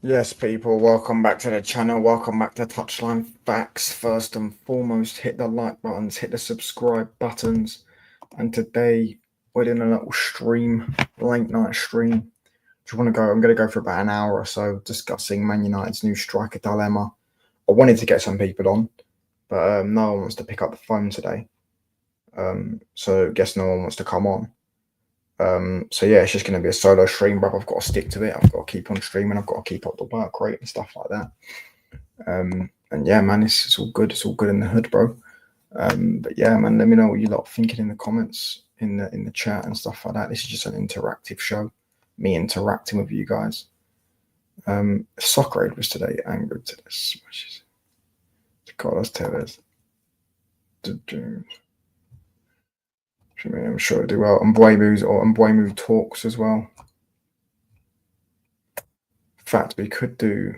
Yes, people, welcome back to the channel. Welcome back to Touchline Facts. First and foremost, hit the like buttons, hit the subscribe buttons. And today we're doing a little stream, late night stream. I'm going to go for about an hour or so discussing Man United's new striker dilemma. I wanted to get some people on, but no one wants to pick up the phone today. So I guess no one wants to come on. So yeah, it's just going to be a solo stream, bro. I've got to stick to it. I've got to keep on streaming. I've got to keep up the work rate and stuff like that. And yeah, man, it's all good. It's all good in the hood, bro. But yeah, man, let me know what you lot are thinking in the comments, in the chat and stuff like that. This is just an interactive show, me interacting with you guys. Soccer Aid was today angry to this. Carlos Tevez. I'm sure it'll do well. And Mbeumo talks as well. In fact, we could do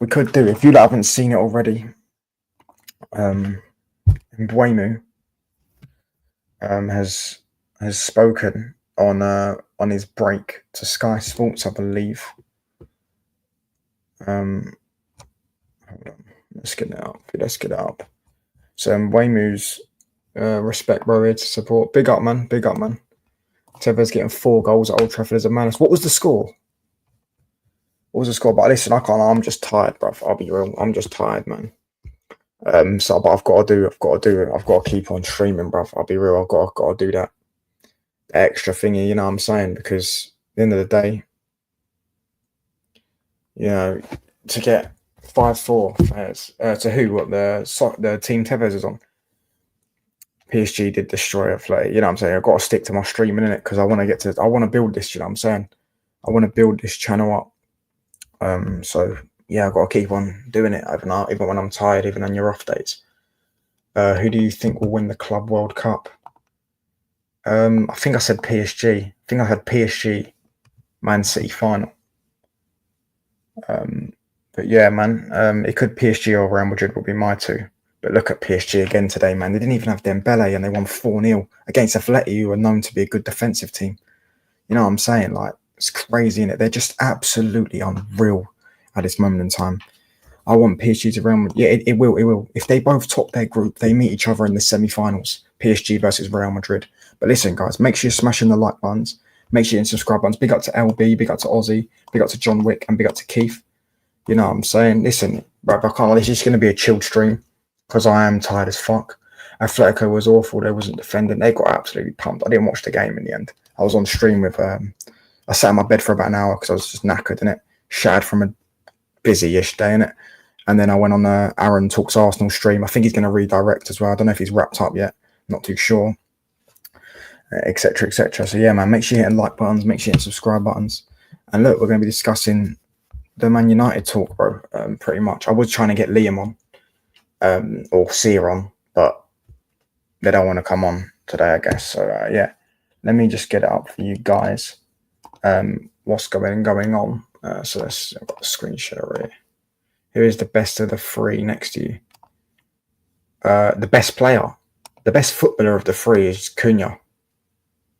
if you haven't seen it already. Mbeumo has spoken on his break to Sky Sports, I believe. Hold on, let's get it up. So Mbeumo's respect, bro, here to support. Big up, man. Tevez getting 4 goals at Old Trafford as a man. What was the score? But listen, I'm just tired, bro. I'll be real. I'm just tired, man. But I've got to keep on streaming, bro. I'll be real. I've got to do that extra thingy, you know what I'm saying? Because at the end of the day, you know, to get 5-4 players to who? What the team Tevez is on? PSG did destroy a play. You know what I'm saying? I've got to stick to my streaming in it because I want to build this, you know what I'm saying? I want to build this channel up. So yeah, I've got to keep on doing it overnight, even when I'm tired, even on your off days. Who do you think will win the Club World Cup? I think I said PSG. I think I had PSG Man City final. But yeah, man, it could PSG or Real Madrid will be my two. But look at PSG again today, man. They didn't even have Dembele and they won 4-0 against Atleti, who are known to be a good defensive team. You know what I'm saying? Like, it's crazy, innit? They're just absolutely unreal at this moment in time. I want PSG to Real Madrid. Yeah, it will. If they both top their group, they meet each other in the semi-finals. PSG versus Real Madrid. But listen, guys, make sure you're smashing the like buttons. Make sure you're in subscribe buttons. Big up to LB, big up to Ozzy, big up to John Wick, and big up to Keith. You know what I'm saying? Listen, bro, this is going to be a chilled stream because I am tired as fuck. Atletico was awful. They wasn't defending. They got absolutely pumped. I didn't watch the game in the end. I was on stream with... I sat in my bed for about an hour because I was just knackered, innit? Shattered from a busy-ish day, innit? And then I went on Aaron Talks Arsenal stream. I think he's going to redirect as well. I don't know if he's wrapped up yet. Not too sure. Etc, etc. So yeah, man, make sure you're hitting like buttons. Make sure you're hitting subscribe buttons. And look, we're going to be discussing the Man United talk, bro. Pretty much. I was trying to get Liam on. Or Sia on. But they don't want to come on today, I guess. So yeah. Let me just get it up for you guys. What's going on? So I've got a screen share here. Who is the best of the three next to you? The best player, the best footballer of the three is Cunha.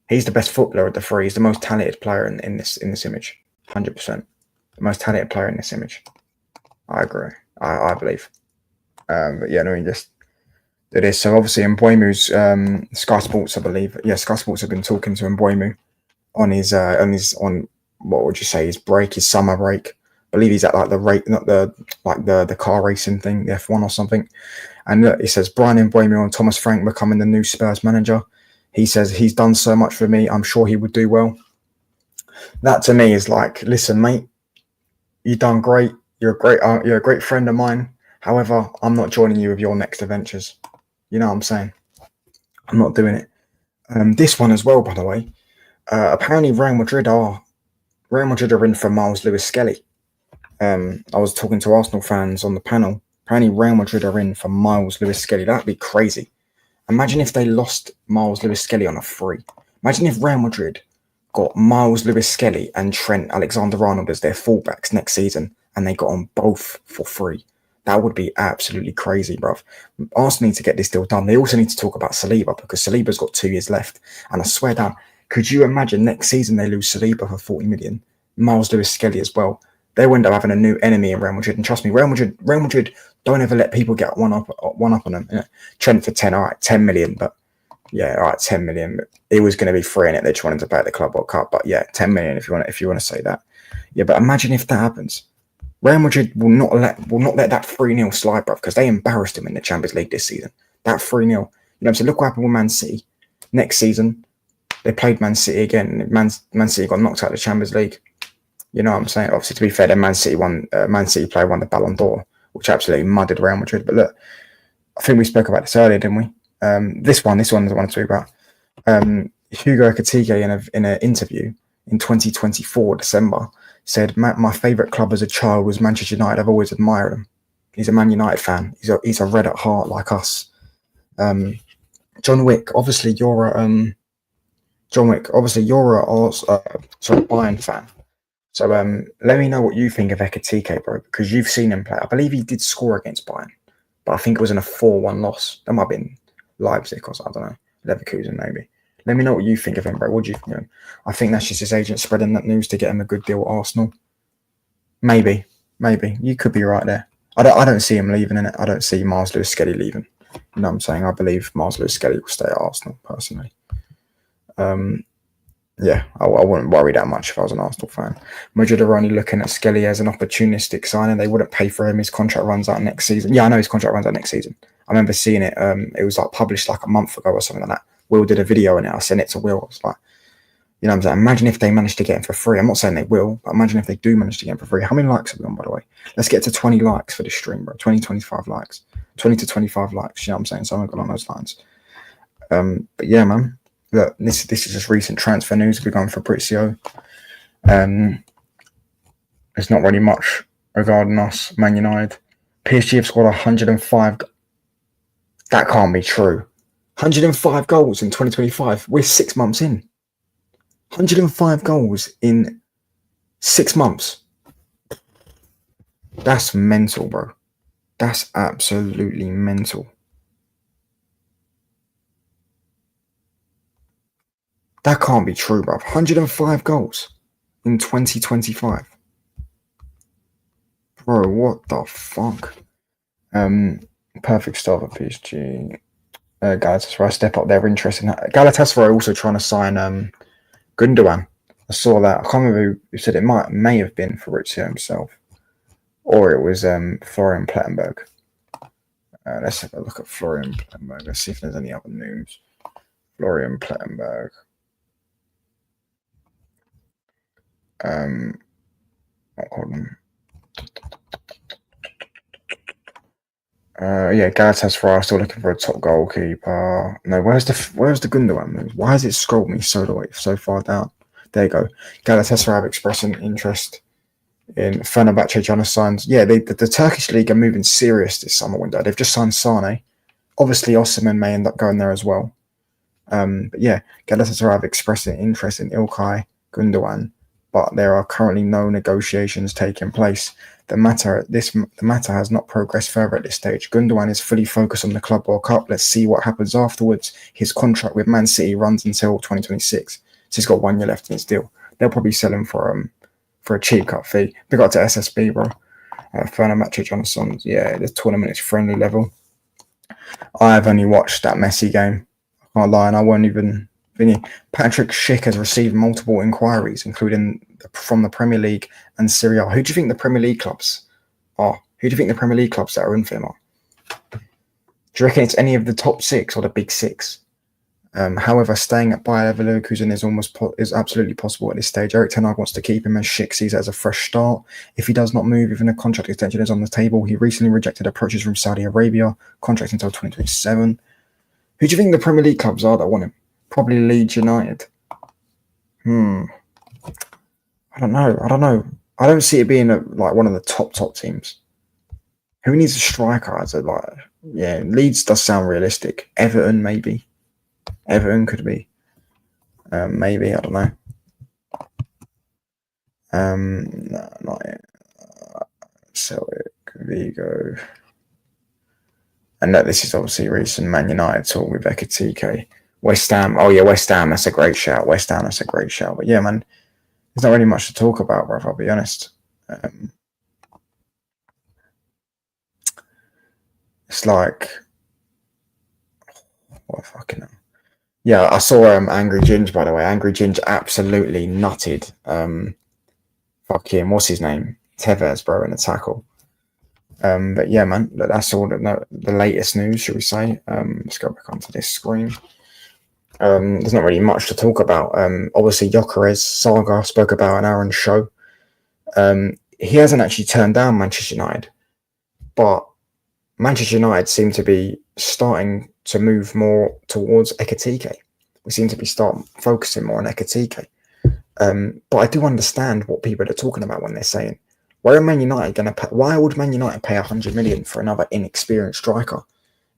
He's the best footballer of the three. He's the most talented player in this image. 100%. The most talented player in this image. I agree. I believe. But yeah, no, just do this. So obviously, Mbeumo's Sky Sports, I believe. Yeah, Sky Sports have been talking to Mbeumo on his what would you say, his break, his summer break. I believe he's at like the car racing thing, the F1 or something. And look, it says Brian Mbeumo and Thomas Frank becoming the new Spurs manager. He says he's done so much for me. I'm sure he would do well. That to me is like, listen, mate, you've done great. You're a great friend of mine. However, I'm not joining you with your next adventures. You know what I'm saying? I'm not doing it. This one as well, by the way. Apparently, Real Madrid are in for Miles Lewis-Skelly. I was talking to Arsenal fans on the panel. Apparently, Real Madrid are in for Miles Lewis-Skelly. That'd be crazy. Imagine if they lost Miles Lewis-Skelly on a free. Imagine if Real Madrid got Miles Lewis-Skelly and Trent Alexander-Arnold as their fullbacks next season, and they got on both for free. That would be absolutely crazy, bruv. Arsenal need to get this deal done. They also need to talk about Saliba because Saliba's got 2 years left. And I swear down, could you imagine next season they lose Saliba for 40 million? Miles Lewis-Skelly as well. they'll end up having a new enemy in Real Madrid. And trust me, Real Madrid don't ever let people get one up on them. Yeah. Trent for 10, all right, 10 million, but yeah, all right, 10 million. It was going to be free in it. They just wanted to play at the Club World Cup, but yeah, 10 million if you want to say that. Yeah, but imagine if that happens. Real Madrid will not let that 3-0 slide, bro, because they embarrassed him in the Champions League this season. That 3-0. You know what I'm saying? Look what happened with Man City. Next season, they played Man City again. Man City got knocked out of the Champions League. You know what I'm saying? Obviously, to be fair, then Man City player won the Ballon d'Or, which absolutely mudded Real Madrid. But look, I think we spoke about this earlier, didn't we? This one is the one I want to talk about. Hugo Ekitike in an interview in 2024, December, said, my favourite club as a child was Manchester United. I've always admired him. He's a Man United fan. He's a red at heart like us. John Wick, obviously you're a Bayern fan. So let me know what you think of Ekitike, bro, because you've seen him play. I believe he did score against Bayern, but I think it was in a 4-1 loss. That might have been Leipzig or something, I don't know. Leverkusen maybe. Let me know what you think of him, bro. What do you think of him? I think that's just his agent spreading that news to get him a good deal at Arsenal. Maybe. You could be right there. I don't see him leaving in it. I don't see Mars Lewis Skelly leaving. You know what I'm saying? I believe Mars Lewis Skelly will stay at Arsenal, personally. Yeah, I wouldn't worry that much if I was an Arsenal fan. Madrid are only looking at Skelly as an opportunistic signing. They wouldn't pay for him. His contract runs out next season. Yeah, I know his contract runs out next season. I remember seeing it. It was like published like a month ago or something like that. Will did a video on it. I sent it to Will. I was like, you know what I'm saying? Imagine if they manage to get him for free. I'm not saying they will, but imagine if they do manage to get him for free. How many likes are we on, by the way? Let's get to 20 likes for the stream, bro. 20, 25 likes. 20 to 25 likes. You know what I'm saying? Something along those lines. But yeah, man. Look, this is just recent transfer news. We're going for Fabrizio. There's not really much regarding us, Man United. PSG have scored 105. That can't be true. 105 goals in 2025. We're 6 months in. 105 goals in 6 months. That's mental, bro. That's absolutely mental. That can't be true, bro. 105 goals in 2025. Bro, what the fuck? Perfect start for PSG. Galatasaray step up their interest in that. Galatasaray also trying to sign Gundogan. I saw that. I can't remember who said it. May have been Fabrizio himself, or it was Florian Plettenberg. Let's have a look at Florian Plettenberg. Let's see if there's any other news. Florian Plettenberg. Hold on. Yeah, Galatasaray are still looking for a top goalkeeper. No, where's the Gundogan move? Why has it scrolled me so far down? There you go. Galatasaray have expressed an interest in Fenerbahce trying to sign. Yeah, the Turkish league are moving serious this summer window. They've just signed Sane. Obviously, Osimhen may end up going there as well. But yeah, Galatasaray have expressed an interest in İlkay Gundogan, but there are currently no negotiations taking place. The matter has not progressed further at this stage. Gundogan is fully focused on the Club World Cup. Let's see what happens afterwards. His contract with Man City runs until 2026. So he's got 1 year left in his deal. They'll probably sell him for a cheap cut fee. Big up to SSB, bro. Fenerbahce Johnson. Yeah, the tournament is friendly level. I have only watched that Messi game. I can't lie, and I won't even. Patrick Schick has received multiple inquiries, including from the Premier League and Serie A. Who do you think the Premier League clubs are? Who do you think the Premier League clubs that are in for him are? Do you reckon it's any of the top 6 or the big 6? However, staying at Bayer Leverkusen is absolutely possible at this stage. Erik ten Hag wants to keep him as Schick sees it as a fresh start. If he does not move, even a contract extension is on the table. He recently rejected approaches from Saudi Arabia, contract until 2027. Who do you think the Premier League clubs are that want him? Probably Leeds United. I don't know. I don't see it being like one of the top teams. Who needs a striker? Leeds does sound realistic. Everton, maybe. Everton could be. Maybe, I don't know. No, not yet. Celtic, Vigo. And this is obviously recent Man United talk with Ekitike. West Ham. Oh, yeah, West Ham. That's a great shout. But yeah, man, there's not really much to talk about, bro, I'll be honest. It's like, what fucking hell. Yeah, I saw Angry Ginge, by the way. Angry Ginge absolutely nutted. Fucking what's his name? Tevez, bro, in the tackle. But yeah, man, that's all the latest news, should we say? Let's go back onto this screen. There's not really much to talk about. Obviously, Gyokeres, Saga spoke about an Aaron show. He hasn't actually turned down Manchester United, but Manchester United seem to be starting to move more towards Ekitike. We seem to be focusing more on Ekitike. But I do understand what people are talking about when they're saying, why are Man United going to pay? Why would Man United pay 100 million for another inexperienced striker?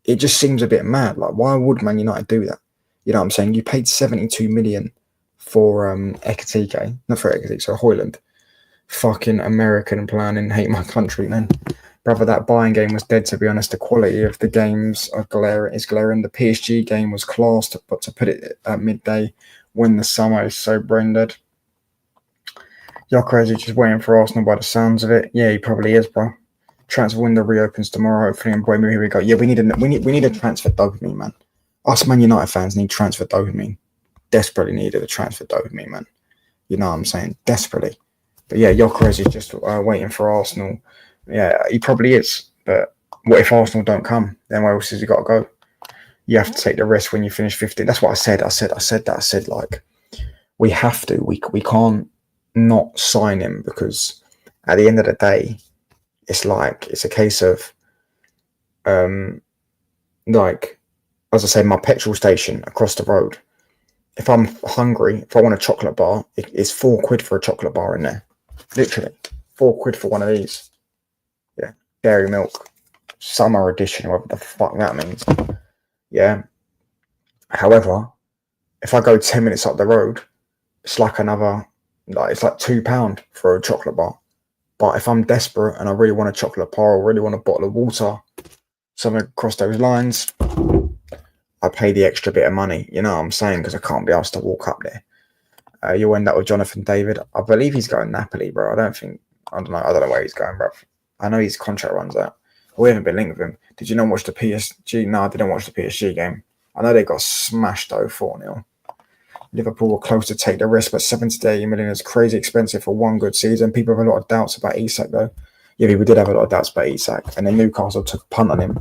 It just seems a bit mad. Like, why would Man United do that? You know what I'm saying? You paid 72 million for Ekitike, not for Ekitike, so Hoyland. Fucking American planning, hate my country, man. Brother, that buying game was dead, to be honest. The quality of the games is glaring. The PSG game was classed, but to put it at midday when the summer is so brain dead. Gyokeres is just waiting for Arsenal by the sounds of it. Yeah, he probably is, bro. Transfer window reopens tomorrow, hopefully, and boy, here we go. Yeah, we need a transfer dopamine, man. Us Man United fans need transfer dopamine. Desperately needed a transfer dopamine, man. You know what I'm saying? Desperately. But yeah, Gyokeres is just waiting for Arsenal. Yeah, he probably is. But what if Arsenal don't come? Then where else has he got to go? You have to take the risk when you finish 15th. That's what I said. I said like, we have to. We can't not sign him, because at the end of the day, it's a case of like, as I say, my petrol station across the road. If I'm hungry, if I want a chocolate bar, it's £4 for a chocolate bar in there. Literally, £4 for one of these. Yeah, dairy milk, summer edition, whatever the fuck that means. Yeah. However, if I go 10 minutes up the road, it's like it's like £2 for a chocolate bar. But if I'm desperate and I really want a chocolate bar or really want a bottle of water, something across those lines, I pay the extra bit of money. You know what I'm saying? Because I can't be asked to walk up there. You'll end up with Jonathan David. I believe he's going Napoli, bro. I don't know where he's going, bro. I know his contract runs out. We haven't been linked with him. Did you not watch the PSG? No, I didn't watch the PSG game. I know they got smashed though, 4-0. Liverpool were close to take the risk, but 70 to 80 million is crazy expensive for one good season. People have a lot of doubts about Isak though. Yeah, people did have a lot of doubts about Isak. And then Newcastle took a punt on him.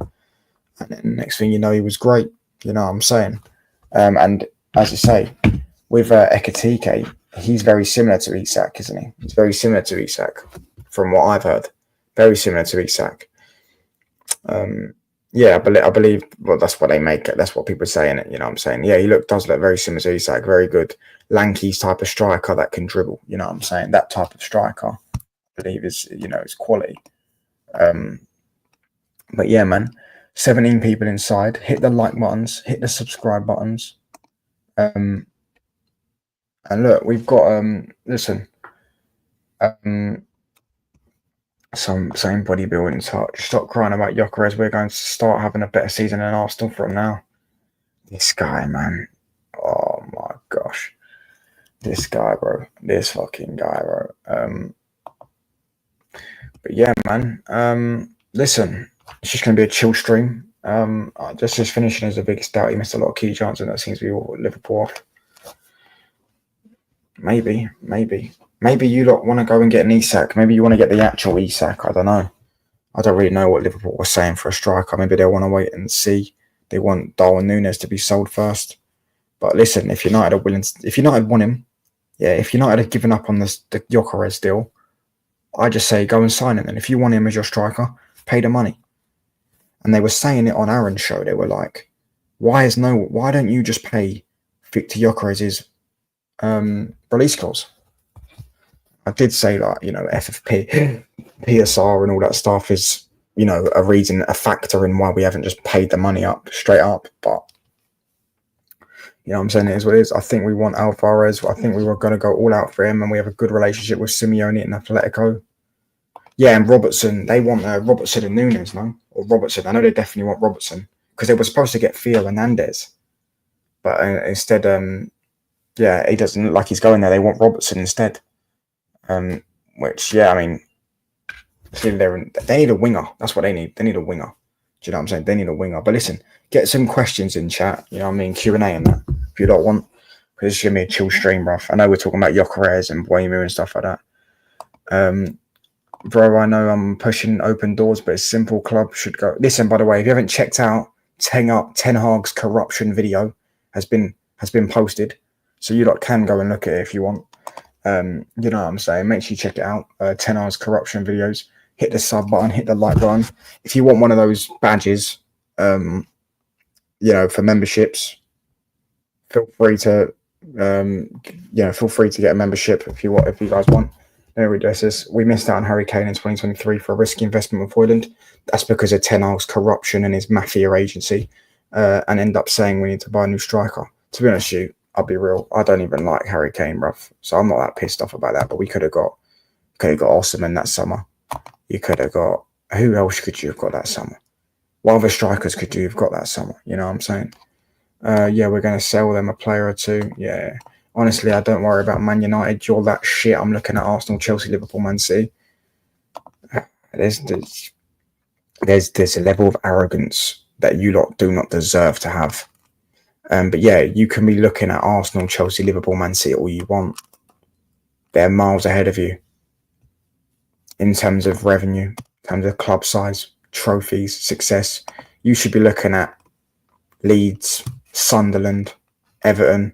And then next thing you know, he was great. You know what I'm saying? And as you say, with Ekitike, he's very similar to Isak, isn't he? He's very similar to Isak, from what I've heard. Very similar to Isak. Yeah, I believe. Well, that's what they make it. That's what people say in it. You know what I'm saying? Yeah, he does look very similar to Isak. Very good, lanky type of striker that can dribble. You know what I'm saying? That type of striker, I believe, is quality. But yeah, man, 17 people inside. Hit the like buttons. Hit the subscribe buttons. And look, we've got listen. Some bodybuilding touch. Stop crying about Gyokeres. We're going to start having a better season than Arsenal from now. This guy, man. Oh my gosh. This guy, bro. This fucking guy, bro. But yeah, man. Listen, it's just going to be a chill stream. Just finishing as the biggest doubt. He missed a lot of key chances, and that seems to be all Liverpool off. Maybe you lot want to go and get an Isak. Maybe you want to get the actual Isak. I don't know. I don't really know what Liverpool was saying for a striker. Maybe they want to wait and see. They want Darwin Núñez to be sold first. But listen, if United want him, yeah, if United have given up on the Gyokeres deal, I just say go and sign him. And if you want him as your striker, pay the money. And they were saying it on Aaron's show. They were like, why don't you just pay Victor Gyokeres' release clause? I did say that, FFP, PSR and all that stuff is, a factor in why we haven't just paid the money up straight up. But, I'm saying it is what it is. I think we want Alvarez. I think we were going to go all out for him, and we have a good relationship with Simeone and Atletico. Yeah, and Robertson. They want Robertson and Núñez, no? Or Robertson. I know they definitely want Robertson, because they were supposed to get Theo Hernandez. But instead, he doesn't look like he's going there. They want Robertson instead. Which, yeah, I mean, They need a winger. That's what they need. They need a winger. Do you know what I'm saying? They need a winger. But listen, get some questions in chat. You know what I mean? Q&A and that. If you don't want, because it's going to be a chill stream, bruv. I know we're talking about Gyokeres and Buemu and stuff like that. Bro, I know I'm pushing open doors, but a simple club should go. Listen, by the way, if you haven't checked out Ten Hag's corruption video, has been posted, so you lot can go and look at it if you want. You know what I'm saying? Make sure you check it out. Ten Hag's corruption videos. Hit the sub button, hit the like button. If you want one of those badges, you know, for memberships, feel free to, feel free to get a membership if you guys want. There we go. Says we missed out on Harry Kane in 2023 for a risky investment with Hoyland. That's because of Ten Hag's corruption and his mafia agency, and end up saying we need to buy a new striker. To be honest with you, I'll be real. I don't even like Harry Kane, bruv. So I'm not that pissed off about that. But we could have got Osman that summer. You could have got, who else could you have got that summer? What other strikers could you have got that summer? You know what I'm saying? Yeah, we're going to sell them a player or two. Yeah. Honestly, I don't worry about Man United. You're that shit. I'm looking at Arsenal, Chelsea, Liverpool, Man City. There's a level of arrogance that you lot do not deserve to have. But yeah, you can be looking at Arsenal, Chelsea, Liverpool, Man City all you want. They're miles ahead of you in terms of revenue, in terms of club size, trophies, success. You should be looking at Leeds, Sunderland, Everton.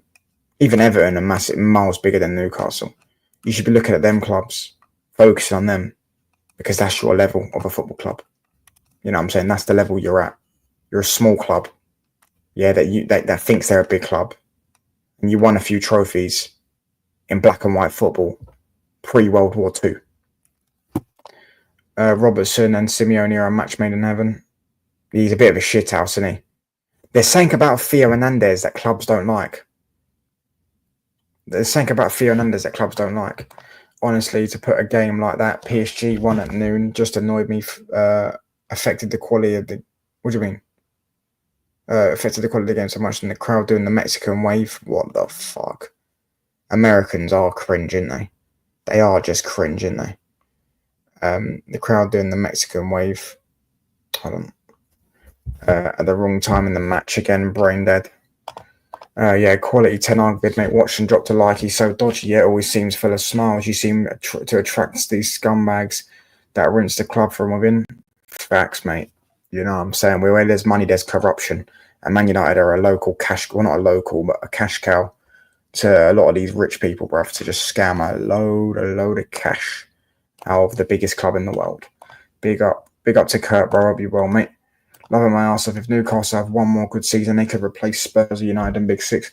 Even Everton are massive, miles bigger than Newcastle. You should be looking at them clubs, focusing on them, because that's your level of a football club. You know what I'm saying? That's the level you're at. You're a small club, yeah, that thinks they're a big club, and you won a few trophies in black and white football pre-World War II. Robertson and Simeone are a match made in heaven. He's a bit of a shithouse, isn't he? There's something about Theo Hernandez that clubs don't like. Honestly, to put a game like that, PSG won at noon, just annoyed me. Affected the quality of the. What do you mean? Affected the quality of the game so much, and the crowd doing the Mexican wave. What the fuck? Americans are cringe, aren't they? They are just cringe, aren't they? The crowd doing the Mexican wave. Hold on. At the wrong time in the match again, brain dead. Yeah, quality 10 Hag vid, mate. Watch and drop a like. He's so dodgy, yet always seems full of smiles. You seem to attract these scumbags that rinse the club from within. Facts, mate. You know what I'm saying? Where there's money, there's corruption. And Man United are a local cash, well, not a local, but a cash cow to a lot of these rich people, bruv, to just scam a load of cash out of the biggest club in the world. Big up to Kurt, bro. I'll be well, mate. Loving my ass off. If Newcastle have one more good season, they could replace Spurs, United, and Big Six.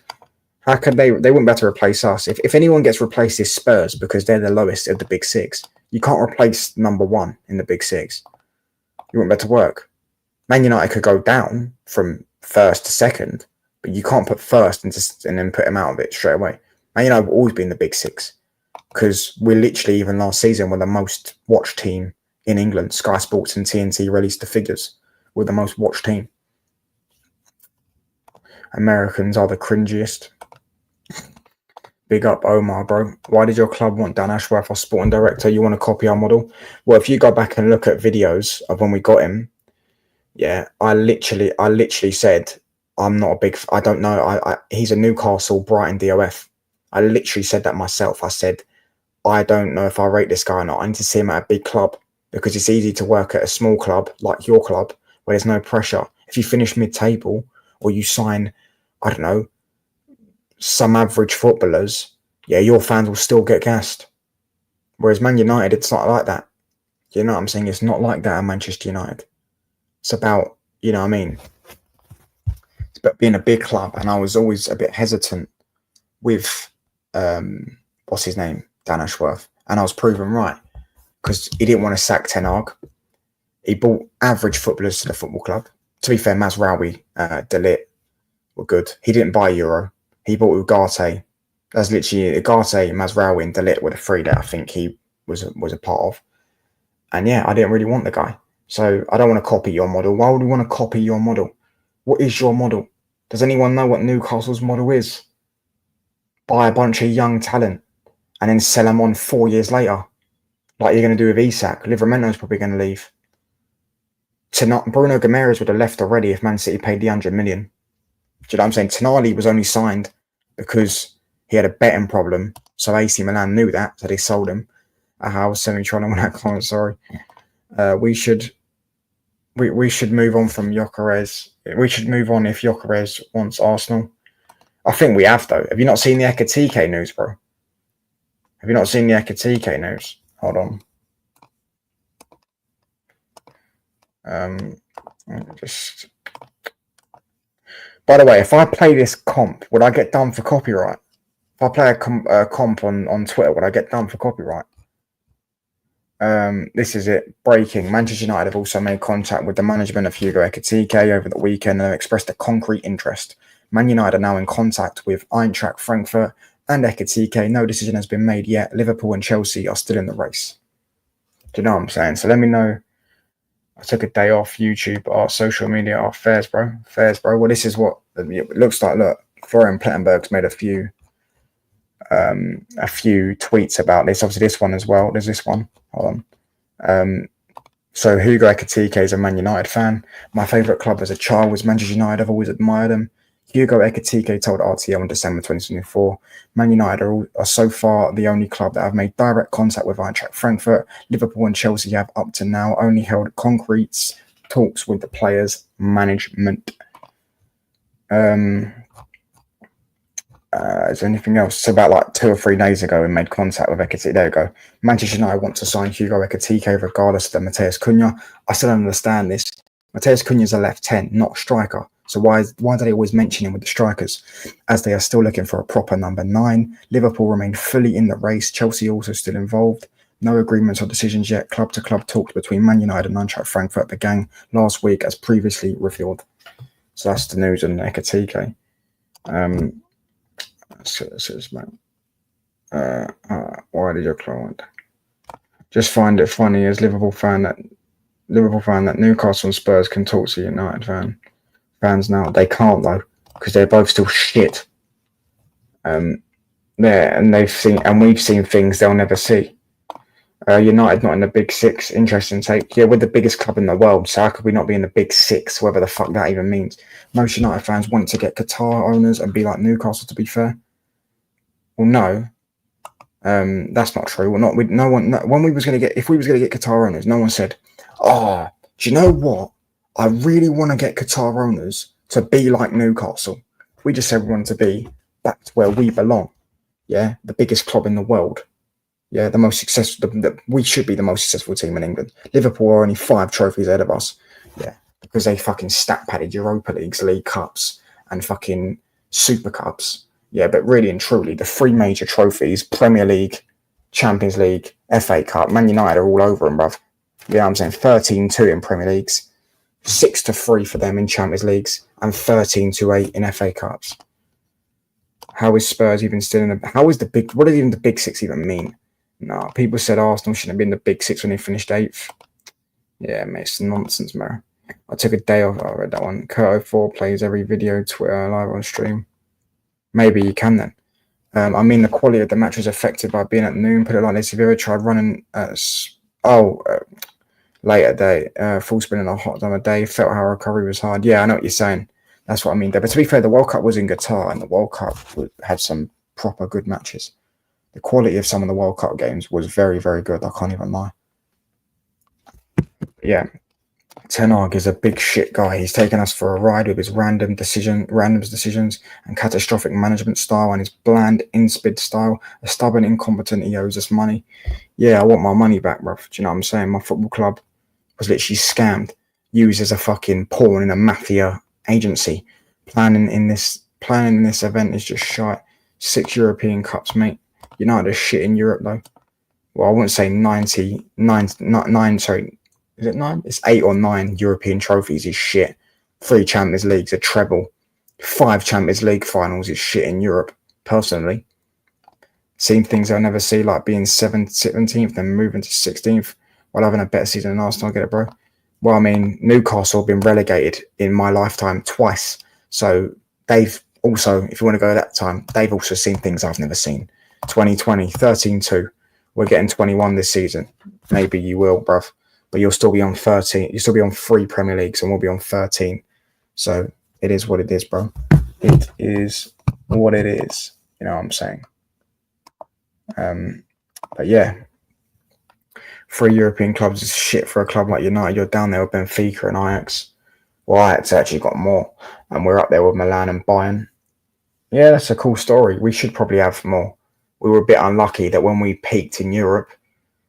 How could they? They wouldn't be able to replace us. If anyone gets replaced, it's Spurs because they're the lowest of the Big Six. You can't replace number one in the Big Six. You wouldn't be able to work. Man United could go down from first to second, but you can't put first and then put them out of it straight away. Man United will always be in the Big Six because we're literally, even last season, we're the most watched team in England. Sky Sports and TNT released the figures. We're the most watched team. Americans are the cringiest. Big up Omar, bro. Why did your club want Dan Ashworth, our sporting director? You want to copy our model? Well, if you go back and look at videos of when we got him, yeah, I literally said, I'm not a big, I don't know. He's a Newcastle, Brighton DOF. I literally said that myself. I said, I don't know if I rate this guy or not. I need to see him at a big club because it's easy to work at a small club like your club where there's no pressure. If you finish mid-table or you sign, I don't know, some average footballers, yeah, your fans will still get gassed. Whereas Man United, it's not like that. You know what I'm saying? It's not like that at Manchester United. It's about, you know what I mean? It's about being a big club. And I was always a bit hesitant with, what's his name? Dan Ashworth. And I was proven right because he didn't want to sack Ten Hag. He brought average footballers to the football club. To be fair, Mazraoui, De Ligt were good. He didn't buy Euro. He bought Ugarte. That's literally Ugarte, Mazraoui, and De Ligt were the three that I think he was a part of. And yeah, I didn't really want the guy. So I don't want to copy your model. Why would we want to copy your model? What is your model? Does anyone know what Newcastle's model is? Buy a bunch of young talent and then sell them on 4 years later. like you're going to do with Isak. Livramento's probably going to leave. Tonight, Bruno Gyokeres would have left already if Man City paid the 100 million. Do you know what I'm saying? Tonali was only signed because he had a betting problem. So AC Milan knew that, so they sold him. I was semi-trying to win that client, sorry. We should move on from Gyokeres. We should move on if Gyokeres wants Arsenal. I think we have, though. Have you not seen the Ekitike news, bro? Have you not seen the Ekitike news? Hold on. Just. By the way, if I play this comp, would I get done for copyright? If I play a comp on Twitter, would I get done for copyright? This is it. Breaking. Manchester United have also made contact with the management of Hugo Ekitike over the weekend and have expressed a concrete interest. Man United are now in contact with Eintracht Frankfurt and Ekitike. No decision has been made yet. Liverpool and Chelsea are still in the race. Do you know what I'm saying? So let me know. I took a day off YouTube, our social media, our fairs, bro. Fairs, bro. Well, this is what it looks like. Look, Florian Plettenberg's made a few tweets about this. Obviously, this one as well. There's this one. Hold on. So Hugo Ekitike is a Man United fan. My favourite club as a child was Manchester United. I've always admired them. Hugo Ekitike told RTL in December 2024, Man United are so far the only club that have made direct contact with Eintracht Frankfurt. Liverpool and Chelsea have up to now only held concrete talks with the players' management. Is there anything else? So about like 2 or 3 days ago, we made contact with Ekitike. There we go. Manchester United want to sign Hugo Ekitike regardless of the Matheus Cunha. I still don't understand this. Matheus Cunha is a left 10, not a striker. So why do they always mention him with the strikers? As they are still looking for a proper number 9. Liverpool remain fully in the race. Chelsea also still involved. No agreements or decisions yet. Club-to-club talks between Man United and Eintracht Frankfurt began last week as previously revealed. So that's the news on Ekitike. Why did your client? Just find it funny as Liverpool fan that Newcastle and Spurs can talk to United fans now. They can't though, because they're both still shit. We've seen things they'll never see. United not in the Big Six. Interesting take. Yeah, we're the biggest club in the world, so how could we not be in the Big Six? Whatever the fuck that even means. Most United fans want to get Qatar owners and be like Newcastle. To be fair, well, no, that's not true. If we was going to get Qatar owners, no one said, "Oh, do you know what? I really want to get Qatar owners to be like Newcastle." We just said we wanted to be back to where we belong. Yeah, the biggest club in the world. Yeah, the most successful. We should be the most successful team in England. Liverpool are only 5 trophies ahead of us. Yeah, because they fucking stat padded Europa Leagues, League Cups, and fucking Super Cups. Yeah, but really and truly, the 3 major trophies: Premier League, Champions League, FA Cup. Man United are all over them, bruv. Yeah, I'm saying 13-2 in Premier Leagues, 6-3 for them in Champions Leagues, and 13-8 in FA Cups. How is Spurs even still in the? How is the big? What does even the Big Six even mean? No, people said Arsenal shouldn't have been the Big Six when they finished 8th. Yeah, mate, it's nonsense, man. I took a day off. I read that one. Kurt04 plays every video, Twitter, live on stream. Maybe you can then. I mean, the quality of the match was affected by being at noon. Put it like this: if you ever tried running late at day, full spin in a hot time of day, felt how recovery was hard. Yeah, I know what you're saying. That's what I mean there. But to be fair, the World Cup was in Qatar, and the World Cup had some proper good matches. The quality of some of the World Cup games was very, very good. I can't even lie. Yeah, Ten Hag is a big shit guy. He's taken us for a ride with his random decisions and catastrophic management style and his bland, inspid style. A stubborn, incompetent, he owes us money. Yeah, I want my money back, bruv. Do you know what I'm saying? My football club was literally scammed, used as a fucking pawn in a mafia agency. Planning in this event is just shite. 6 European Cups, mate. United are shit in Europe, though. Well, I wouldn't say 9, sorry. Is it 9? It's 8 or 9 European trophies is shit. 3 Champions Leagues, a treble. 5 Champions League finals is shit in Europe, personally. Seen things I'll never see, like being 17th, then moving to 16th, while having a better season than Arsenal. I get it, bro. Well, I mean, Newcastle have been relegated in my lifetime twice. So they've also, if you want to go that time, they've also seen things I've never seen. 2020, 13-2. we're getting 21 this season. Maybe you will, bruv. But you'll still be on 13. You'll still be on 3 Premier Leagues and we'll be on 13. So it is what it is, bro. It is what it is. You know what I'm saying? But yeah, 3 European clubs is shit for a club like United. You're down there with Benfica and Ajax. Well, Ajax actually got more. And we're up there with Milan and Bayern. Yeah, that's a cool story. We should probably have more. We were a bit unlucky that when we peaked in Europe,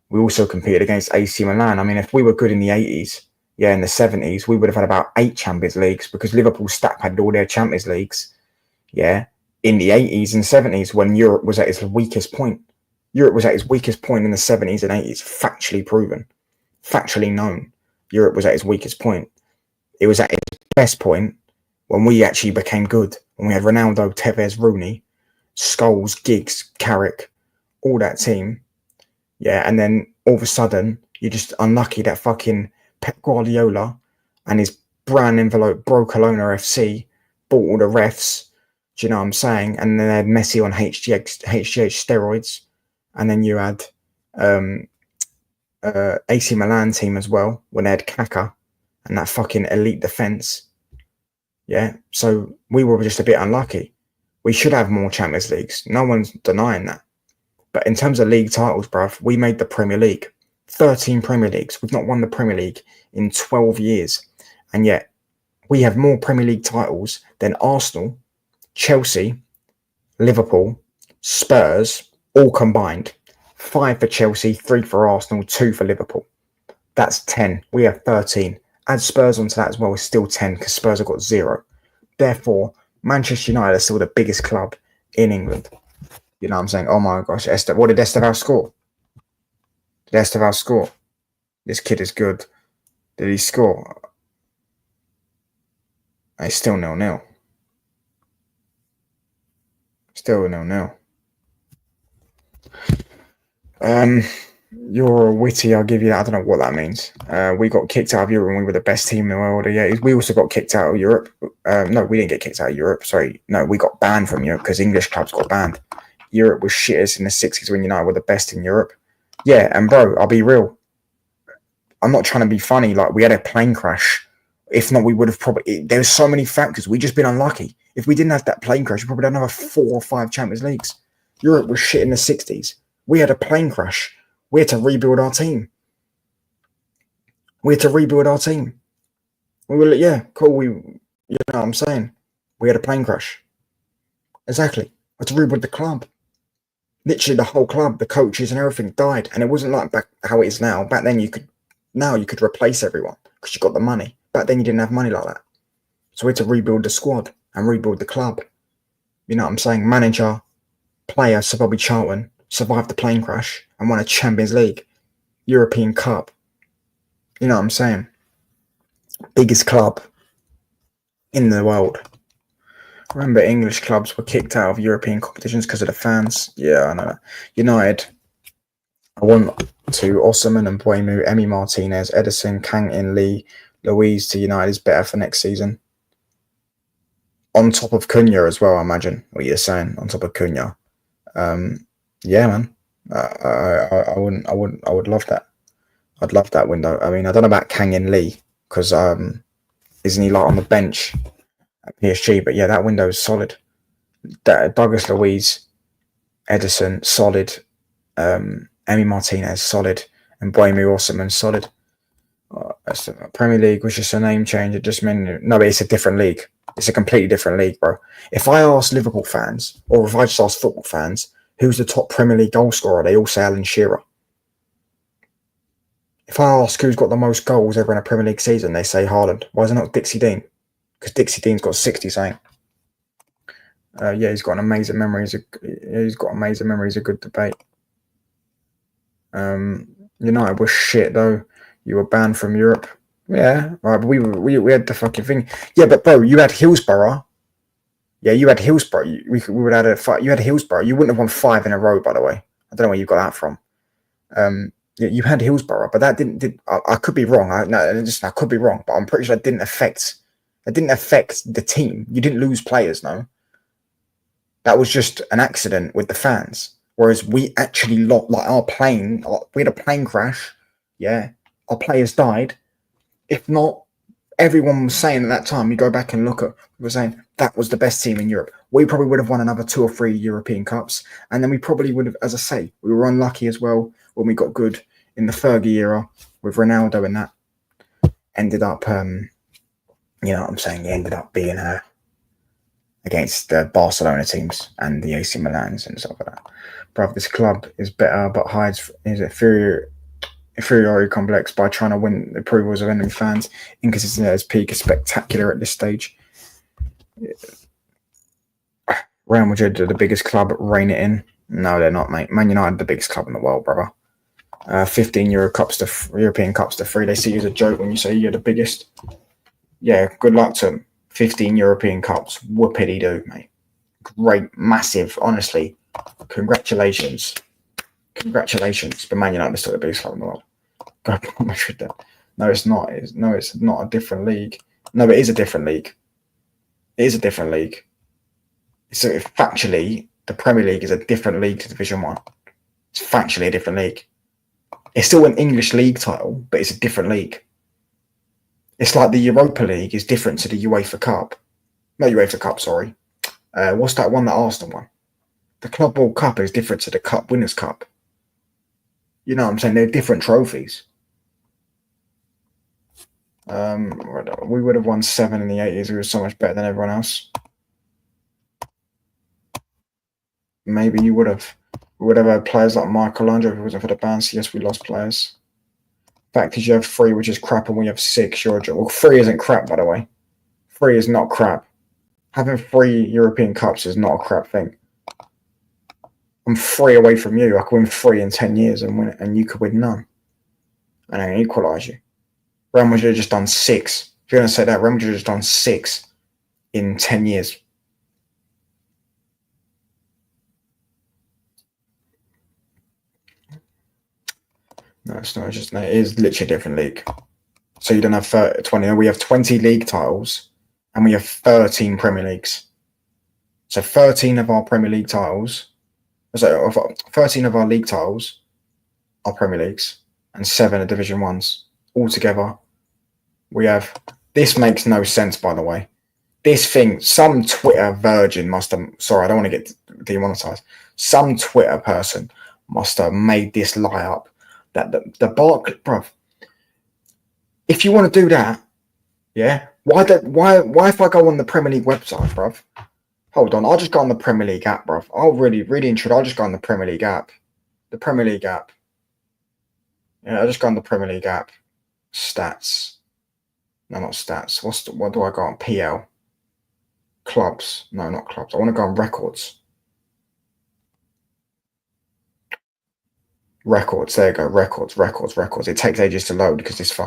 we also competed against AC Milan. I mean, if we were good in the 80s, in the 70s, we would have had about 8 Champions Leagues because Liverpool had all their Champions Leagues, in the 80s and 70s when Europe was at its weakest point. Europe was at its weakest point in the 70s and 80s, factually proven, factually known. Europe was at its weakest point. It was at its best point when we actually became good, when we had Ronaldo, Tevez, Rooney, Scholes, Giggs, Carrick, all that team. Yeah, and then all of a sudden, you're just unlucky that fucking Pep Guardiola and his brand envelope Barcelona FC bought all the refs. Do you know what I'm saying? And then they had Messi on HGH steroids. And then you had AC Milan team as well when they had Kaká and that fucking elite defence. Yeah, so we were just a bit unlucky. We should have more Champions Leagues. No one's denying that. But in terms of league titles, bruv, we made the Premier League. 13 Premier Leagues. We've not won the Premier League in 12 years. And yet, we have more Premier League titles than Arsenal, Chelsea, Liverpool, Spurs, all combined. 5 for Chelsea, 3 for Arsenal, 2 for Liverpool. That's 10. We have 13. Add Spurs onto that as well, it's still 10 because Spurs have got 0. Therefore, Manchester United are still the biggest club in England. You know what I'm saying? Oh my gosh, what did Esteval score? Did Esteval score? This kid is good. Did he score? It's still 0-0. Still 0-0. You're witty, I'll give you that. I don't know what that means. We got kicked out of Europe and we were the best team in the world. Yeah, we also got kicked out of Europe. No, we didn't get kicked out of Europe. Sorry. No, we got banned from Europe because English clubs got banned. Europe was shitters in the 60s when United were the best in Europe. Yeah, and bro, I'll be real. I'm not trying to be funny. Like, we had a plane crash. If not, we would have probably... There's so many factors. We've just been unlucky. If we didn't have that plane crash, we probably had another 4 or 5 Champions Leagues. Europe was shit in the 60s. We had a plane crash. We had to rebuild our team. We were, cool. You know what I'm saying? We had a plane crash. Exactly. We had to rebuild the club. Literally the whole club, the coaches and everything died. And it wasn't like back how it is now. Back then you could replace everyone because you got the money. Back then you didn't have money like that. So we had to rebuild the squad and rebuild the club. You know what I'm saying? Manager, player, Sir Bobby Charlton survived the plane crash and won a Champions League, European Cup. You know what I'm saying? Biggest club in the world. Remember, English clubs were kicked out of European competitions because of the fans. Yeah, I know that. United, I want to Osimhen and Buemu, Emi Martinez, Edison, Kang-in Lee, Louise to United is better for next season. On top of Cunha as well, I imagine, what you're saying, on top of Cunha. Yeah, man. I would love that. I'd love that window. I mean, I don't know about Kang-in Lee because isn't he like on the bench at PSG? But yeah, that window is solid. Douglas Luiz, Edison, solid. Emi Martinez, solid. And Buemu Osimhen, solid. Premier League was just a name change. It just meant no, but it's a different league. It's a completely different league, bro. If I ask Liverpool fans, or if I just ask football fans, who's the top Premier League goal scorer, they all say Alan Shearer. If I ask who's got the most goals ever in a Premier League season, they say Haaland. Why is it not Dixie Dean? Because Dixie Dean's got 60 something. Yeah, he's got an amazing memory. He's got amazing memory. He's a good debate. United was shit though. You were banned from Europe. Yeah, right. But we had the fucking thing. Yeah, but bro, you had Hillsborough. Yeah, you had Hillsborough. We would have had a fight. You had Hillsborough. You wouldn't have won 5 in a row, by the way. I don't know where you got that from. Yeah, you had Hillsborough, but that didn't. I could be wrong. I could be wrong, but I'm pretty sure that didn't affect. It didn't affect the team. You didn't lose players, no. That was just an accident with the fans. Whereas we actually like our plane, we had a plane crash. Yeah, our players died. If not, everyone was saying at that time, you go back and look at, we were saying that was the best team in Europe. We probably would have won another 2 or 3 European Cups. And then we probably would have, as I say, we were unlucky as well when we got good in the Fergie era with Ronaldo, and that ended up, you know what I'm saying, he ended up being against the Barcelona teams and the AC Milans and stuff like that. Bruv, this club is better but hides his inferiority complex by trying to win the approvals of enemy fans. Inconsistent at its peak is spectacular at this stage. Real Madrid are the biggest club, rein it in. No, they're not, mate. Man United, the biggest club in the world, brother. 15 European Cups to 3. They see you as a joke when you say you're the biggest. Yeah, good luck to them. 15 European Cups. Whoopity do, mate. Great, massive, honestly. Congratulations. Congratulations. But Man United is still the biggest club in the world. Go Madrid then. No, it's not. It's not a different league. No, it is a different league. It is a different league. So factually, the Premier League is a different league to Division 1. It's factually a different league. It's still an English league title, but it's a different league. It's like the Europa League is different to the UEFA Cup. No, UEFA Cup, sorry. What's that one that Arsenal won? The Club World Cup is different to the Cup Winners' Cup. You know what I'm saying? They're different trophies. We would have won 7 in the 80s. We were so much better than everyone else. Maybe you would have. We would have had players like Michelangelo if it wasn't for the ban. So yes, we lost players. Fact is, you have 3, which is crap, and we have 6. Well, 3 isn't crap, by the way. 3 is not crap. Having 3 European Cups is not a crap thing. I'm 3 away from you. I could win 3 in 10 years and win it, and you could win none. And I can equalise you. Real Madrid just done 6. If you're going to say that, Real Madrid just done 6 in 10 years. No, it's not. It is literally a different league. So you don't have 20. We have 20 league titles, and we have 13 Premier Leagues. So 13 of our Premier League titles. So 13 of our league titles are Premier Leagues, and 7 are Division 1s. Altogether, we have. This makes no sense, by the way. This thing, some Twitter virgin must have. Sorry, I don't want to get demonetized. Some Twitter person must have made this lie up. That the Barclays, bruv. If you want to do that, yeah, why if I go on the Premier League website, bruv? Hold on, I'll just go on the Premier League app, bruv. I'll really intrude. I'll just go on the Premier League app. The Premier League app. Yeah, I'll just go on the Premier League app. Stats. No, not stats. What do I go on? PL. Clubs. No, not clubs. I want to go on records. Records, there you go. Records. It takes ages to load because this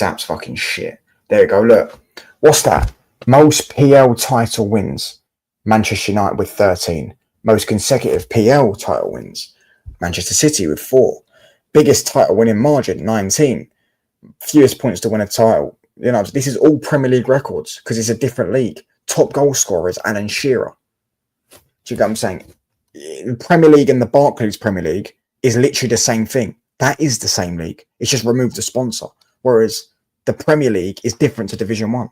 app's fucking shit. There you go. Look, what's that? Most PL title wins. Manchester United with 13. Most consecutive PL title wins. Manchester City with 4. Biggest title winning margin, 19. Fewest points to win a title. You know, this is all Premier League records because it's a different league. Top goal scorer is Alan Shearer. Do you get what I'm saying? The Premier League and the Barclays Premier League is literally the same thing. That is the same league. It's just removed the sponsor. Whereas the Premier League is different to Division 1.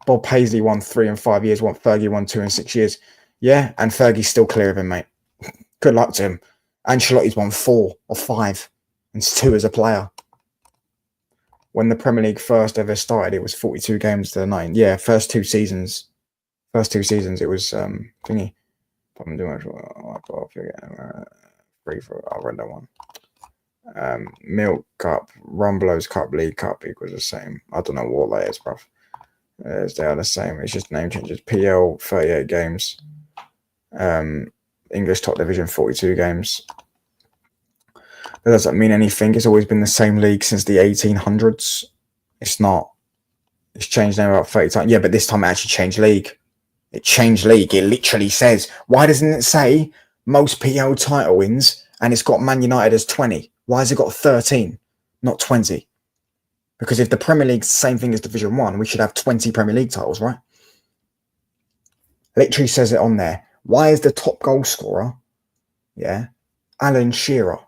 Bob Paisley won 3 in 5 years. Fergie won 2 in 6 years. Yeah, and Fergie's still clear of him, mate. Good luck to him. Ancelotti's won 4 or 5 and 2 as a player. When the Premier League first ever started, it was 42 games to 9. Yeah, first two seasons it was thingy. I'm doing free for I'll run that one. Milk Cup, Rumbelows Cup, League Cup equals the same. I don't know what that is, bruv. They are the same. It's just name changes. PL 38 games. English top division 42 games. That doesn't mean anything. It's always been the same league since the 1800s. It's not. It's changed now about 30 times. Yeah, but this time it actually changed league. It changed league. It literally says, why doesn't it say most PL title wins and it's got Man United as 20? Why has it got 13, not 20? Because if the Premier League's the same thing as Division 1, we should have 20 Premier League titles, right? Literally says it on there. Why is the top goal scorer, Alan Shearer?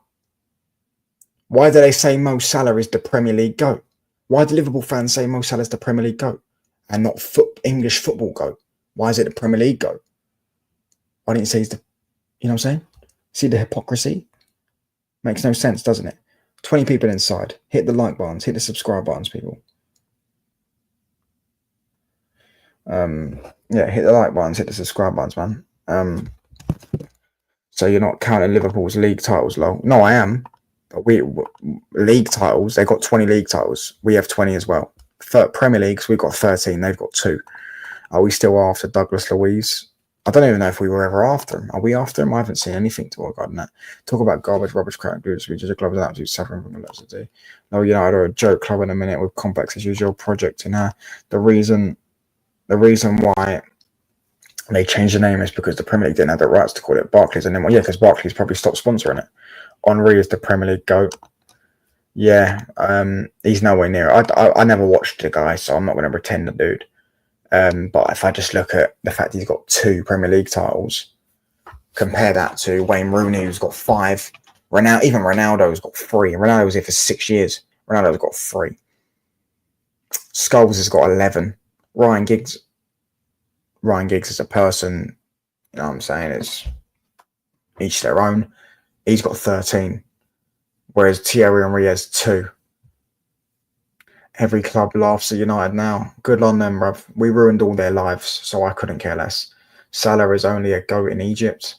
Why do they say Mo Salah is the Premier League GOAT? Why do Liverpool fans say Mo Salah is the Premier League GOAT and not English football GOAT? Why is it the Premier League GOAT? Why didn't you say he's the, you know what I'm saying? See the hypocrisy? Makes no sense, doesn't it? 20 people inside. Hit the like buttons, hit the subscribe buttons, people. Hit the like buttons, hit the subscribe buttons, man. So you're not counting Liverpool's league titles, lol. No, I am. But league titles, they got 20 league titles. We have 20 as well. Premier Leagues, we've got 13. They've got 2. Are we still after Douglas Luiz? I don't even know if we were ever after him. Are we after him? I haven't seen anything to regarding that. Talk about garbage, rubbish, crap, dudes. We just a club with absolute suffering from the lots of day. No, United are a joke club in a minute with complex as usual project. And the reason why they changed the name is because the Premier League didn't have the rights to call it Barclays. And then, because Barclays probably stopped sponsoring it. Henry is the Premier League GOAT. Yeah, he's nowhere near it. I never watched the guy, so I'm not going to pretend the dude. But if I just look at the fact he's got 2 Premier League titles, compare that to Wayne Rooney, who's got 5. Even Ronaldo's got 3. Ronaldo was here for 6 years. Ronaldo's got 3. Scholes has got 11. Ryan Giggs is a person, you know what I'm saying, it's each their own. He's got 13. Whereas Thierry Henry has 2. Every club laughs at United now. Good on them, bruv. We ruined all their lives, so I couldn't care less. Salah is only a GOAT in Egypt.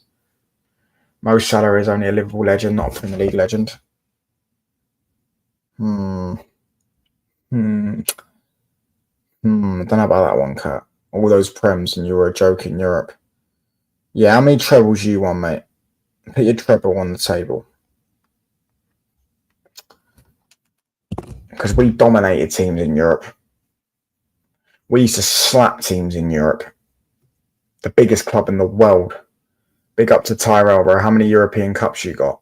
Mo Salah is only a Liverpool legend, not a Premier League legend. I don't know about that one, Kurt. All those Prems and you were a joke in Europe. Yeah, how many trebles you won, mate? Put your treble on the table. Because we dominated teams in Europe. We used to slap teams in Europe. The biggest club in the world. Big up to Tyrell, bro. How many European Cups you got?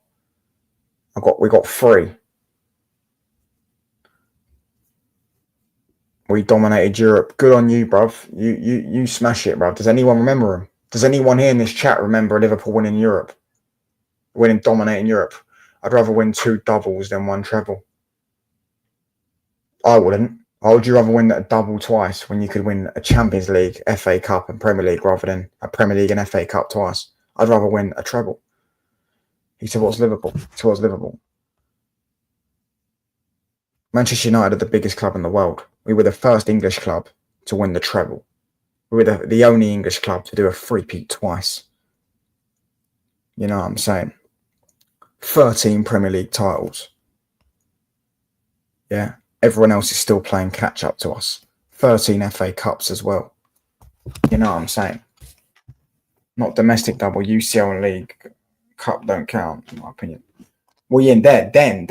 We got 3. We dominated Europe. Good on you, bruv. You smash it, bruv. Does anyone remember him? Does anyone here in this chat remember Liverpool winning Europe? Dominating Europe? I'd rather win 2 doubles than 1 treble. I wouldn't. Why would you rather win a double twice when you could win a Champions League, FA Cup and Premier League rather than a Premier League and FA Cup twice? I'd rather win a treble. He supports Liverpool. Manchester United are the biggest club in the world. We were the first English club to win the treble. We were the only English club to do a three-peat twice. You know what I'm saying? 13 Premier League titles. Yeah. Everyone else is still playing catch-up to us. 13 FA Cups as well. You know what I'm saying? Not domestic double. UCL and League Cup don't count, in my opinion. Well, yeah, then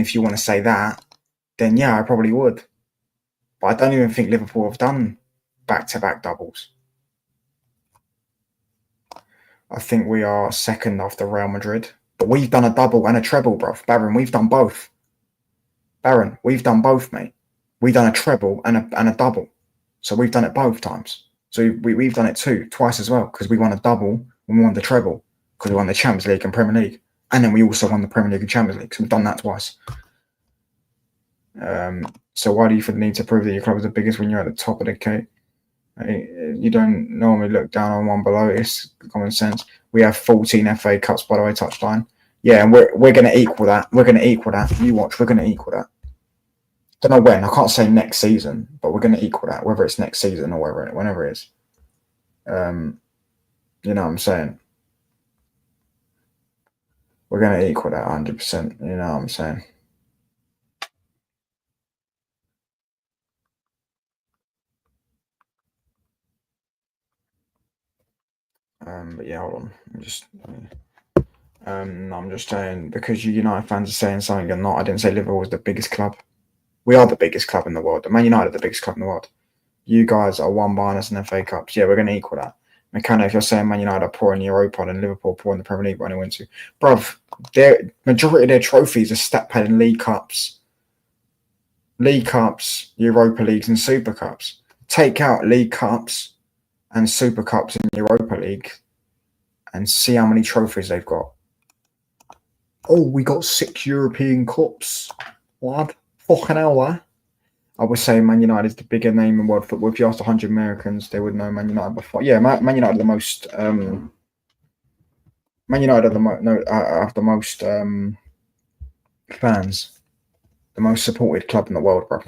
if you want to say that, then yeah, I probably would. But I don't even think Liverpool have done back-to-back doubles. I think we are second after Real Madrid. But we've done a double and a treble, bruv. Baron, we've done both. Baron, we've done both, mate. We've done a treble and a double. So we've done it both times. So we've done it twice as well, because we won a double and we won the treble, because we won the Champions League and Premier League. And then we also won the Premier League and Champions League. So we've done that twice. So why do you feel the need to prove that your club is the biggest when you're at the top of the cake? You don't normally look down on one below. It's common sense. We have 14 FA Cups, by the way, touchline. Yeah, and we're going to equal that. You watch, we're going to equal that. Don't know when. I can't say next season, but we're going to equal that, whether it's next season or whenever it is. You know what I'm saying? We're going to equal that 100%. You know what I'm saying? But yeah, hold on. I'm just saying, because you United fans are saying something you're not. I didn't say Liverpool was the biggest club. We are the biggest club in the world. Man United are the biggest club in the world. You guys are one behind us in FA Cups. Yeah, we're going to equal that. McKenna, if you're saying Man United are poor in Europa and Liverpool poor in the Premier League, but only win 2. Bruv, their majority of their trophies are stat pad in League Cups, Europa Leagues and Super Cups. Take out League Cups and Super Cups in Europa League. and see how many trophies they've got. Oh, we got 6 European Cups. What? Fucking hell, eh? I would say Man United is the bigger name in world football. If you asked 100 Americans, they would know Man United before. Yeah, Man United are the most. Man United are have the most fans, the most supported club in the world, bro.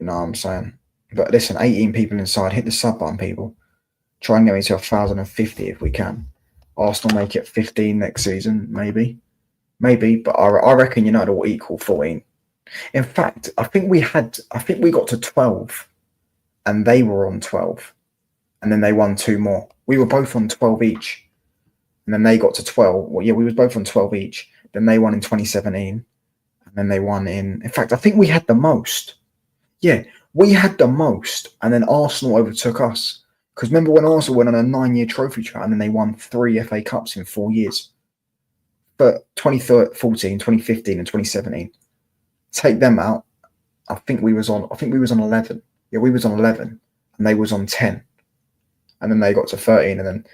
You know what I'm saying? But listen, 18 people inside. Hit the sub button, people. Try and get me to 1,050 if we can. Arsenal make it 15 next season, maybe. But I reckon United will equal 14. In fact, I think we got to 12 and they were on 12 and then they won 2 more. We were both on 12 each and then they got to 12. Well, yeah, we were both on 12 each. Then they won in 2017 and then they won in fact, I think we had the most. Yeah, we had the most and then Arsenal overtook us. Because remember when Arsenal went on a 9-year trophy track and then they won 3 FA Cups in 4 years? But 2014, 2015 and 2017. Take them out. I think we was on 11. Yeah, we was on 11 and they was on 10. And then they got to 13 and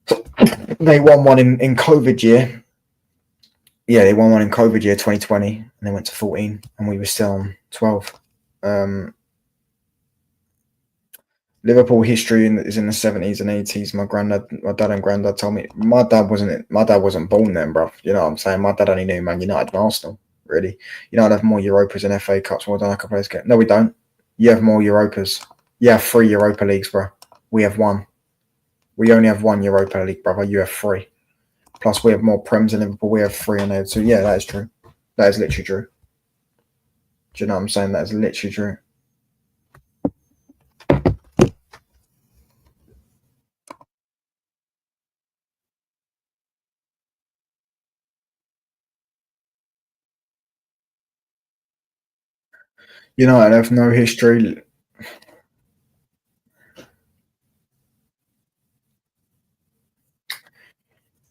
then they won one in COVID year. Yeah, they won one in COVID year 2020 and they went to 14 and we were still on 12. Liverpool history is in the 70s and 80s. My dad and granddad told me. My dad wasn't born then, bro. You know what I'm saying? My dad only knew Man United and Arsenal, really. United have more Europas and FA Cups more than I can play. No, we don't. You have more Europas. You have 3 Europa Leagues, bro. We have 1. We only have 1 Europa League, brother. You have 3. Plus, we have more Prems than Liverpool. We have 3 on there. So, yeah, that is true. That is literally true. Do you know what I'm saying? That is literally true. United have no history.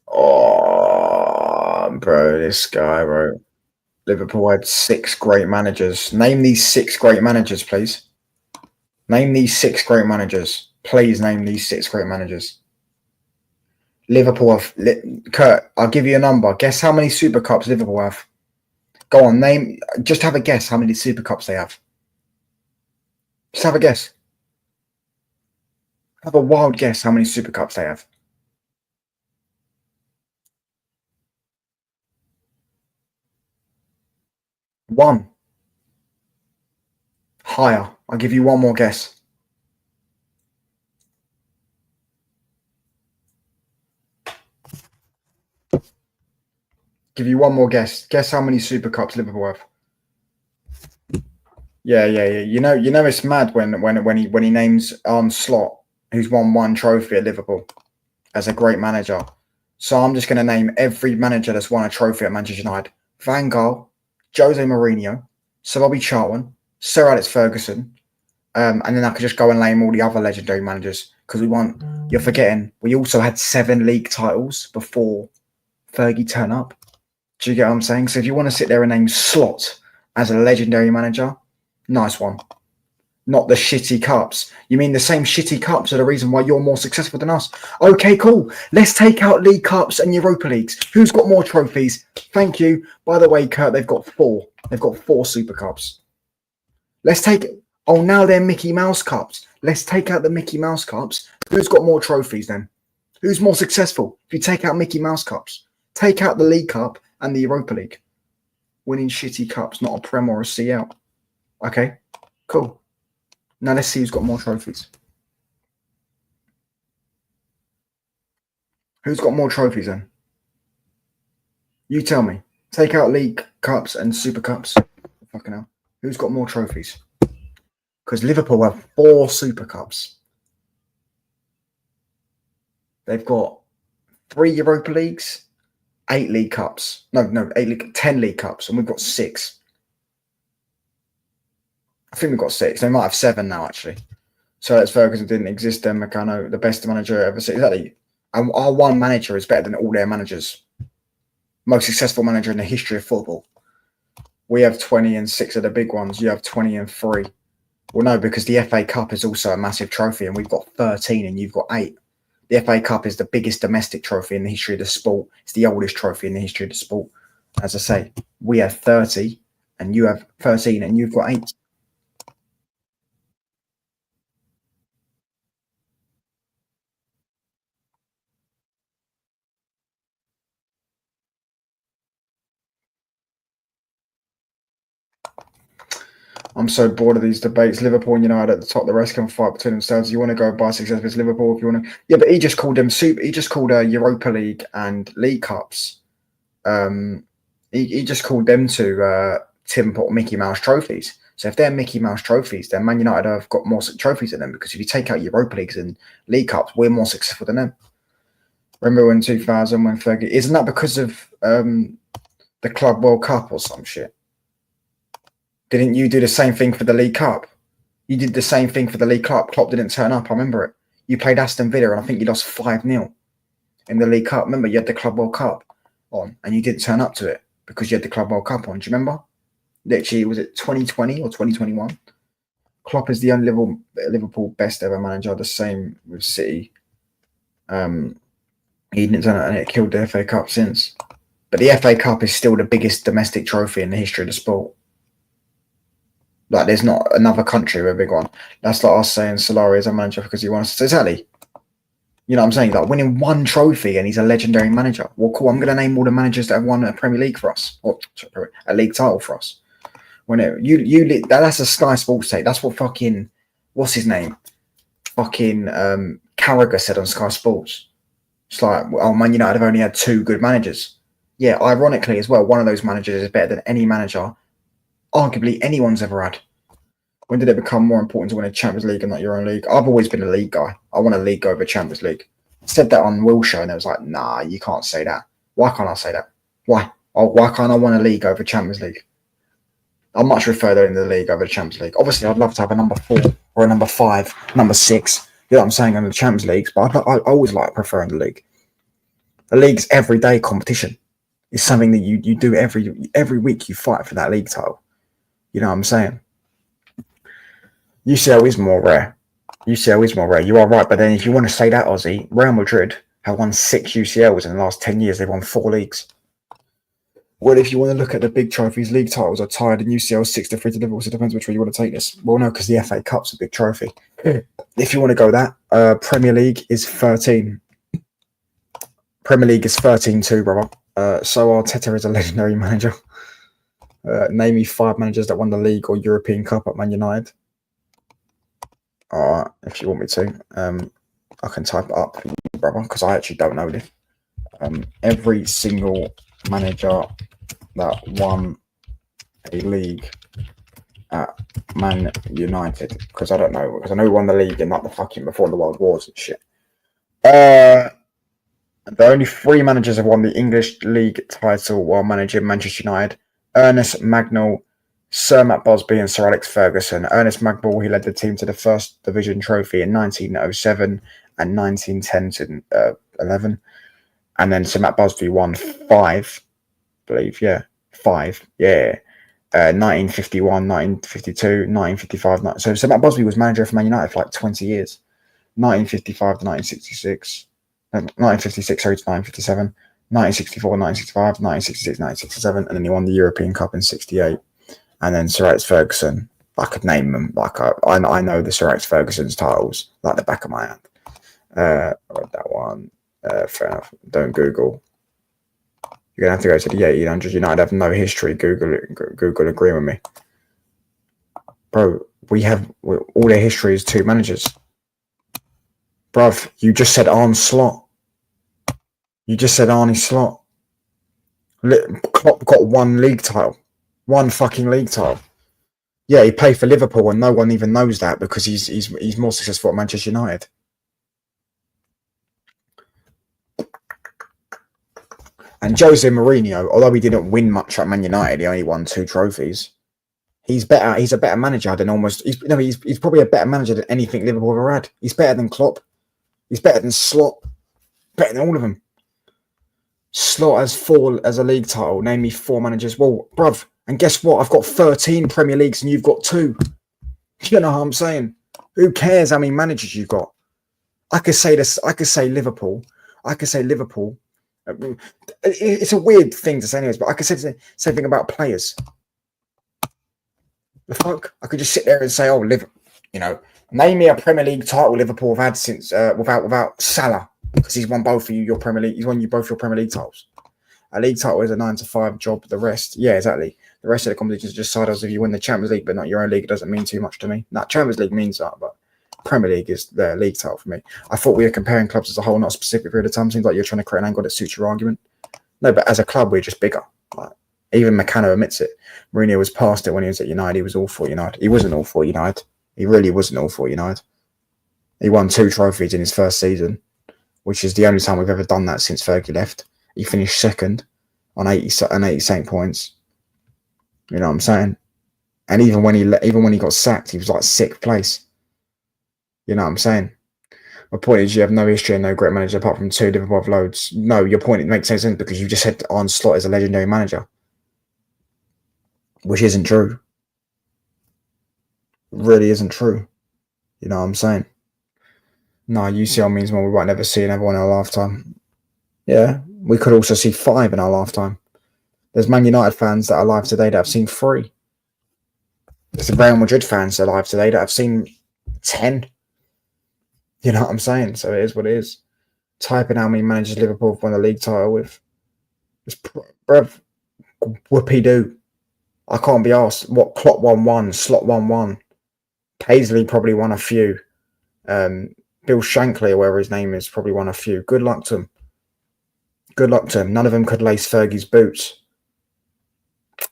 Oh, bro, this guy, bro. Liverpool had 6 great managers. Name these 6 great managers, please. Name these 6 great managers. Please name these 6 great managers. Liverpool have... Kurt, I'll give you a number. Guess how many Super Cups Liverpool have. Go on, name... Just have a guess how many Super Cups they have. Just have a guess. Have a wild guess how many Super Cups they have. 1. Higher. I'll give you one more guess. Give you one more guess. Guess how many Super Cups Liverpool have. Yeah. You know it's mad when he names Slot, who's won 1 trophy at Liverpool, as a great manager. So I'm just going to name every manager that's won a trophy at Manchester United: Van Gaal, Jose Mourinho, Sir Bobby Charlton, Sir Alex Ferguson, and then I could just go and name all the other legendary managers because you're forgetting, we also had 7 league titles before Fergie turned up. Do you get what I'm saying? So if you want to sit there and name Slot as a legendary manager, nice one. Not the shitty cups. You mean the same shitty cups are the reason why you're more successful than us? Okay, cool. Let's take out League Cups and Europa Leagues. Who's got more trophies? Thank you. By the way, Kurt, they've got 4. They've got 4 Super Cups. Let's take it. Oh, now they're Mickey Mouse Cups. Let's take out the Mickey Mouse Cups. Who's got more trophies then? Who's more successful? If you take out Mickey Mouse Cups, take out the League Cup and the Europa League. Winning shitty cups, not a Prem or a CL. Okay, cool. Now let's see who's got more trophies. Who's got more trophies then? You tell me. Take out League Cups and Super Cups. Fucking hell. Who's got more trophies? Because Liverpool have 4 Super Cups. They've got 3 Europa Leagues, 8 League Cups. No, 10 League Cups, and we've got 6. I think we've got 6. They might have 7 now, actually. So Alex Ferguson didn't exist then. Meccano, the best manager ever seen. Exactly. And our one manager is better than all their managers. Most successful manager in the history of football. We have 20 and 6 of the big ones. You have 20 and 3. Well, no, because the FA Cup is also a massive trophy, and we've got 13 and you've got 8. The FA Cup is the biggest domestic trophy in the history of the sport. It's the oldest trophy in the history of the sport. As I say, we have 30 and you have 13 and you've got 8. I'm so bored of these debates. Liverpool and United at the top. The rest can fight between themselves. You want to go by success with Liverpool if you want to. Yeah, but he just called them super. He just called Europa League and League Cups. He just called them to Tim Pot Mickey Mouse trophies. So if they're Mickey Mouse trophies, then Man United have got more trophies than them, because if you take out Europa Leagues and League Cups, we're more successful than them. Remember in 2000 when Fergie? Isn't that because of the Club World Cup or some shit? Didn't you do the same thing for the League Cup? You did the same thing for the League Cup. Klopp didn't turn up. I remember it. You played Aston Villa, and I think you lost 5-0 in the League Cup. Remember, you had the Club World Cup on, and you didn't turn up to it because you had the Club World Cup on. Do you remember? Literally, was it 2020 or 2021? Klopp is the only Liverpool best ever manager. The same with City. He didn't turn up, and it killed the FA Cup since. But the FA Cup is still the biggest domestic trophy in the history of the sport. Like, there's not another country with a big one. That's like us saying Solari is a manager because he wants to. Exactly. You know what I'm saying? Like, winning one trophy and he's a legendary manager. Well, cool. I'm going to name all the managers that have won a Premier League for us, or a league title for us. When that's a Sky Sports take. That's what fucking, what's his name? Fucking Carragher said on Sky Sports. It's like, oh, Man United have only had 2 good managers. Yeah, ironically as well, one of those managers is better than any manager arguably anyone's ever had. When did it become more important to win a Champions League and not your own league? I've always been a league guy. I want a league over Champions League. I said that on Will Show, and it was like, nah, you can't say that. Why can't I say that? Why? Why can't I want a league over Champions League? I'd much prefer that in the league over the Champions League. Obviously, I'd love to have a number 4 or a number 5, number 6. You know what I'm saying, on the Champions Leagues, but I always like preferring the league. The league's everyday competition. It's something that you do every week. You fight for that league title. You know what I'm saying? UCL is more rare. You are right, but then if you want to say that, Aussie, Real Madrid have won 6 UCLs in the last 10 years. They've won 4 leagues. Well, if you want to look at the big trophies, league titles are tied in UCL 6-3 to Liverpool. So it depends which way you want to take this. Well, no, because the FA Cup's a big trophy. If you want to go that, Premier League is 13. Premier League is 13 too, brother. So Arteta is a legendary manager. Name me 5 managers that won the league or European Cup at Man United. Alright, if you want me to. I can type it up for you, brother, because I actually don't know this. Every single manager that won a league at Man United, because I don't know, because I know he won the league in like the fucking before the World Wars and shit. The only 3 managers have won the English League title while managing Manchester United: Ernest Magnall, Sir Matt Busby, and Sir Alex Ferguson. Ernest Magnall, he led the team to the first division trophy in 1907 and 1910 to 11. And then Sir Matt Busby won 5, I believe. Yeah, 5. Yeah. 1951, 1952, 1955. So Sir Matt Busby was manager for Man United for like 20 years. 1955 to 1966. 1956, sorry, to 1957. 1964, 1965, 1966, 1967. And then he won the European Cup in 68. And then Sir Alex Ferguson, I could name them. Like I know the Sir Alex Ferguson's titles like the back of my hand. I read that one. Fair enough. Don't Google. You're gonna have to go to the 1800s. United have no history. Google agree with me, bro. All their history is 2 managers, bruv. You just said Arne Slot. You just said Arne Slot. Klopp got 1 league title. 1 fucking league title. Yeah, he played for Liverpool, and no one even knows that because he's more successful at Manchester United. And Jose Mourinho, although he didn't win much at Man United, he only won 2 trophies. He's better. He's a better manager than almost. He's probably a better manager than anything Liverpool ever had. He's better than Klopp. He's better than Slot. Better than all of them. Slot has 4 as a league title. Name me 4 managers. Well, bruv, and guess what? I've got 13 Premier Leagues and you've got 2. You know what I'm saying? Who cares how many managers you got? I could say this. I could say Liverpool. I could say Liverpool. It's a weird thing to say, anyways. But I could say the same thing about players. The fuck? I could just sit there and say, "Oh, name me a Premier League title Liverpool have had since without Salah, because he's won both of you your Premier League. He's won you both your Premier League titles. A league title is a 9-to-5 job. The rest, yeah, exactly. The rest of the competition is just side hustles. If you win the Champions League, but not your own league, it doesn't mean too much to me. Now, Champions League means that, but Premier League is the league title for me. I thought we were comparing clubs as a whole, not a specific period of time. Seems like you're trying to create an angle that suits your argument. No, but as a club, we're just bigger. Like, even McCann admits it. Mourinho was past it when he was at United. He was all for United. He wasn't all for United. He really wasn't all for United. He won 2 trophies in his first season, which is the only time we've ever done that since Fergie left. He finished second on 87 points. You know what I'm saying? And even when he got sacked, he was like 6th place. You know what I'm saying? My point is, you have no history and no great manager apart from 2 Liverpool have loads. No, your point, it makes no sense because you just said Arne Slot is a legendary manager, which isn't true. It really isn't true. You know what I'm saying? No, UCL means more. We might never see another one in our lifetime. Yeah, we could also see 5 in our lifetime. There's Man United fans that are alive today that have seen 3. There's Real Madrid fans alive today that have seen 10. You know what I'm saying? So it is what it is. Type in how many managers Liverpool have won the league title with. Bruv, whoopee-doo. I can't be asked what Klopp won 1, Slot won 1. Paisley probably won a few. Bill Shankly, or whatever his name is, probably won a few. Good luck to him. Good luck to him. None of them could lace Fergie's boots.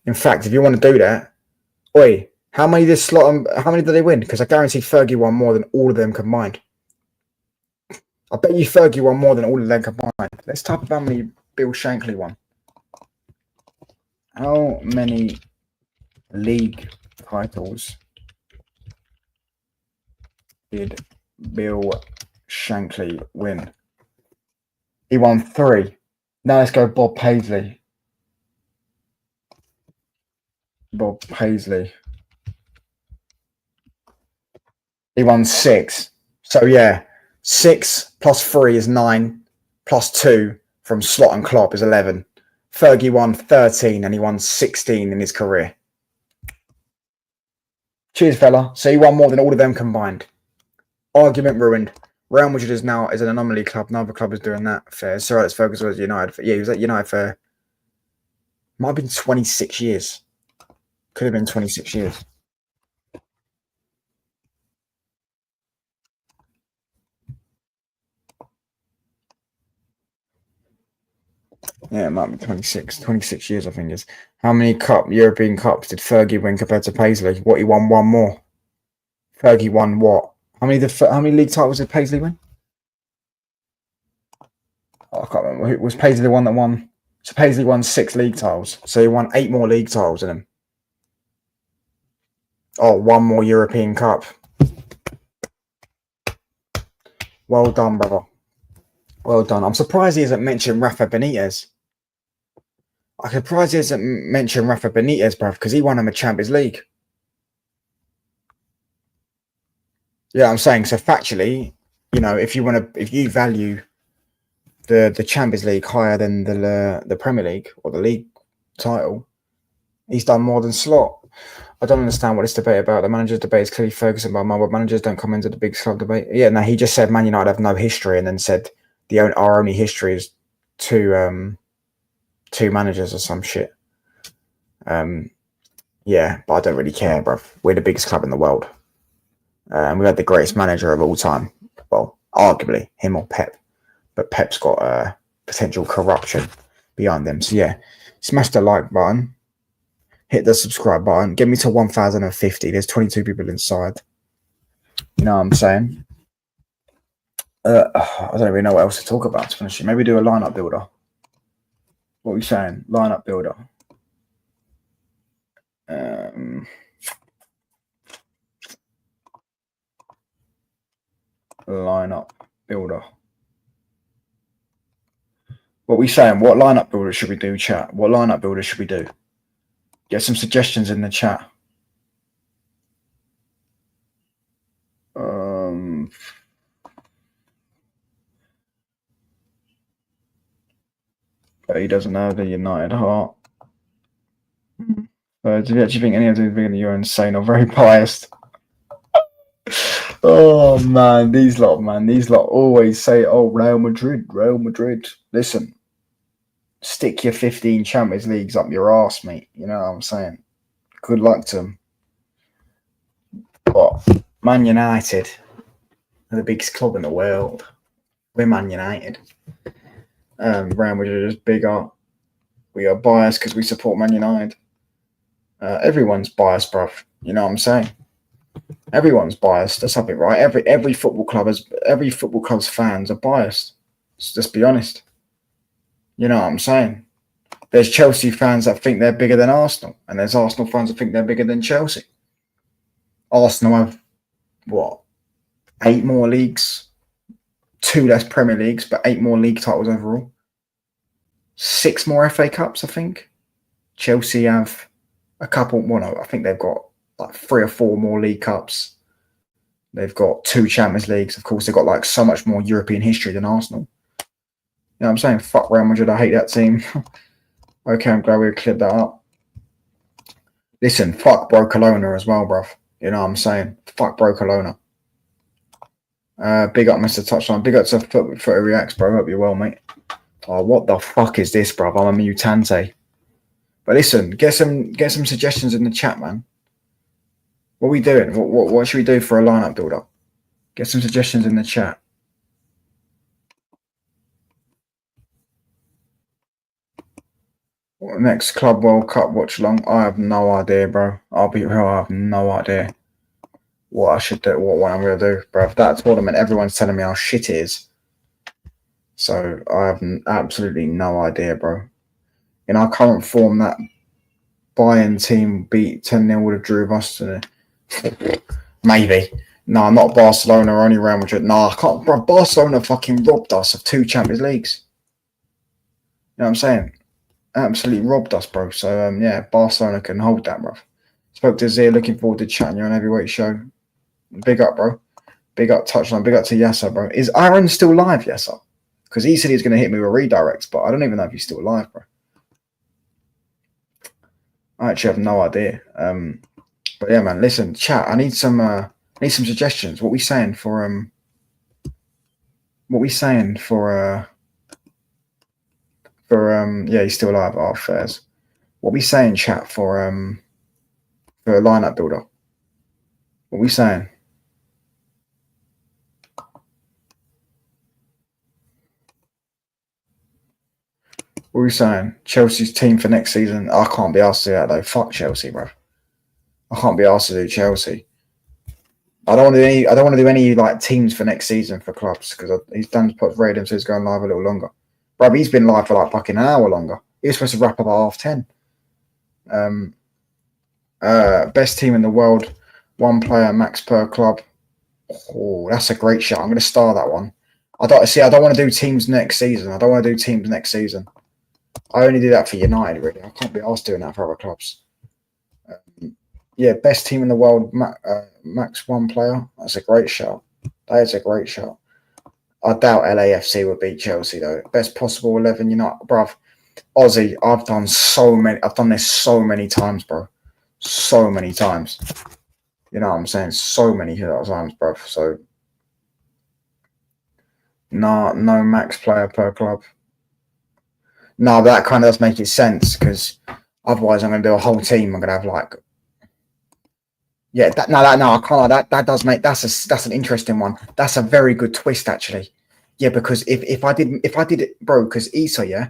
In fact, if you want to do that, how many did they win? Because I guarantee Fergie won more than all of them combined. I bet you Fergie won more than all of them combined. Let's type up how many Bill Shankly won. How many league titles did Bill Shankly win? He won 3. Now let's go Bob Paisley. Bob Paisley. He won 6. So yeah, 6 plus 3 is 9, plus 2 from Slot and Klopp is 11. Fergie won 13 and he won 16 in his career. Cheers, fella. So he won more than all of them combined. Argument ruined. Real Madrid is now an anomaly club. No other club is doing that. Fair. Sir Alex Ferguson was at United. Yeah, he was at United for might have been 26 years. Could have been 26 years. Yeah, it might be 26 years, I think it is. How many European Cups did Fergie win compared to Paisley? What, he won 1 more? Fergie won what? How many league titles did Paisley win? Oh, I can't remember. Was Paisley the one that won? So Paisley won 6 league titles. So he won 8 more league titles than him. Oh, 1 more European Cup. Well done, brother. Well done. I'm surprised he hasn't mentioned Rafa Benitez. I'm surprised he hasn't mentioned Rafa Benitez, bruv, because he won him a Champions League. Yeah, I'm saying, so factually, if you value the Champions League higher than the Premier League or the league title, he's done more than Slot. I don't understand what this debate about. The managers debate is clearly focusing by but managers don't come into the big club debate. Yeah, no, he just said Man United have no history, and then said our only history is 2 managers or some shit. Yeah, but I don't really care, bruv. We're the biggest club in the world. And we had the greatest manager of all time. Well, arguably, him or Pep. But Pep's got potential corruption behind them. So yeah, smash the like button. Hit the subscribe button. Get me to 1,050. There's 22 people inside. You know what I'm saying? I don't really know what else to talk about, to be honest. Maybe do a lineup builder. What are we saying? Lineup builder. Lineup builder. What are we saying? What lineup builder should we do, chat? What lineup builder should we do? Get some suggestions in the chat. But he doesn't have the United heart. Do you actually think any of these videos you're insane or very biased? Oh man, these lot always say, "Oh, Real Madrid, Real Madrid." Listen, stick your 15 Champions Leagues up your arse, mate. You know what I'm saying? Good luck to them. But Man United are the biggest club in the world. We're Man United. Real Madrid is bigger. We are biased because we support Man United. Everyone's biased, bruv. You know what I'm saying? Everyone's biased. That's something, right? Every football club's fans are biased. So let's be honest. You know what I'm saying? There's Chelsea fans that think they're bigger than Arsenal, and there's Arsenal fans that think they're bigger than Chelsea. Arsenal have what? 8 more leagues, 2 less Premier Leagues, but 8 more league titles overall. 6 more FA Cups, I think. Chelsea have a couple. Well, no, I think they've got like 3 or 4 more League Cups. They've got 2 Champions Leagues. Of course, they've got like so much more European history than Arsenal. You know what I'm saying? Fuck Real Madrid. I hate that team. Okay, I'm glad we cleared that up. Listen, fuck Barcelona as well, bruv. You know what I'm saying? Fuck Barcelona. Big up, Mr. Touchline. Big up to Footy Reacts, bro. Hope you're well, mate. Oh, what the fuck is this, bruv? I'm a mutante. But listen, get some suggestions in the chat, man. What are we doing? What should we do for a lineup build-up? Get some suggestions in the chat. Next Club World Cup watch along. I have no idea, bro. I'll be real. I have no idea what I should do. What I'm gonna do, bro. That tournament, everyone's telling me how shit it is. So I have absolutely no idea, bro. In our current form, that Bayern team beat 10-0 would have drew us to maybe. No, not Barcelona or only Real Madrid. No, I can't, bro. Barcelona fucking robbed us of 2 Champions Leagues. You know what I'm saying? Absolutely robbed us, bro. So yeah, Barcelona can hold that, bro. Spoke to Zia, looking forward to chatting you on Heavyweight Show. Big up, bro. Big up Touchline. Big up to Yasser, bro. Is Aaron still live, Yasser? Because he said he's going to hit me with redirects, but I don't even know if he's still alive, bro. I actually have no idea. But yeah, man. Listen, chat. I need some suggestions. What we saying for yeah, he's still alive. Oh, fairs. What we saying, chat, for a lineup builder? What we saying? What are we saying? Chelsea's team for next season? I can't be asked to do that, though. Fuck Chelsea, bro. I can't be asked to do Chelsea. I don't want to do any like teams for next season for clubs because he's done put Raiden, so he's going live a little longer. Bro, he's been live for like fucking an hour longer. He was supposed to wrap up at 10:30. Best team in the world, 1 player max per club. Oh, that's a great shot. I'm going to star that one. I don't want to do teams next season. I only do that for United, really. I can't be asked doing that for other clubs. Yeah, best team in the world, max 1 player. That's a great shot. That is a great shot. I doubt LAFC would beat Chelsea, though. Best possible 11, United, bruv. Aussie, I've done this so many times, bro. So many times. You know what I'm saying? So many times, bro. So, no max player per club. No, that kind of does make it sense because otherwise I'm going to do a whole team. I'm going to have like, yeah, I can't. That does make that's an interesting one. That's a very good twist, actually. Yeah, because if I did it, bro, because Issa, yeah,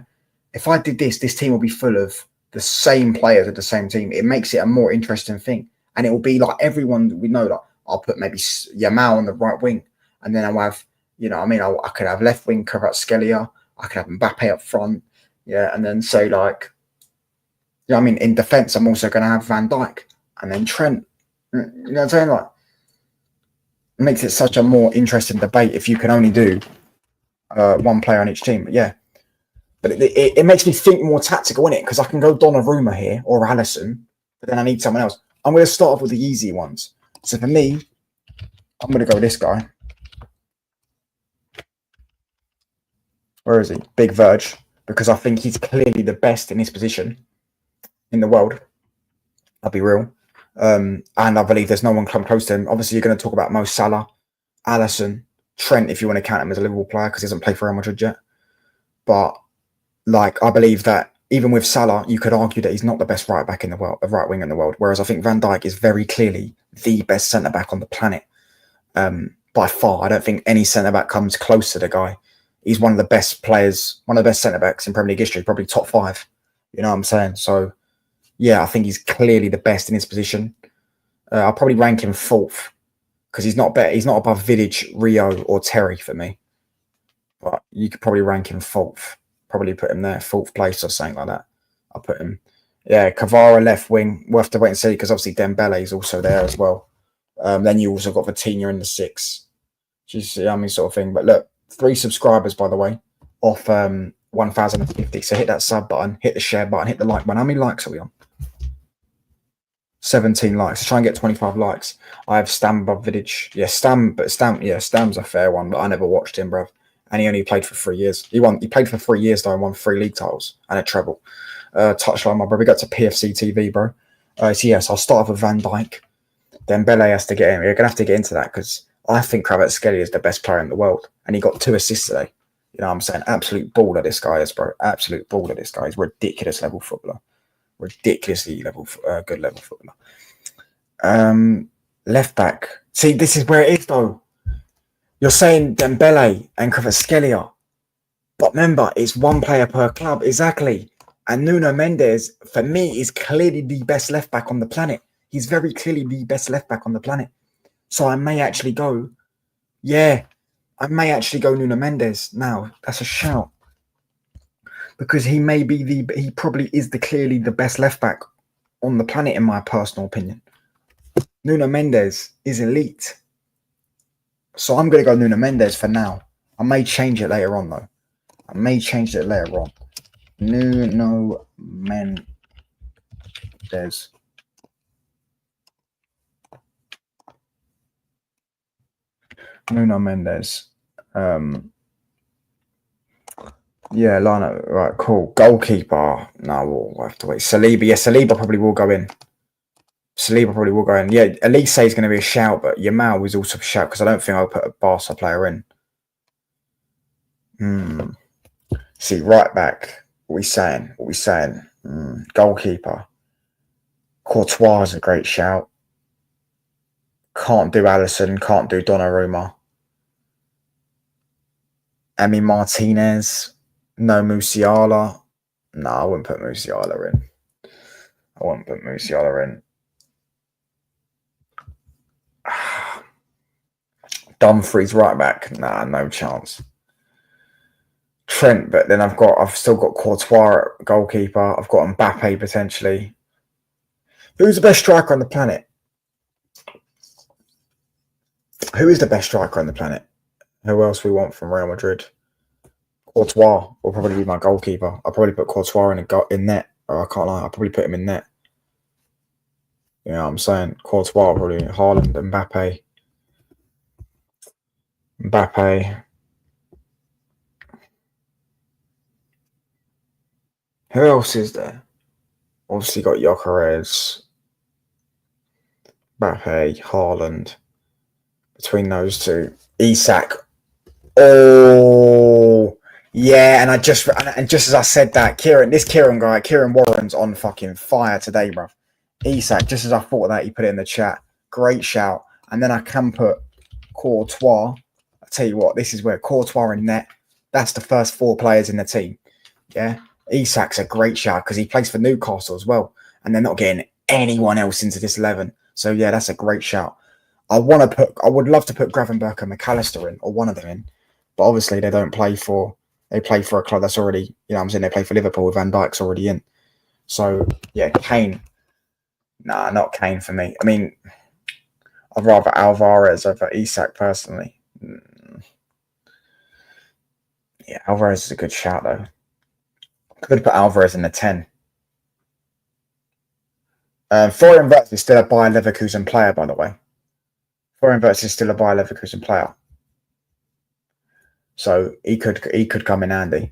if I did this team will be full of the same players of the same team. It makes it a more interesting thing, and it will be like everyone we know. Like I'll put maybe Yamal on the right wing, and then I'll have, you know, what I mean, I could have left wing Kvaratskhelia. I could have Mbappe up front. Yeah, and then say like, you know what I mean, in defence, I'm also going to have Van Dijk and then Trent. You know what I'm saying? Like, it makes it such a more interesting debate if you can only do 1 player on each team. But yeah, but it makes me think more tactical, innit? Because I can go Donnarumma here or Alisson, but then I need someone else. I'm going to start off with the easy ones. So for me, I'm going to go this guy. Where is he? Big Verge. Because I think he's clearly the best in his position in the world. I'll be real. And I believe there's no one come close to him. Obviously, you're going to talk about Mo Salah, Alisson, Trent, if you want to count him as a Liverpool player, because he hasn't played for Real Madrid yet. But, like, I believe that even with Salah, you could argue that he's not the best right back in the world, the right wing in the world. Whereas I think Van Dijk is very clearly the best centre back on the planet. By far, I don't think any centre back comes close to the guy. He's one of the best players, one of the best centre backs in Premier League history, probably top 5. You know what I'm saying? So, yeah, I think he's clearly the best in his position. I'll probably rank him 4th because he's not better. He's not above Vidic, Rio, or Terry for me. But you could probably rank him 4th. Probably put him there, 4th place or something like that. I'll put him. Yeah, Kvara left wing. We'll have to wait and see because obviously Dembele is also there as well. Then you also got Vitinha in the 6. Sort of thing. But look, 3 subscribers, by the way, off 1,050. So hit that sub button, hit the share button, hit the like button. How many likes are we on? 17 likes. Try and get 25 likes. I have Stam above Vidic. Yeah, Stam's a fair one, but I never watched him, bruv. And he only played for 3 years. He played for 3 years though and won 3 league titles and a treble. Touchline, my bro. We got to PFC TV, bro. So yes, I'll start off with Van Dijk. Dembele has to get in. We're gonna have to get into that because I think Kvaratskhelia is the best player in the world, and he got 2 assists today. You know what I'm saying? Absolute baller this guy is, bro. Absolute baller this guy. He's a ridiculous level footballer. Ridiculously good level footballer. Left back. See, this is where it is though. You're saying Dembele and Kvaratskhelia, but remember, it's 1 player per club exactly. And Nuno Mendes, for me, is clearly the best left back on the planet. He's very clearly the best left back on the planet. So I may actually go, Nuno Mendes now. That's a shout. Because he probably is clearly the best left back on the planet, in my personal opinion. Nuno Mendes is elite. So I'm going to go Nuno Mendes for now. I may change it later on, though. Nuno Mendes. Nuno Mendes. Yeah, Lana. Right, cool. Goalkeeper. No, we'll have to wait. Saliba. Yeah, Saliba probably will go in. Yeah, Elise is going to be a shout, but Yamal was also a shout because I don't think I'll put a Barca player in. See, right back. What we saying? Goalkeeper. Courtois is a great shout. Can't do Alisson. Can't do Donnarumma. Emi Martinez. No Musiala. No, I wouldn't put Musiala in. Dumfries right back. Nah, no chance. Trent, but then I've still got Courtois goalkeeper. I've got Mbappe potentially. Who's the best striker on the planet? Who is the best striker on the planet? Who else we want from Real Madrid? Courtois will probably be my goalkeeper. I'll probably put Courtois in net. Or I can't lie, I'll probably put him in net. You know what I'm saying? Courtois, probably Haaland, Mbappe. Who else is there? Obviously got Gyokeres, Mbappe, Haaland. Between those 2, Isak. Oh, yeah. And just as I said that, Kieran Warren's on fucking fire today, bruv. Isak, just as I thought that, he put it in the chat. Great shout. And then I can put Courtois. I tell you what, this is where Courtois in net. That's the first 4 players in the team. Yeah. Isak's a great shout because he plays for Newcastle as well. And they're not getting anyone else into this 11. So yeah, that's a great shout. I would love to put Gravenberch and McAllister in, or one of them in. But obviously they play for a club that's already, you know what I'm saying, they play for Liverpool with Van Dijk's already in. So yeah, Kane. Nah, not Kane for me. I mean, I'd rather Alvarez over Isak personally. Yeah, Alvarez is a good shout though. Could put Alvarez in the 10. Florian Wirtz is still a Bayer Leverkusen player, by the way. Florian Wirtz is still a Bayer Leverkusen player. So he could come in handy.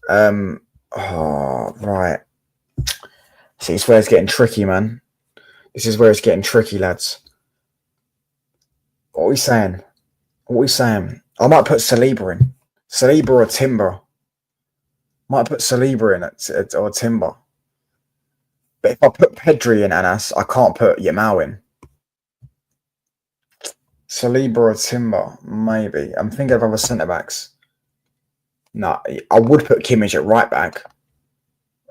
Oh right. See, it's where it's getting tricky, man. This is where it's getting tricky, lads. What are we saying? What are we saying? I might put Saliba in. Saliba or Timber. Might put Saliba in it or Timber. But if I put Pedri in Anas, I can't put Yamal in. Saliba or Timber, maybe. I'm thinking of other centre backs. No, I would put Kimmich at right back.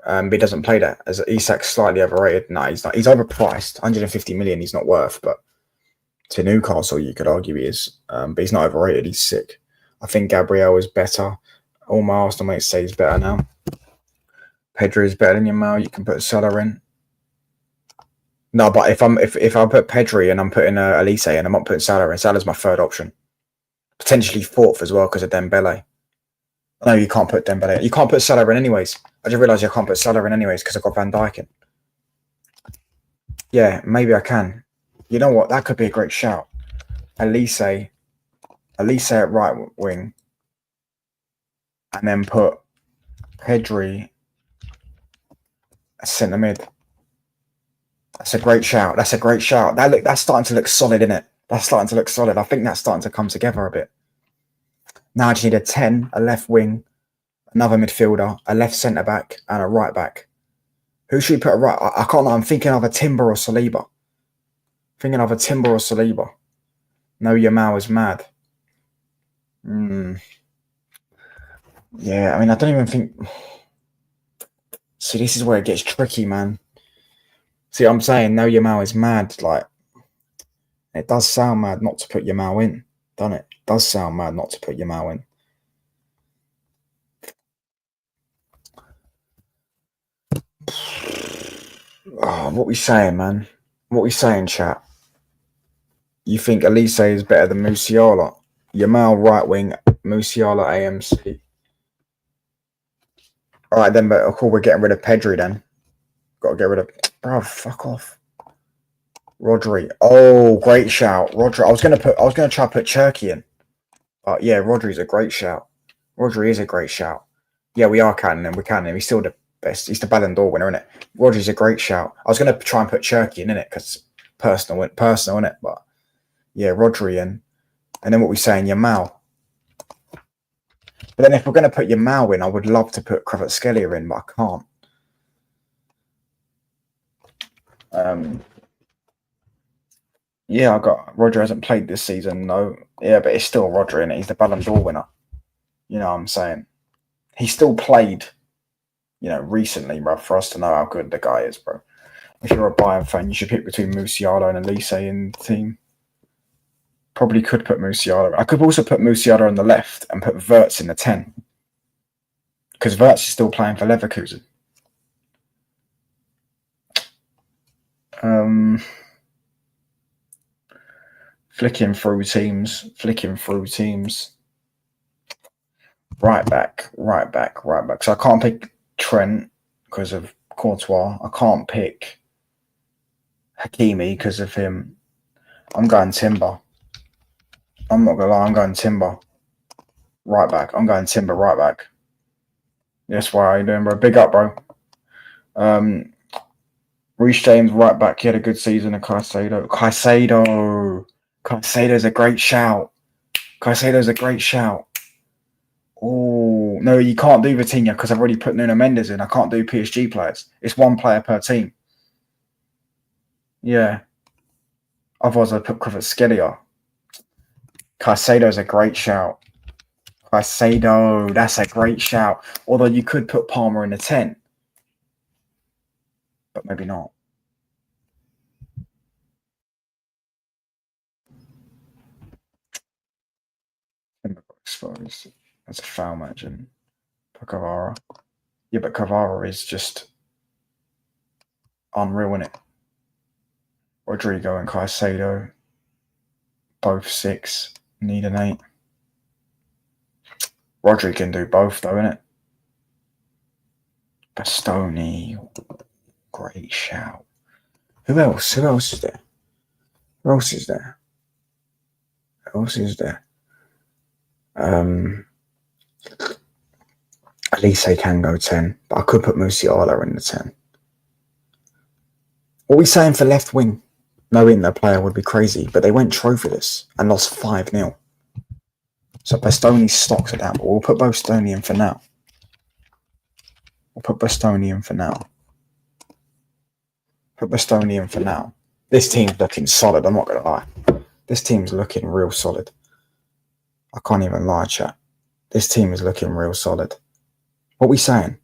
But he doesn't play that. As Isak's slightly overrated. No, he's not. He's overpriced. 150 million. He's not worth. But to Newcastle, you could argue he is. But he's not overrated. He's sick. I think Gabriel is better. All my Arsenal mates say he's better now. Pedro is better than Yamal. You can put Salah in. No, but if I put Pedri and I'm putting Elise and I'm not putting Salah in, Salah's my third option. Potentially fourth as well because of Dembele. No, you can't put Dembele. You can't put Salah in anyways. I just realised I can't put Salah in anyways because I've got Van Dijk in. Yeah, maybe I can. You know what? That could be a great shout. Elise at right wing. And then put Pedri as centre mid. That's a great shout. That's a great shout. That's starting to look solid, isn't it? That's starting to look solid. I think that's starting to come together a bit. Now I just need a 10, a left wing, another midfielder, a left centre back, and a right back. Who should we put at right? I can't know. I'm thinking of a Timber or Saliba. No, Yamal is mad. Yeah, I mean, I don't even think. See, this is where it gets tricky, man. See, I'm saying no, Yamal is mad. Like, it does sound mad not to put Yamal in, doesn't it? It does sound mad not to put Yamal in. Oh, what we saying, man? What we saying, chat? You think Elise is better than Musiala? Yamal right wing, Musiala AMC. All right, then, but cool, we're getting rid of Pedri then. Got to get rid of. Bro, fuck off. Rodri. Oh, great shout. Rodri. I was gonna try to put Cherky in. But yeah, Rodri's a great shout. Rodri is a great shout. Yeah, we are counting him. We're counting him. He's still the best. He's the Ballon d'Or winner, isn't it? Rodri's a great shout. I was gonna try and put Cherky in it because personal, isn't it? But yeah, Rodri in. And then what we saying, Yamal. But then if we're gonna put Yamal in, I would love to put Kvaratskhelia in, but I can't. Yeah, I got Roger hasn't played this season, no. Yeah, but it's still Roger in it. He's the Ballon d'Or winner. You know what I'm saying? He still played, recently, bro, for us to know how good the guy is, bro. If you're a Bayern fan, you should pick between Musiala and Elise in the team. Probably could put Musiala. I could also put Musiala on the left and put Wirtz in the 10. Because Wirtz is still playing for Leverkusen. Flicking through teams. Right back. So I can't pick Trent because of Courtois. I can't pick Hakimi because of him. I'm going Timber. I'm not gonna lie, I'm going Timber. Right back. I'm going Timber right back. That's why you doing, bro. Big up, bro. Reece James right back. He had a good season. And Caicedo's a great shout. Oh no, you can't do Vitinha because I've already put Nuno Mendes in. I can't do PSG players. It's one player per team. Yeah. Otherwise, I'd put Kvaratskhelia. Caicedo's a great shout. Caicedo, that's a great shout. Although you could put Palmer in the 10. But maybe not. Exposed. That's a foul match in Cavara. Yeah, but Cavara is just unreal, isn't it? Rodrigo and Caicedo, both 6, need an 8. Rodri can do both, though, innit? Bastoni, great shout. Who else is there? Who else is there? At least they can go 10. But I could put Musiala in the 10. What are we saying for left wing? Knowing the player would be crazy, but they went trophyless and lost 5-0. So Bastoni's stocks are down, but we'll put Bastoni in for now. Put Bastoni in for now. This team's looking solid, I'm not going to lie. This team's looking real solid. I can't even lie, chat. This team is looking real solid. What are we saying?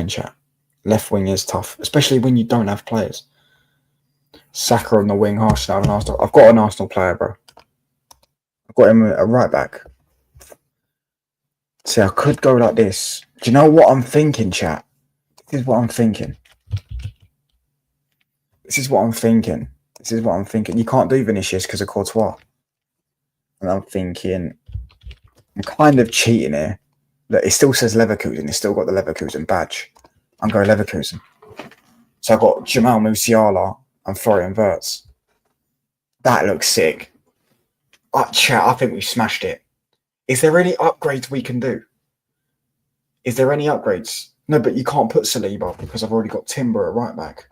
Chat? Left wing is tough, especially when you don't have players. Saga on the wing, harsh now. I've got an Arsenal player, bro. I've got him a right back. See, I could go like this. Do you know what I'm thinking, chat? This is what I'm thinking. You can't do Vinicius because of Courtois. And I'm thinking, I'm kind of cheating here. Look, it still says Leverkusen. It's still got the Leverkusen badge. I'm going Leverkusen. So I've got Jamal Musiala and Florian Wirtz. That looks sick. Chat, I think we smashed it. Is there any upgrades we can do? Is there any upgrades? No, but you can't put Saliba because I've already got Timber at right back.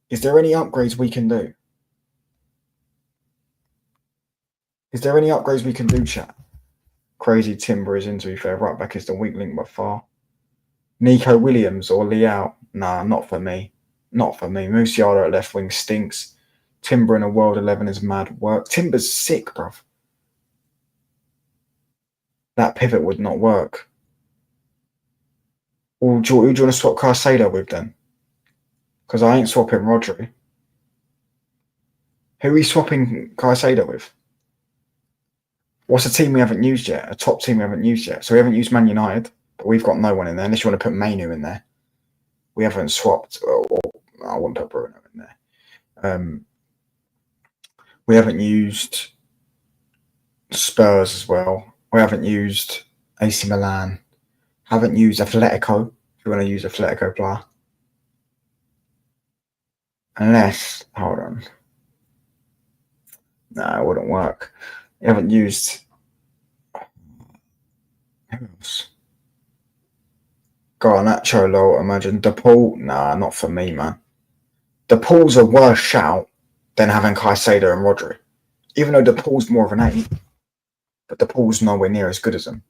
Is there any upgrades we can do? Chat? Crazy Timber is in, to be fair. Right back is the weak link by far. Nico Williams or Leao? Nah, not for me. Musiala at left wing stinks. Timber in a World 11 is mad work. Timber's sick, bruv. That pivot would not work. Who do you want to swap Caicedo with then? Because I ain't swapping Rodri. Who are we swapping Caicedo with? What's a team we haven't used yet? A top team we haven't used yet. So we haven't used Man United, but we've got no one in there. Unless you want to put Mainu in there. We haven't swapped. I won't put Bruno in there. We haven't used Spurs as well. We haven't used AC Milan. Haven't used Atletico. If you want to use Atletico player. Unless, hold on. No, it wouldn't work. You haven't used. Who else? Garnacho, low, imagine. DePaul. Nah, not for me, man. DePaul's a worse shout than having Caicedo and Rodri. Even though DePaul's more of an 8. But DePaul's nowhere near as good as him.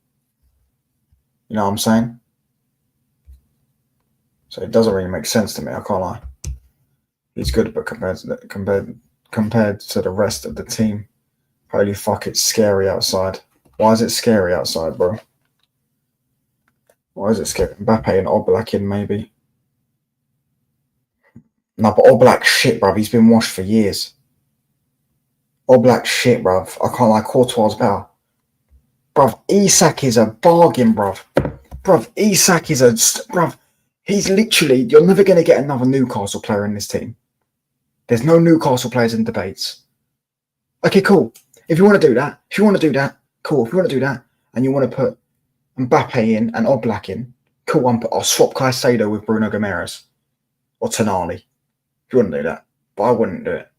You know what I'm saying? So it doesn't really make sense to me, I can't lie. He's good, but compared to the rest of the team, holy fuck, it's scary outside. Why is it scary outside, bro? Why is it scary? Mbappe and Oblak in, maybe. No, but Oblak shit, bruv. He's been washed for years. Oblak shit, bruv. I can't lie, Courtois better. Bruv, Isak is a bargain, bruv. Isak is a... Bruv, he's literally... You're never going to get another Newcastle player in this team. There's no Newcastle players in debates. Okay, cool. If you want to do that, cool. If you want to do that, and you want to put Mbappe in and Oblak in, cool. I'll swap Caicedo with Bruno Gyokeres or Tonali. If you want to do that. But I wouldn't do it.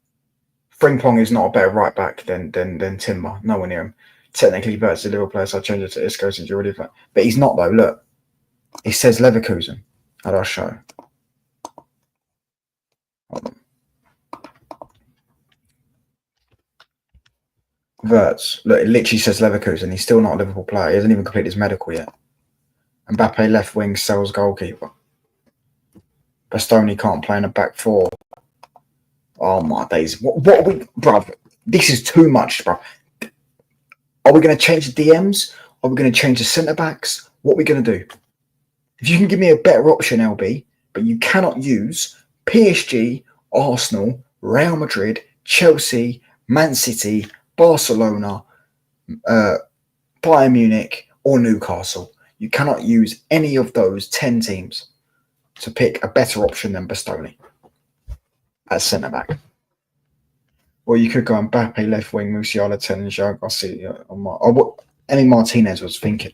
Frimpong is not a better right back than Timber. Nowhere near him. Technically, Bert's a Liverpool player, so I changed it to Isco since you're already fan. But he's not, though. Look. It says Leverkusen. How do I show? Hold on. Verts. Look, it literally says Leverkusen. He's still not a Liverpool player. He hasn't even completed his medical yet. Mbappe left wing, sells goalkeeper. Bastoni can't play in a back four. Oh my days. What are we... Bruv, this is too much, bruv. Are we going to change the DMs? Are we going to change the centre-backs? What are we going to do? If you can give me a better option, LB, but you cannot use PSG, Arsenal, Real Madrid, Chelsea, Man City, Barcelona, Bayern Munich, or Newcastle. You cannot use any of those 10 teams to pick a better option than Bastoni as centre-back. Or you could go Mbappe left wing, Musiala 10, and Joe Garcia. Emi Martinez was thinking.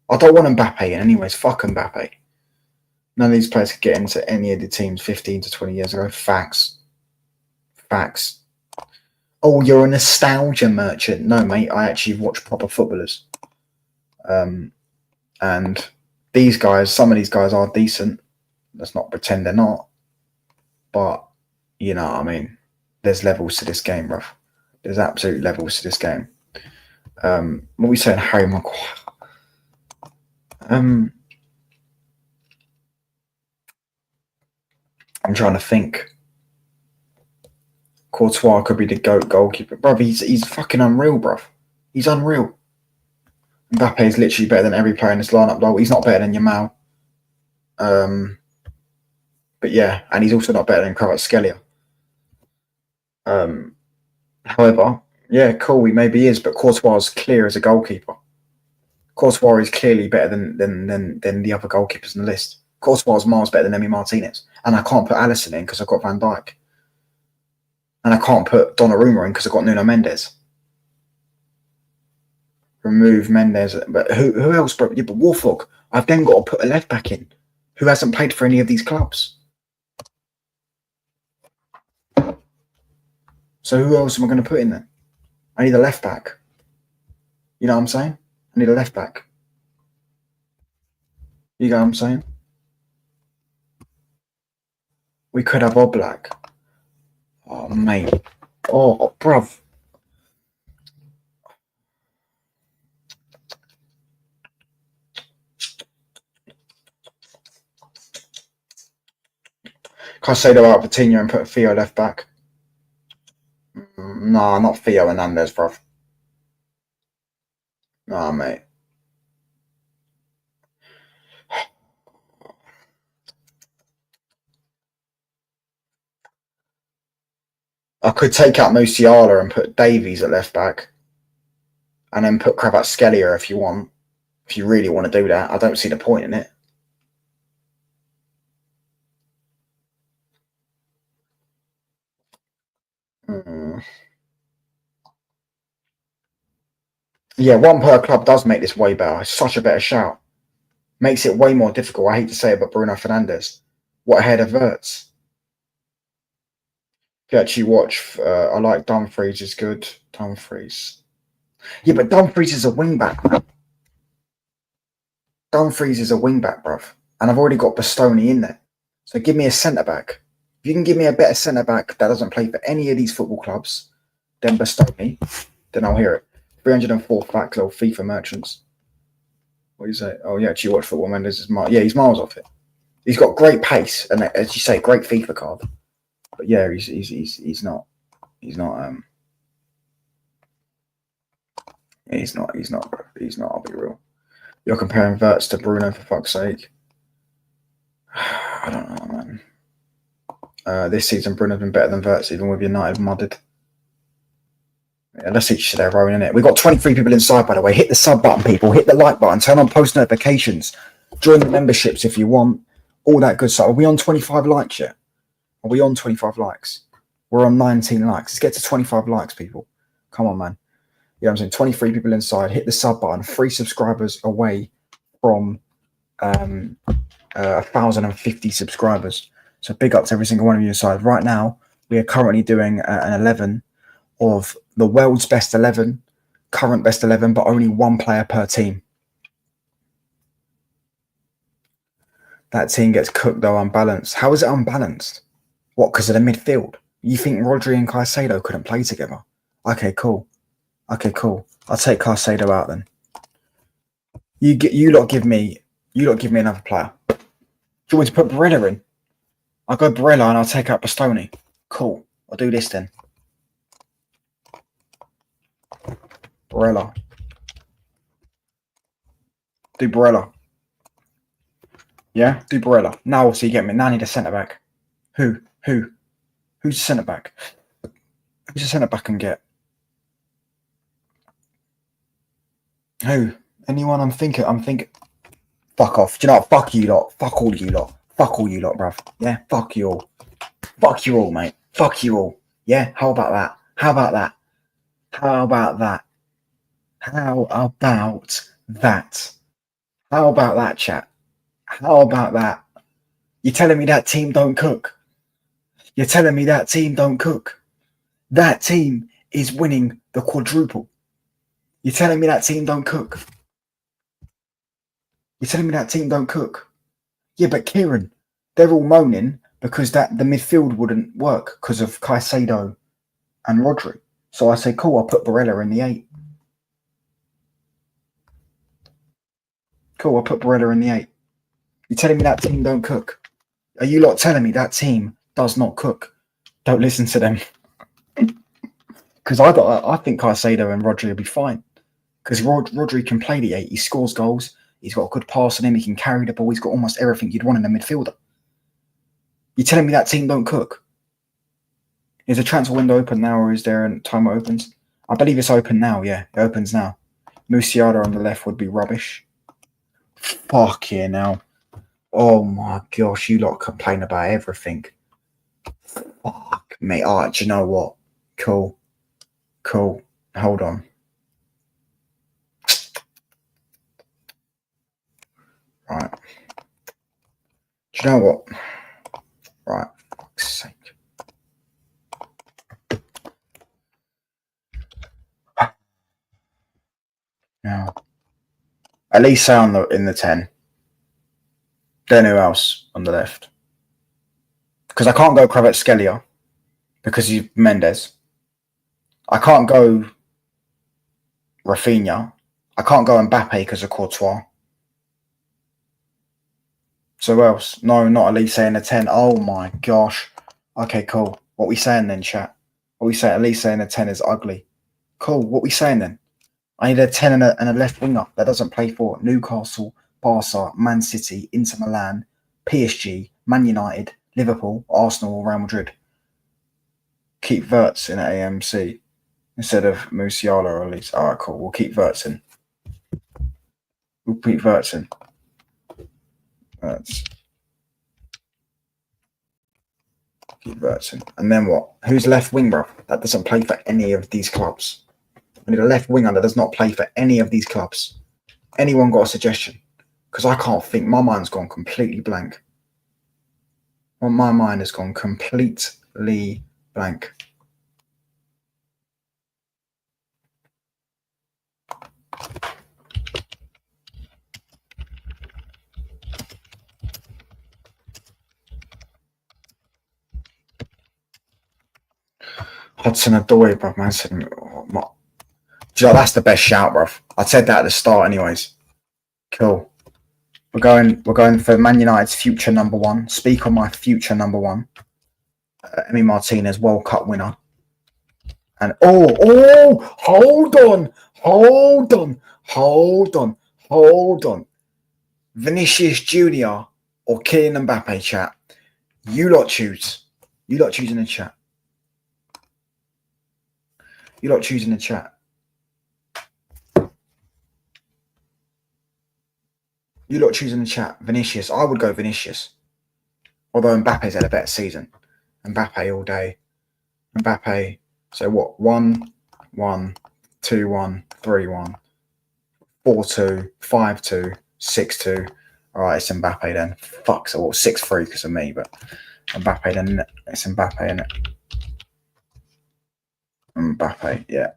I don't want Mbappe in anyways. Fuck Mbappe. None of these players could get into any of the teams 15 to 20 years ago. Facts. Oh, you're a nostalgia merchant. No, mate, I actually watch proper footballers. And these guys, some of these guys are decent. Let's not pretend they're not. But, you know what I mean? There's levels to this game, bruv. There's absolute levels to this game. What are we saying, Harry Maguire? I'm trying to think. Courtois could be the GOAT goalkeeper. Bruv, he's fucking unreal, bruv. He's unreal. Mbappe is literally better than every player in this lineup, though. He's not better than Yamal. But yeah, and he's also not better than Kvaratskhelia. However, yeah, cool, he maybe is, but Courtois is clear as a goalkeeper. Courtois is clearly better than the other goalkeepers in the list. Courtois is miles better than Emi Martinez. And I can't put Alisson in because I've got Van Dijk. And I can't put Donnarumma in because I've got Nuno Mendes. Remove Mendes. But who else, bro? Yeah, but Warthog. I've then got to put a left back in who hasn't played for any of these clubs. So who else am I going to put in there? I need a left back. You know what I'm saying? I need a left back. You know what I'm saying? We could have Oblak. Oh, mate. Oh, bruv. Caicedo out of Coutinho and put Theo left back. Nah, not Theo Hernandez, bruv. Nah, mate. I could take out Musiala and put Davies at left back. And then put Kvaratskhelia if you want. If you really want to do that. I don't see the point in it. Yeah, one per club does make this way better. It's such a better shout. Makes it way more difficult. I hate to say it, but Bruno Fernandes. What ahead of Wirtz? If you actually watch, I like Dumfries is good. Dumfries. Yeah, but Dumfries is a wing-back, man. Dumfries is a wing-back, bruv. And I've already got Bastoni in there. So give me a centre-back. If you can give me a better centre-back that doesn't play for any of these football clubs than Bastoni, then I'll hear it. 304 facts or FIFA merchants. What do you say? Oh, yeah, actually watch football. Mendes is he's miles off it. He's got great pace and, as you say, great FIFA card. But yeah, he's not. He's not. He's not. I'll be real. You're comparing Wirtz to Bruno for fuck's sake. I don't know, man. This season, Bruno's been better than Wirtz, even with United modded. Yeah, let's each their own, innit? We've got 23 people inside, by the way. Hit the sub button, people. Hit the like button. Turn on post notifications. Join the memberships if you want. All that good stuff. Are we on 25 likes yet? Are we on 25 likes? We're on 19 likes. Let's get to 25 likes, people. Come on, man. You know what I'm saying? 23 people inside. Hit the sub button. 3 subscribers away from 1,050 subscribers. So big up to every single one of you inside. Right now, we are currently doing an 11 of the world's best 11, current best 11, but only one player per team. That team gets cooked, though, unbalanced. How is it unbalanced? What, because of the midfield? You think Rodri and Caicedo couldn't play together? Okay, cool. I'll take Caicedo out then. You lot give me another player. Do you want me to put Barella in? I'll go Barella and I'll take out Bastoni. Cool. I'll do this then. Barella. Do Barella. Yeah, do Barella. Now so you get me. Now I need a centre back. Who's the centre back? Who's the centre back can get? Who? Anyone I'm thinking. Fuck off. Do you know what? Fuck you lot. Fuck all you lot. Fuck all you lot, bruv. Yeah? Fuck you all. Fuck you all, mate. Fuck you all. Yeah? How about that? How about that? How about that? How about that? How about that, chat? How about that? You're telling me that team don't cook? You're telling me that team don't cook? That team is winning the quadruple. You're telling me that team don't cook? You're telling me that team don't cook? Yeah, but Kieran, they're all moaning because the midfield wouldn't work because of Caicedo and Rodri. So I say, cool, I'll put Barella in the 8. Cool, I'll put Barella in the 8. You're telling me that team don't cook? Are you lot telling me that team does not cook? Don't listen to them. Because I think Caicedo and Rodri will be fine. Because Rodri can play the 8. He scores goals. He's got a good pass on him. He can carry the ball. He's got almost everything you'd want in a midfielder. You're telling me that team don't cook? Is the transfer window open now, or is there a time it opens? I believe it's open now. Yeah, it opens now. Musiala on the left would be rubbish. Fuck yeah, now. Oh my gosh, you lot complain about everything. Fuck me. Alright, do you know what? Cool. Hold on. Right. Do you know what? Right. For fuck's sake. Now, at least say in the 10. Then who else on the left? Because I can't go Kvaratskhelia because he's Mendes. I can't go Rafinha. I can't go Mbappe because of Courtois. So who else? No, not Elise in the 10. Oh my gosh. Okay, cool. What we saying then, chat? What we say? Elise in the 10 is ugly. Cool. What we saying then? I need a 10 and a left winger that doesn't play for Newcastle, Barca, Man City, Inter Milan, PSG, Man United, Liverpool, Arsenal, or Real Madrid. Keep Wirtz in at AMC instead of Musiala or Elise. All right, cool. We'll keep Wirtz in. Keep Wirtz in. And then what? Who's left wing, bro? That doesn't play for any of these clubs. I need a left winger that does not play for any of these clubs. Anyone got a suggestion? Because I can't think. My mind's gone completely blank. Well, my mind has gone completely blank. Hudson-Odoi, bruv, man. Do you know, that's the best shout, bruv. I said that at the start, anyways. Cool. We're going for Man United's future number 1. Speak on my future number 1. Emi Martinez, World Cup winner. And hold on. Vinicius Junior or Kylian Mbappe, chat. You lot choose. You lot choose in the chat. Vinicius. I would go Vinicius. Although Mbappe's had a better season. Mbappe all day. Mbappe. So what? 1-1, 2-1, 3-1, 4-2, 5-2, 6-2. All right, it's Mbappe then. Fuck. So 6-3 because of me, but Mbappe then. It's Mbappe, isn't it? Mbappe, yeah.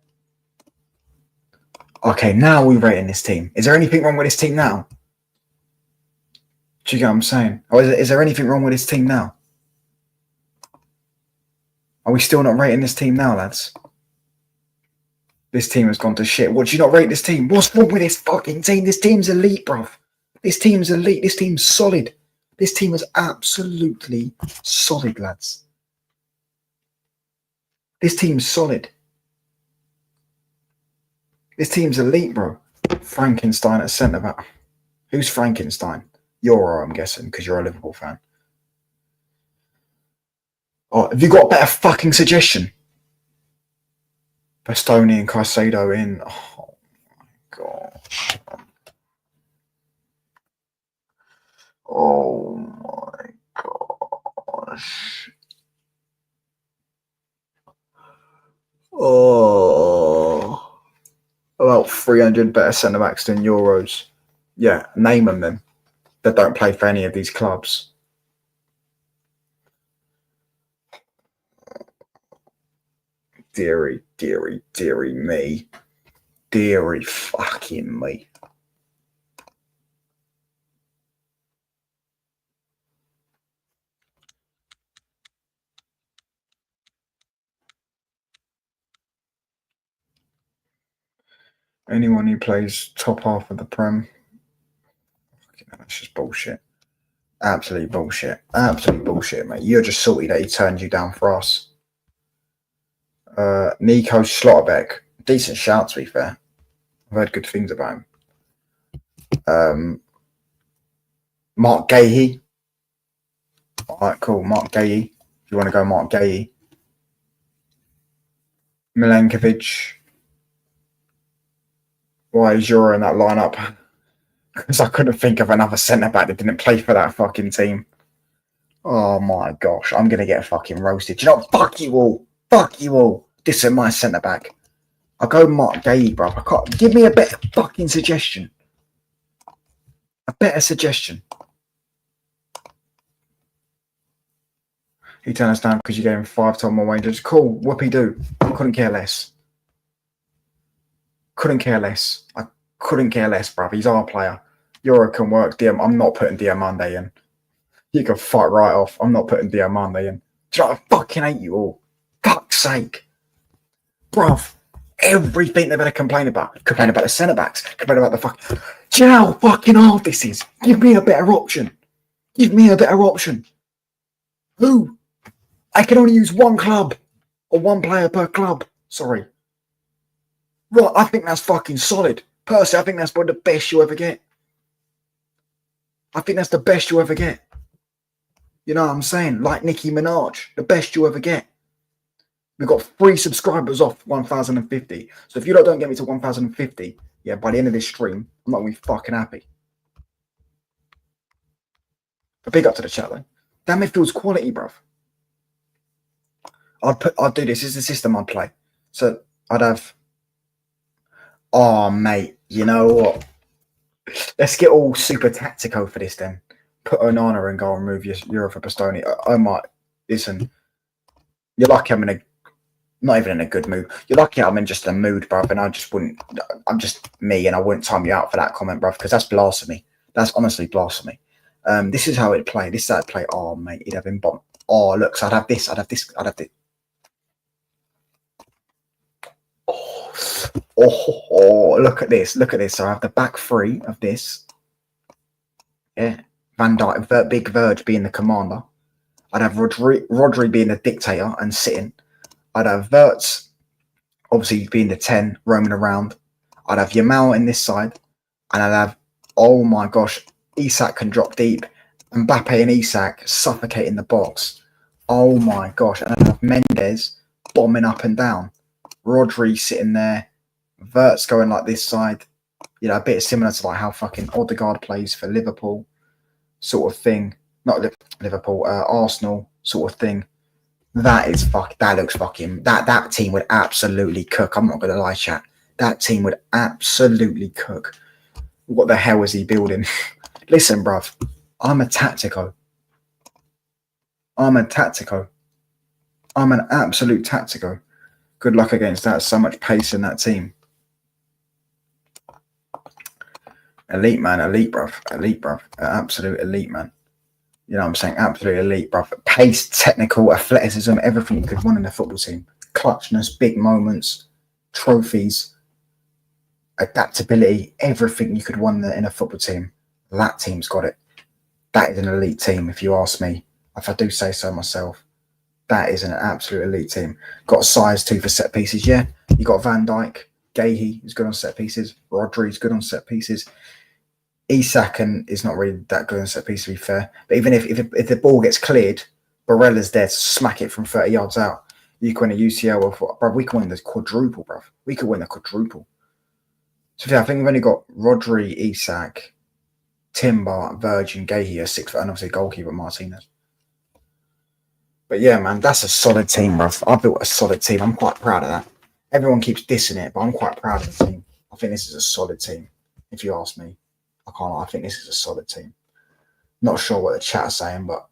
Okay, now we're rating this team. Is there anything wrong with this team now? Do you get what I'm saying? Or is there anything wrong with this team now? Are we still not rating this team now, lads? This team has gone to shit. What, do you not rate this team? What's wrong with this fucking team? This team's elite, bruv. This team's elite. This team's solid. This team is absolutely solid, lads. This team's solid. This team's elite, bro. Frankenstein at centre-back. Who's Frankenstein? You're, I'm guessing, because you're a Liverpool fan. Oh, have you got a better fucking suggestion? Bastoni and Caicedo in. Oh, my God. Oh, my gosh. Oh. About 300 better centre-backs than Euros. Yeah, name them then. That don't play for any of these clubs. Deary. Deary, deary me. Deary fucking me. Anyone who plays top half of the Prem, that's just bullshit. Absolute bullshit. Absolute bullshit, mate. You're just salty that he turned you down for us. Nico Schlotterbeck. Decent shout, to be fair. I've heard good things about him. Mark Gahey. All right, cool. Mark Gahey. If you want to go Mark Gahey. Milenkovic. Why is Euro in that lineup? Because I couldn't think of another centre-back that didn't play for that fucking team. Oh my gosh, I'm going to get fucking roasted. Do you know what? Fuck you all. Fuck you all. This is my centre-back. I'll go Mark Gahey, bro. I can't. Give me a better fucking suggestion. A better suggestion. He turned us down because you gave him 5 times more wages. Cool. Whoopie-doo. Couldn't care less. Couldn't care less. I couldn't care less, bruv. He's our player. Euro can work. I'm not putting Diamande in. You can fight right off. I'm not putting Diamande in. Do you know, I fucking hate you all. Fuck's sake. Bruv. Everything they're going to complain about. Complain about the centre-backs. Complain about the fuck. Do you know how fucking hard this is? Give me a better option. Give me a better option. Who? I can only use one club. Or one player per club. Sorry. Right, I think that's fucking solid. Personally, I think that's probably the best you'll ever get. I think that's the best you'll ever get. You know what I'm saying? Like Nicki Minaj. The best you'll ever get. We've got 3 subscribers off 1,050. So if you don't get me to 1,050, yeah, by the end of this stream, I'm not going to be fucking happy. But big up to the chat, though. That midfield's quality, bruv. I'd do this. This is the system I'd play. So I'd have... Oh, mate, you know what? Let's get all super tactical for this then. Put Onana and go and remove Euro for Bastoni. I might... Listen, you're lucky I'm in a... Not even in a good mood. You're lucky I'm in just a mood, bruv, and I just wouldn't... I'm just me, and I wouldn't time you out for that comment, bruv, because that's blasphemy. That's honestly blasphemy. This is how it'd play. This is how it'd play. Oh, mate, he'd have him bomb. Oh, look, so I'd have this. I'd have this. Oh, look at this. Look at this. So I have the back 3 of this. Yeah. Van Dijk, Big Verge being the commander. I'd have Rodri being the dictator and sitting. I'd have Verts, obviously being the 10, roaming around. I'd have Yamal in this side. And I'd have, oh my gosh, Isak can drop deep. Mbappe and Isak suffocating the box. Oh my gosh. And I'd have Mendes bombing up and down. Rodri sitting there. Verts going like this side. You know, a bit similar to like how fucking Odegaard plays for Liverpool. Sort of thing. Not Liverpool, Arsenal sort of thing. That looks fucking... That team would absolutely cook. I'm not going to lie, chat. That team would absolutely cook. What the hell is he building? Listen, bruv. I'm a tactico. I'm an absolute tactico. Good luck against that. So much pace in that team. Elite, man. Elite, bruv. Elite, bruv. Absolute elite, man. You know what I'm saying? Absolute elite, bruv. Pace, technical, athleticism, everything you could want in a football team. Clutchness, big moments, trophies, adaptability, everything you could want in a football team. That team's got it. That is an elite team, if you ask me. If I do say so myself. That is an absolute elite team. Got size too for set pieces, yeah. You got Van Dijk, Gahey, who's good on set pieces. Rodri's good on set pieces. Isak is not really that good on set pieces, to be fair. But even if the ball gets cleared, Barella's there to smack it from 30 yards out. You can win a UCL, bruv, we can win the quadruple, bruv. We could win the quadruple. So yeah, I think we've only got Rodri, Isak, Timber, Virgin, Gahey, 6 foot, and obviously goalkeeper Martinez. But yeah, man, that's a solid team, bruv. I built a solid team. I'm quite proud of that. Everyone keeps dissing it, but I'm quite proud of the team. I think this is a solid team, if you ask me. I think this is a solid team. Not sure what the chat is saying, but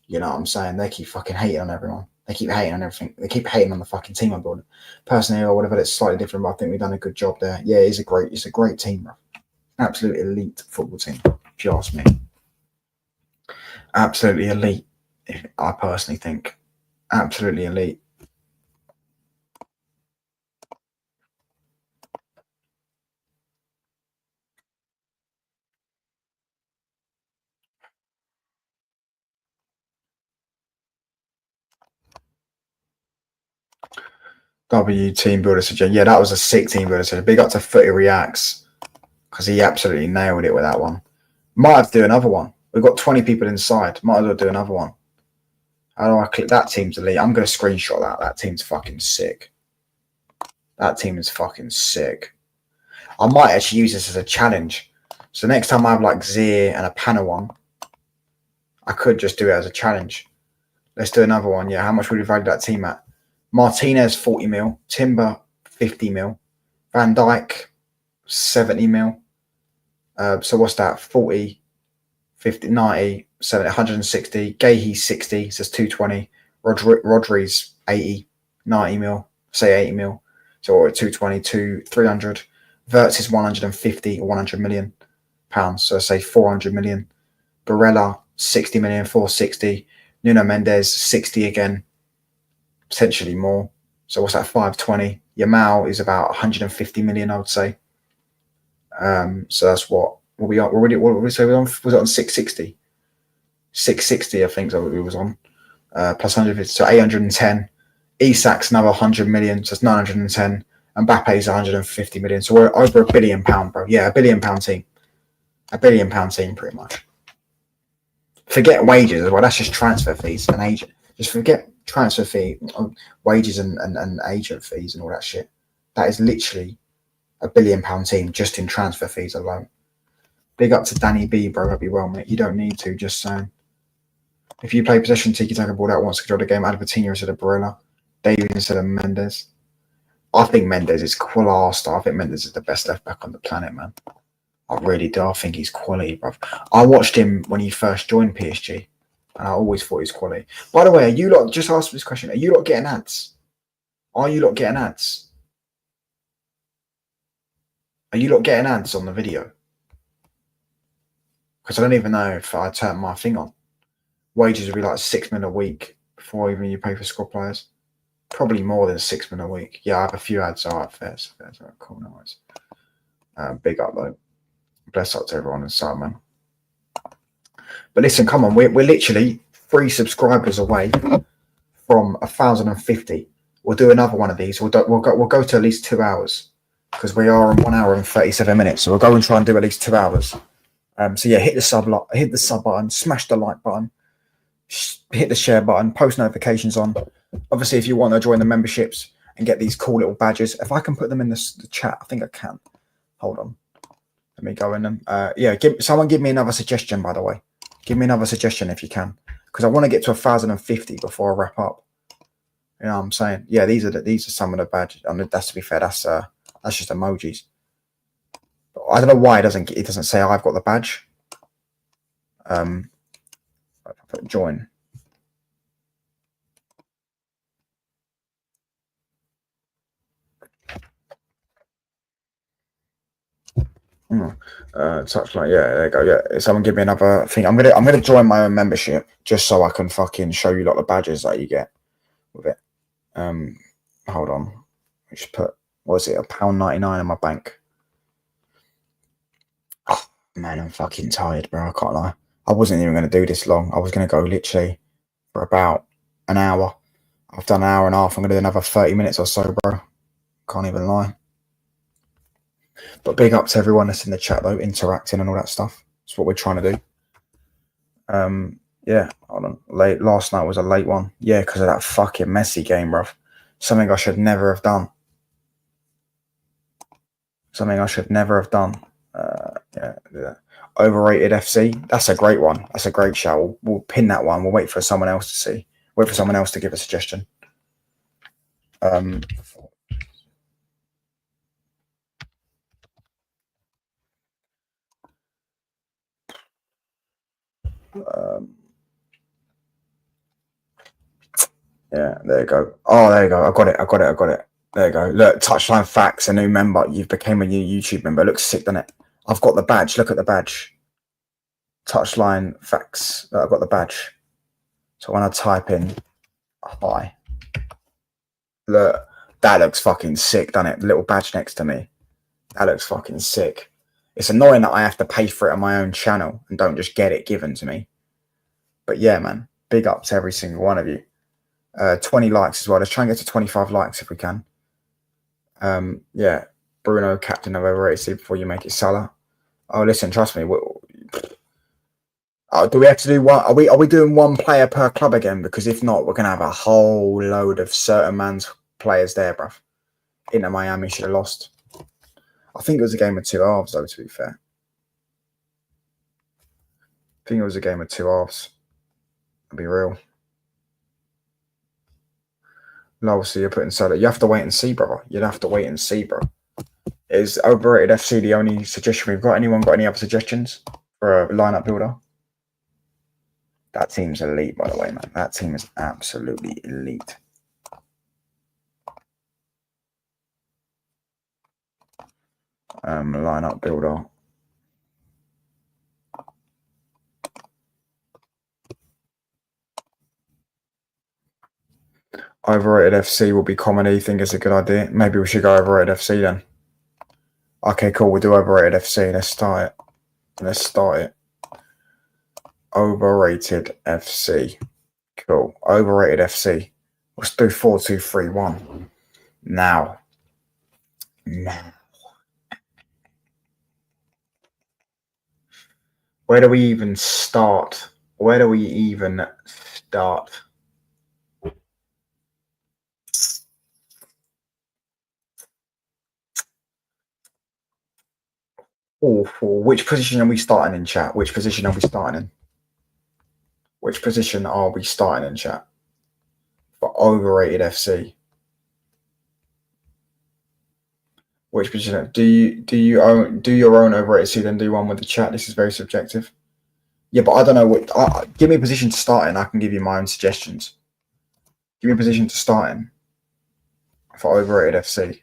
you know what I'm saying. They keep fucking hating on everyone. They keep hating on everything. They keep hating on the fucking team I'm building. Personally, or whatever, it's slightly different, but I think we've done a good job there. Yeah, it's a great team, bro. Absolute elite football team, if you ask me. Absolutely elite, I personally think. Absolutely elite. W team builder suggestion. Yeah, that was a sick team builder suggestion. Big up to Footy Reacts because he absolutely nailed it with that one. Might have to do another one. We've got 20 people inside. Might as well do another one. How do I click that team's elite? I'm going to screenshot that. That team's fucking sick. That team is fucking sick. I might actually use this as a challenge. So next time I have like Zier and a panel one, I could just do it as a challenge. Let's do another one. Yeah, how much would you value that team at? Martinez 40 mil, Timber 50 mil, Van Dijk 70 mil. So what's that? 40, 50, 90, 70, 160. Gahey 60, so it's 220. Rodri's 80, 90 mil, say 80 mil. So we're at 220, 300. Verts is 150 or 100 million pounds. So say 400 million. Barella 60 million, 460. Nuno Mendes 60 again, potentially more. So what's that? 520. Yamal is about 150 million, I would say. So that's what we are. What did we say? Was it on 660? 660, I think that we was on. Plus 150, so 810. Isak's another 100 million, so it's 910. And Mbappe's 150 million. So we're over £1 billion, bro. Yeah, £1 billion team. £1 billion team, pretty much. Forget wages as well. That's just transfer fees and agent. Just forget transfer fee, wages and agent fees and all that shit. That is literally £1 billion team just in transfer fees alone. Big up to Danny B, bro. Hope you well, mate. You don't need to, just saying. If you play possession, Tiki Taka ball out once, control the game, add Coutinho instead of Barella, Davies instead of Mendes. I think Mendes is class. I think Mendes is the best left back on the planet, man. I really do. I think he's quality, bro. I watched him when he first joined PSG, and I always thought he was quality. By the way, are you lot, just ask me this question, are you lot getting ads? Are you lot getting ads? Are you lot getting ads on the video? Because I don't even know if I turn my thing on. Wages would be like $6 million a week before even you pay for squad players. Probably more than $6 million a week. Yeah, I have a few ads. All right, fair. All right, cool, no worries. Big up though. Bless up to everyone inside, man. But listen, come on, we're literally 3 subscribers away from 1,050. We'll do another one of these. We'll go to at least 2 hours because we are on 1 hour and 37 minutes. So we'll go and try and do at least 2 hours. So yeah, hit the sub button, smash the like button, hit the share button, post notifications on. Obviously, if you want to join the memberships and get these cool little badges, if I can put them in the chat, I think I can. Hold on, let me go in them. Yeah, someone give me another suggestion, by the way. Give me another suggestion if you can, because I want to get to 1,050 before I wrap up. You know what I'm saying? Yeah, these are some of the badges. I mean, that's, to be fair, that's just emojis. I don't know why it doesn't say I've got the badge. Put join. Touchline, yeah, there you go. Yeah, someone give me another thing. I'm gonna join my own membership just so I can fucking show you a lot of badges that you get with it. Hold on, I just put, what is it, £1.99 in my bank. Oh man, I'm fucking tired, bro. I can't lie. I wasn't even gonna do this long. I was gonna go literally for about an hour. I've done an hour and a half. I'm gonna do another 30 minutes or so, bro. Can't even lie. But big up to everyone that's in the chat though, interacting and all that stuff. That's what we're trying to do. Yeah, hold on. Last night was a late one. Yeah, because of that fucking Messi game, bruv. Something I should never have done. Yeah. Overrated FC. That's a great one. That's a great shout. We'll pin that one. We'll wait for someone else to see. Wait for someone else to give a suggestion. Yeah, there you go. Oh, there you go. I got it. There you go. Look, touchline facts. A new member. You've became a new YouTube member. It looks sick, doesn't it? I've got the badge. Look at the badge. Touchline facts. Look, I've got the badge. So when I type in hi, look, that looks fucking sick, doesn't it? The little badge next to me. That looks fucking sick. It's annoying that I have to pay for it on my own channel and don't just get it given to me. But yeah, man, big up to every single one of you. 20 likes as well. Let's try and get to 25 likes if we can. Yeah, Bruno, captain of Overrated. See before you make it Salah. Oh, listen, trust me. Do we have to do one? Are we doing one player per club again? Because if not, we're gonna have a whole load of certain man's players there, bruv. Inter Miami should have lost. I think it was a game of two halves, though. To be fair, I think it was a game of two halves. I'll be real. No, so you're putting Salah. You have to wait and see, brother. You'd have to wait and see, bro. Is Overrated FC the only suggestion we've got? Anyone got any other suggestions for a lineup builder? That team's elite, by the way, man. That team is absolutely elite. Lineup builder. Overrated FC will be comedy. Think it's a good idea. Maybe we should go Overrated FC then. Okay, cool. We'll do Overrated FC. Let's start it. Overrated FC. Cool. Overrated FC. Let's do 4-2-3-1. Now. Where do we even start? Awful. Which position are we starting in, chat? Which position are we starting in, chat? For Overrated FC. Which position? Do your own Overrated FC, then do one with the chat? This is very subjective. Yeah, but I don't know give me a position to start in. I can give you my own suggestions. Give me a position to start in for Overrated FC.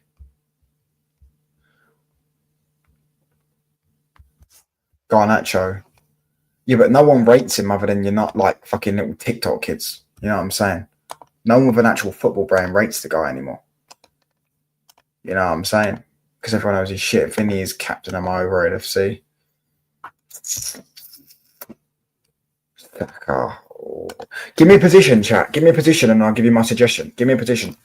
Garnacho. Yeah, but no one rates him other than you're not like fucking little TikTok kids. You know what I'm saying? No one with an actual football brain rates the guy anymore. You know what I'm saying? Because everyone knows he's shit. Vinny is captain of my Overrated FC. Give me a position, chat. Give me a position and I'll give you my suggestion. Give me a position.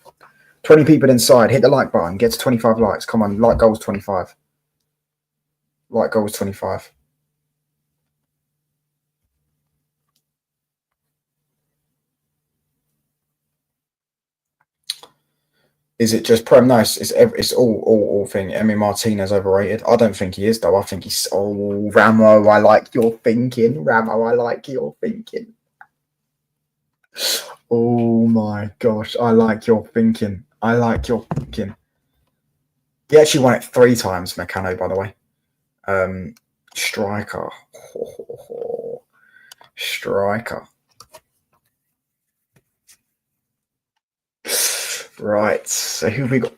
20 people inside. Hit the like button. Get to 25 likes. Come on. Like goals 25. Like goals 25. Is it just Prem? No, it's all thing. Emi Martinez overrated. I don't think he is, though. I think he's... Oh, Ramo, I like your thinking. Oh, my gosh. I like your thinking. He actually won it 3 times, Meccano, by the way. Striker. Striker. Right, so who have we got?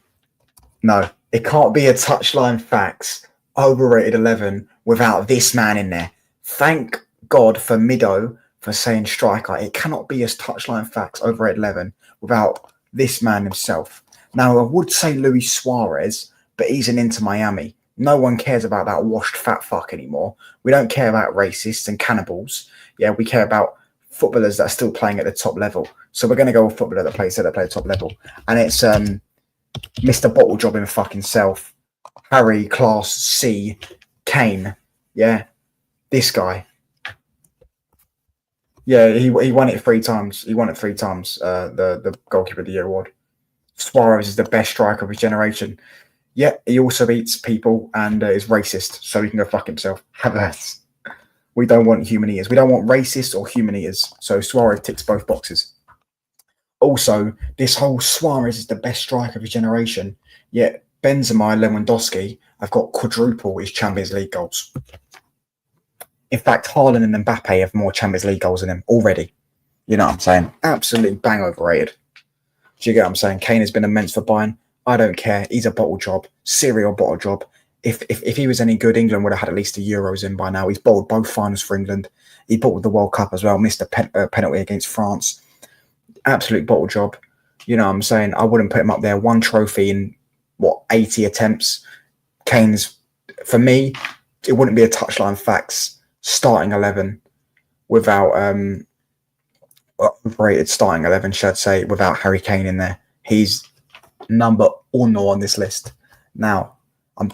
No, it can't be a touchline facts overrated 11 without this man in there. Thank God for Mido for saying striker. It cannot be a touchline facts overrated 11 without this man himself. Now, I would say Luis Suarez, but he's an Inter Miami. No one cares about that washed fat fuck anymore. We don't care about racists and cannibals. Yeah, we care about footballers that are still playing at the top level. So we're going to go with footballer that plays top level. And it's Mr. Bottle Job in fucking self. Harry Class C Kane. Yeah. This guy. Yeah, he won it 3 times. The Goalkeeper of the Year award. Suarez is the best striker of his generation. Yeah, he also eats people and is racist, so he can go fuck himself. Have that. We don't want human eaters. We don't want racists or human eaters. So Suarez ticks both boxes. Also, this whole Suarez is the best striker of his generation, yet Benzema and Lewandowski have got quadruple his Champions League goals. In fact, Haaland and Mbappe have more Champions League goals than him already. You know what I'm saying? Absolutely bang overrated. Do you get what I'm saying? Kane has been immense for Bayern. I don't care. He's a bottle job, serial bottle job. If he was any good, England would have had at least the Euros in by now. He's bowled both finals for England. He bowled the World Cup as well. Missed a penalty against France. Absolute bottle job. You know what I'm saying? I wouldn't put him up there. One trophy in, 80 attempts. Kane's, for me, it wouldn't be a touchline facts starting 11 without overrated starting 11, should I say, without Harry Kane in there. He's number uno on this list. Now, I'm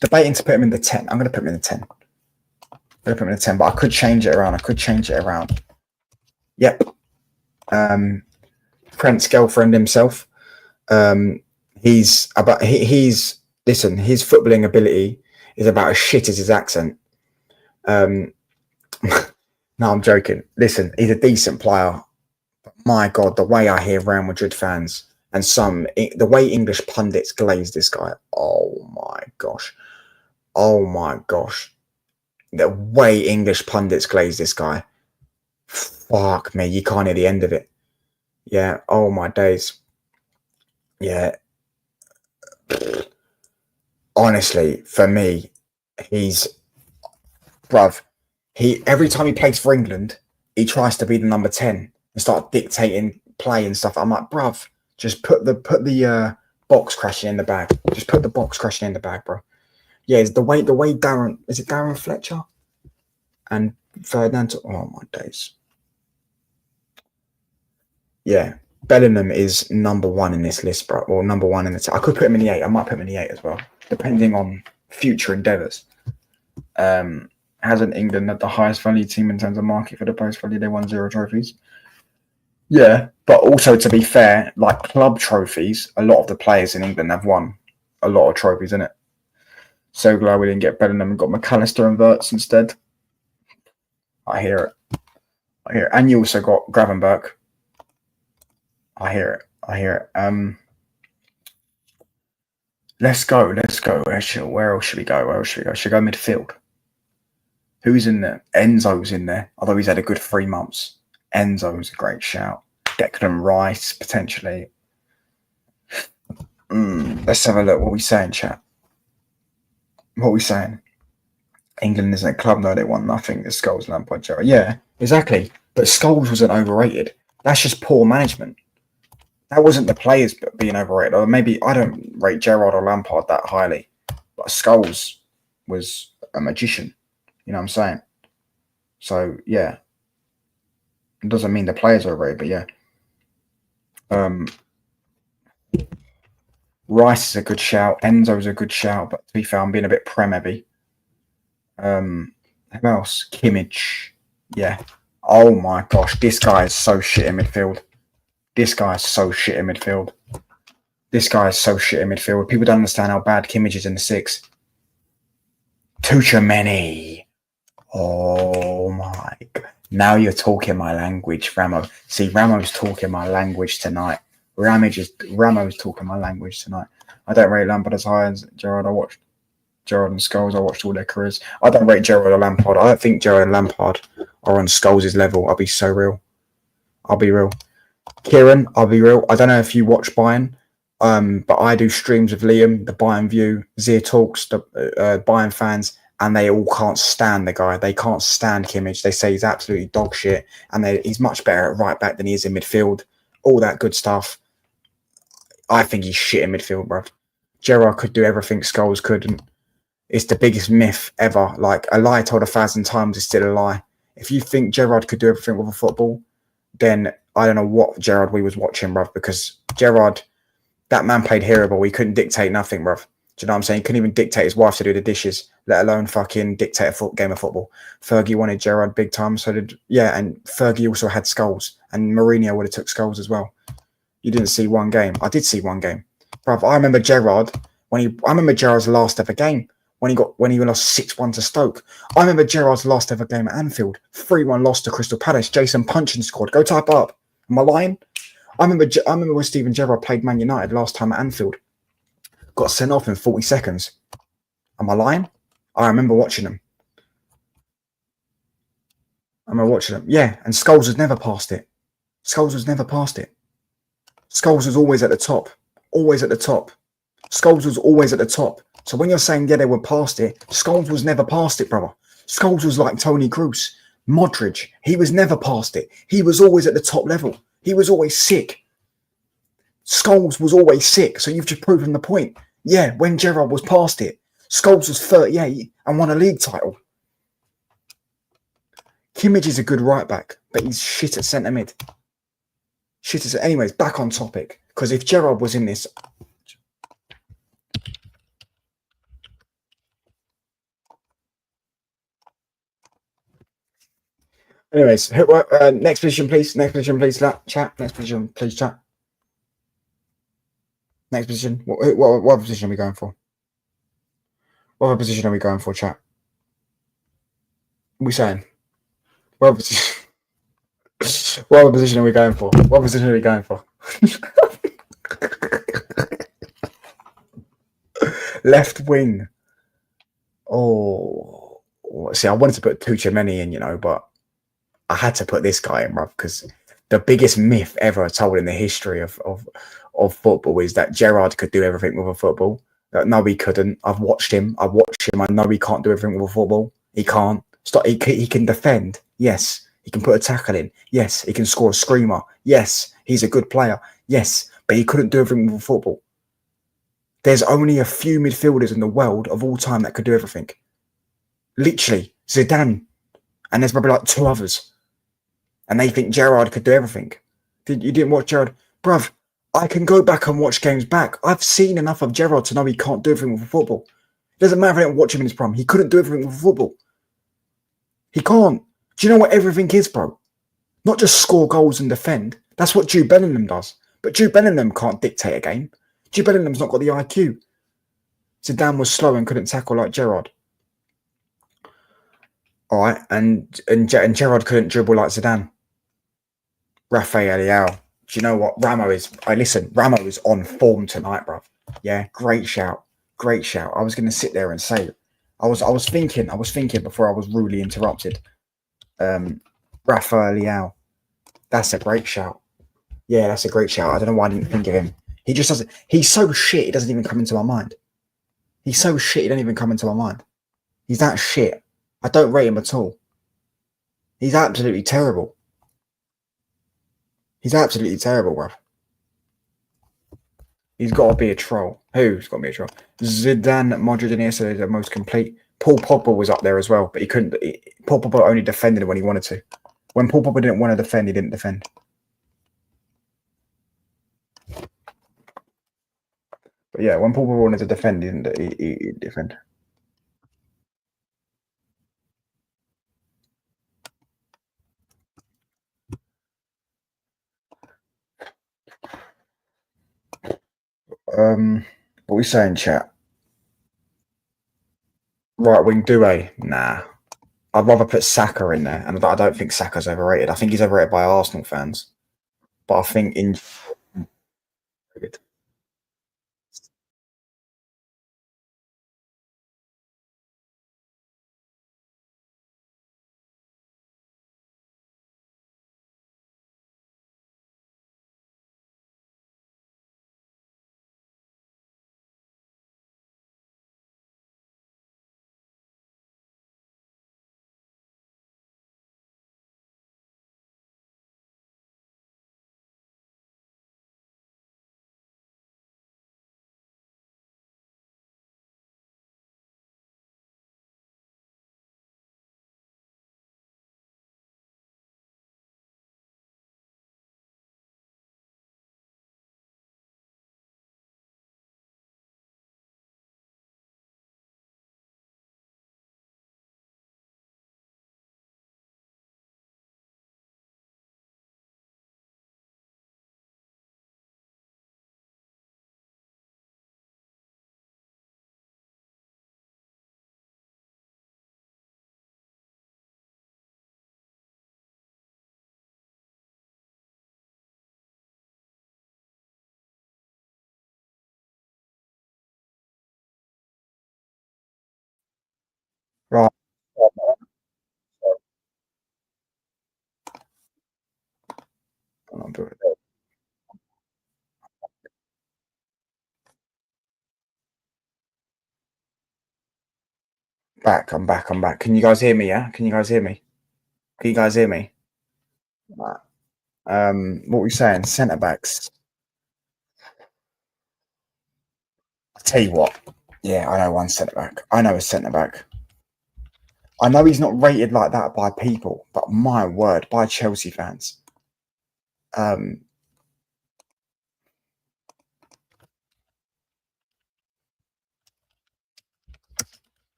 debating to put him in the 10. I'm going to put him in the 10. I'm going to put him in the 10, but I could change it around. Yep. Trent's girlfriend himself. His footballing ability is about as shit as his accent. No, I'm joking. Listen, he's a decent player. But my God, the way I hear Real Madrid fans and the way English pundits glaze this guy. Oh my gosh. The way English pundits glaze this guy. Fuck me, you can't hear the end of it. Yeah, oh my days. Yeah. Honestly, for me, every time he plays for England, he tries to be the number 10 and start dictating play and stuff. I'm like, bruv, just put the box crashing in the bag. Just put the box crashing in the bag, bro. Yeah, it's the way Darren Fletcher and Ferdinand. Oh my days. Yeah, Bellingham is number 1 in this list, bro. Or number 1 in the. I could put him in the 8. I might put him in the 8 as well, depending on future endeavours. Hasn't England had the highest value team in terms of market for the post value? They won 0 trophies. Yeah, but also to be fair, like club trophies, a lot of the players in England have won a lot of trophies, innit? So glad we didn't get Bellingham and got McAllister and Wirtz instead. I hear it. And you also got Gravenberch. I hear it. Let's go. Where else should we go? Should we go midfield? Who's in there? Enzo's in there, although he's had a good 3 months. Enzo's a great shout. Declan Rice, potentially. Let's have a look. What are we saying, chat? What are we saying? England isn't a club, no, they won nothing. The Scholes, Lampard, Gerrard. Yeah, exactly. But Scholes wasn't overrated. That's just poor management. That wasn't the players being overrated. Or maybe I don't rate Gerrard or Lampard that highly. But Scholes was a magician. You know what I'm saying? So, yeah. It doesn't mean the players are overrated, but yeah. Rice is a good shout. Enzo's a good shout, but to be fair, I'm being a bit prem-heavy. Who else? Kimmich. Yeah. Oh my gosh, this guy is so shit in midfield. People don't understand how bad Kimmich is in the 6. Tuchemeni. Oh my God. Now you're talking my language, Ramo. See, Ramo's talking my language tonight. Ramo's talking my language tonight. I don't rate Lampard as high as Gerrard. I watched Gerrard and Scholes. I watched all their careers. I don't rate Gerrard or Lampard. I don't think Gerrard and Lampard are on Scholes' level. I'll be so real. I'll be real. Kieran, I'll be real. I don't know if you watch Bayern, but I do streams with Liam, the Bayern View, Zia Talks, the Bayern fans, and they all can't stand the guy. They can't stand Kimmich. They say he's absolutely dog shit, and he's much better at right back than he is in midfield. All that good stuff. I think he's shit in midfield, bro. Gerrard could do everything Scholes couldn't. It's the biggest myth ever. Like, a lie told 1,000 times is still a lie. If you think Gerrard could do everything with a football, then I don't know what Gerrard we was watching, bruv, because Gerrard, that man played hero ball. He couldn't dictate nothing, bruv. Do you know what I'm saying? He couldn't even dictate his wife to do the dishes, let alone fucking dictate a game of football. Fergie wanted Gerrard big time, so did, yeah, and Fergie also had Scholes, and Mourinho would have took Scholes as well. You didn't see one game. I did see one game. Bruv, I remember Gerrard, I remember Gerrard's last ever game, when he lost 6-1 to Stoke. I remember Gerrard's last ever game at Anfield, 3-1 loss to Crystal Palace. Jason Punchin scored. Go type up. Am I lying? I remember when Steven Gerrard played Man United last time at Anfield. Got sent off in 40 seconds. Am I lying? I remember watching him. Yeah, and Scholes has never passed it. Scholes was always at the top. Always at the top. Scholes was always at the top. So when you're saying, yeah, they were past it, Scholes was never past it, brother. Scholes was like Tony Kroos. Modric, he was never past it. He was always at the top level. He was always sick. Scholes was always sick. So you've just proven the point. Yeah, when Gerrard was past it, Scholes was 38 and won a league title. Kimmich is a good right back, but he's shit at centre mid. Anyways, back on topic. Because if Gerrard was in this, anyways, next position, please. Next position, please. Chat. Next position, please. Chat. Next position. What position are we going for? What position are we going for, chat? What are we saying? What position? What position are we going for? What position are we going for? Left wing. Oh, see, I wanted to put Tuchemeni in, but I had to put this guy in, bruv, because the biggest myth ever told in the history of football is that Gerrard could do everything with a football. No, he couldn't. I've watched him. I know he can't do everything with a football. He can't. He can defend. Yes. He can put a tackle in. Yes. He can score a screamer. Yes. He's a good player. Yes. But he couldn't do everything with a football. There's only a few midfielders in the world of all time that could do everything. Literally, Zidane. And there's probably like two others. And they think Gerrard could do everything. You didn't watch Gerrard? Bruv, I can go back and watch games back. I've seen enough of Gerrard to know he can't do everything with football. It doesn't matter if I don't watch him in his prime. He couldn't do everything with football. He can't. Do you know what everything is, bro? Not just score goals and defend. That's what Jude Bellingham does. But Jude Bellingham can't dictate a game. Jude Bellingham's not got the IQ. Zidane was slow and couldn't tackle like Gerrard. All right, and Gerrard couldn't dribble like Zidane. Rafael Leao. Do you know what Ramo is? Ramo is on form tonight, bro. Yeah, great shout. Great shout. I was going to sit there and say, I was thinking before I was rudely interrupted. Rafael Leao. That's a great shout. Yeah, that's a great shout. I don't know why I didn't think of him. He just doesn't. He's so shit. It doesn't even come into my mind. He's so shit. He doesn't even come into my mind. He's that shit. I don't rate him at all. He's absolutely terrible. He's absolutely terrible, bro. He's got to be a troll. Who's got to be a troll? Zidane, Madrid, and Iniesta are the most complete. Paul Pogba was up there as well, but he couldn't. Paul Pogba only defended when he wanted to. When Paul Pogba didn't want to defend, he didn't defend. But yeah, when Paul Pogba wanted to defend, he didn't defend. What are we saying, chat? Right wing Doué? Nah. I'd rather put Saka in there, and I don't think Saka's overrated. I think he's overrated by Arsenal fans. But I think in right. Back. I'm back. I'm back. Can you guys hear me? Yeah. Can you guys hear me? Can you guys hear me? Right. What were we saying? Centre backs. I tell you what. Yeah, I know one centre back. I know a centre back. I know he's not rated like that by people, but my word, by Chelsea fans. Um,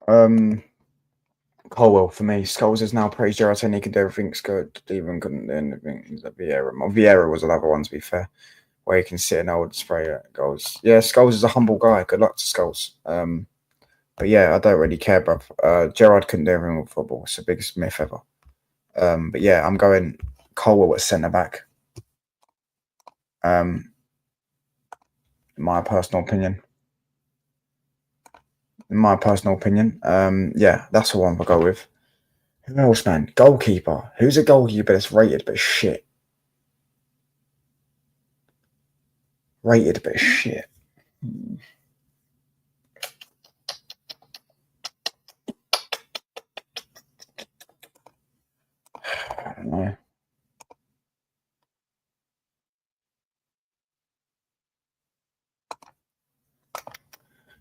um, Colwell for me. Scholes has now praised Gerrard saying he can do everything's good. Even couldn't do anything. Vieira. Vieira was another one, to be fair, where he can sit and hold spray goals. Yeah, Scholes is a humble guy. Good luck to Scholes. But yeah, I don't really care, bruv. Gerrard couldn't do everything with football. It's the biggest myth ever. But yeah, I'm going Colwell at centre back. In my personal opinion. Yeah, that's the one I'll go with. Who else, man? Goalkeeper. Who's a goalkeeper that's rated but shit? Rated but shit. I don't know.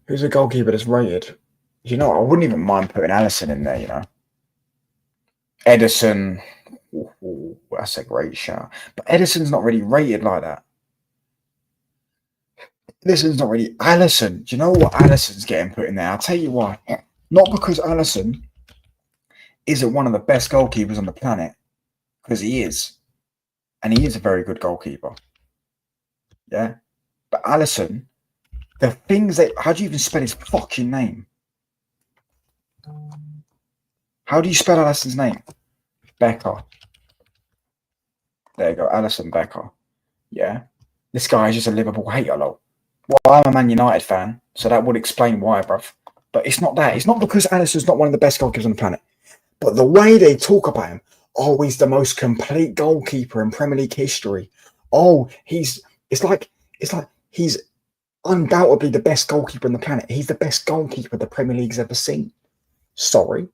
Who's a goalkeeper that's rated? You know, I wouldn't even mind putting Alisson in there, you know. Edison. Ooh, that's a great shout. But Edison's not really rated like that. Edison's not really. Alisson. Do you know what Alisson's getting put in there? I'll tell you why. Not because Alisson isn't one of the best goalkeepers on the planet, because he is. And he is a very good goalkeeper. Yeah. But Alisson, the things that. How do you even spell his fucking name? How do you spell Alisson's name? Becker. There you go, Alisson Becker. Yeah. This guy is just a Liverpool hater, lol. Well, I'm a Man United fan, so that would explain why, bruv. But it's not that. It's not because Alisson's not one of the best goalkeepers on the planet. But the way they talk about him, oh, he's the most complete goalkeeper in Premier League history. Oh, it's like he's undoubtedly the best goalkeeper on the planet. He's the best goalkeeper the Premier League's ever seen. Sorry.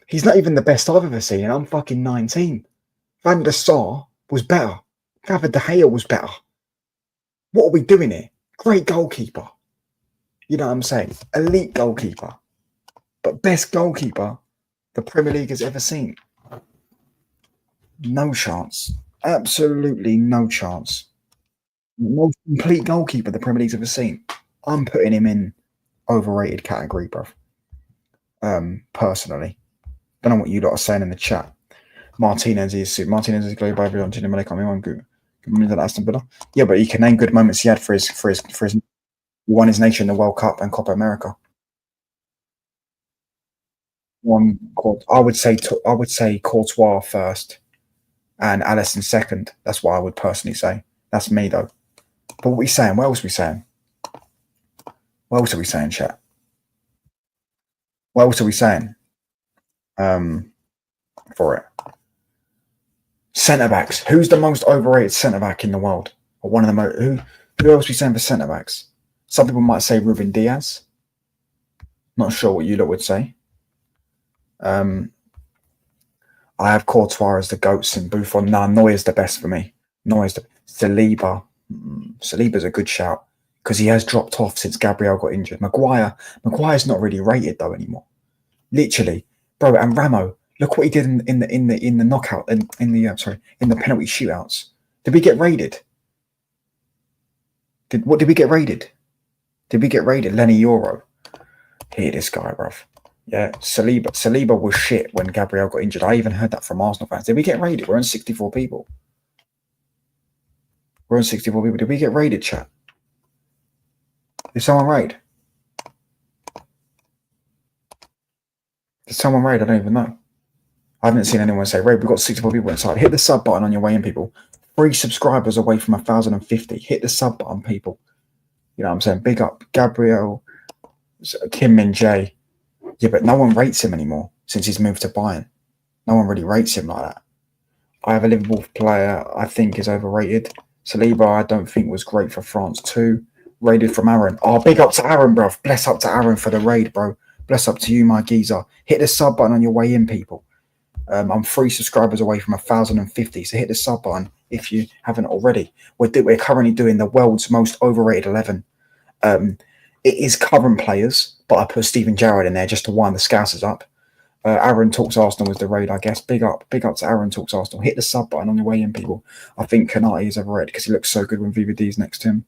He's not even the best I've ever seen, and I'm fucking 19. Van der Sar was better. David De Gea was better. What are we doing here? Great goalkeeper. You know what I'm saying? Elite goalkeeper. But best goalkeeper the Premier League has ever seen. No chance. Absolutely no chance. Most complete goalkeeper the Premier League's ever seen. I'm putting him in overrated category, bruv. Personally. Don't know what you lot are saying in the chat. Martinez is global by everyone. Yeah, but he can name good moments he had for his he won his nation the World Cup and Copa America. I would say Courtois first and Alisson second. That's what I would personally say. That's me though. But what are we saying? What else are we saying? What else are we saying, chat? What else are we saying? For it. Centre backs. Who's the most overrated centre back in the world? Or one of the most. Who else are we saying for centre backs? Some people might say Ruben Diaz. Not sure what you lot would say. I have Courtois as the goats and Buffon. Nah, Neuer's the best for me. Saliba. Saliba's a good shout because he has dropped off since Gabriel got injured. Maguire's not really rated though anymore. Literally, bro. And Ramo. Look what he did in the knockout in the penalty shootouts. Did we get raided? Did we get raided? Did we get raided? Lenny Euro. Hear this guy, bruv. Yeah, Saliba was shit when Gabriel got injured. I even heard that from Arsenal fans. Did we get raided? We're on 64 people. Did we get raided, chat? Did someone raid? I don't even know. I haven't seen anyone say raid. We've got 64 people inside. Hit the sub button on your way in, people. 3 subscribers away from 1,050. Hit the sub button, people. You know what I'm saying? Big up Gabriel, Kim Min Jae. Yeah, but no one rates him anymore since he's moved to Bayern. No one really rates him like that. I have a Liverpool player I think is overrated. Saliba, I don't think was great for France too. Raided from Aaron. Oh, big up to Aaron, bro. Bless up to Aaron for the raid, bro. Bless up to you, my geezer. Hit the sub button on your way in, people. I'm 3 subscribers away from 1,050, so hit the sub button if you haven't already. We're currently doing the world's most overrated 11. It is current players, but I put Steven Gerrard in there just to wind the Scousers up. Aaron Talks Arsenal was the raid, I guess. Big up to Aaron Talks Arsenal. Hit the sub button on your way in, people. I think Kanate is overrated because he looks so good when VVD's next to him.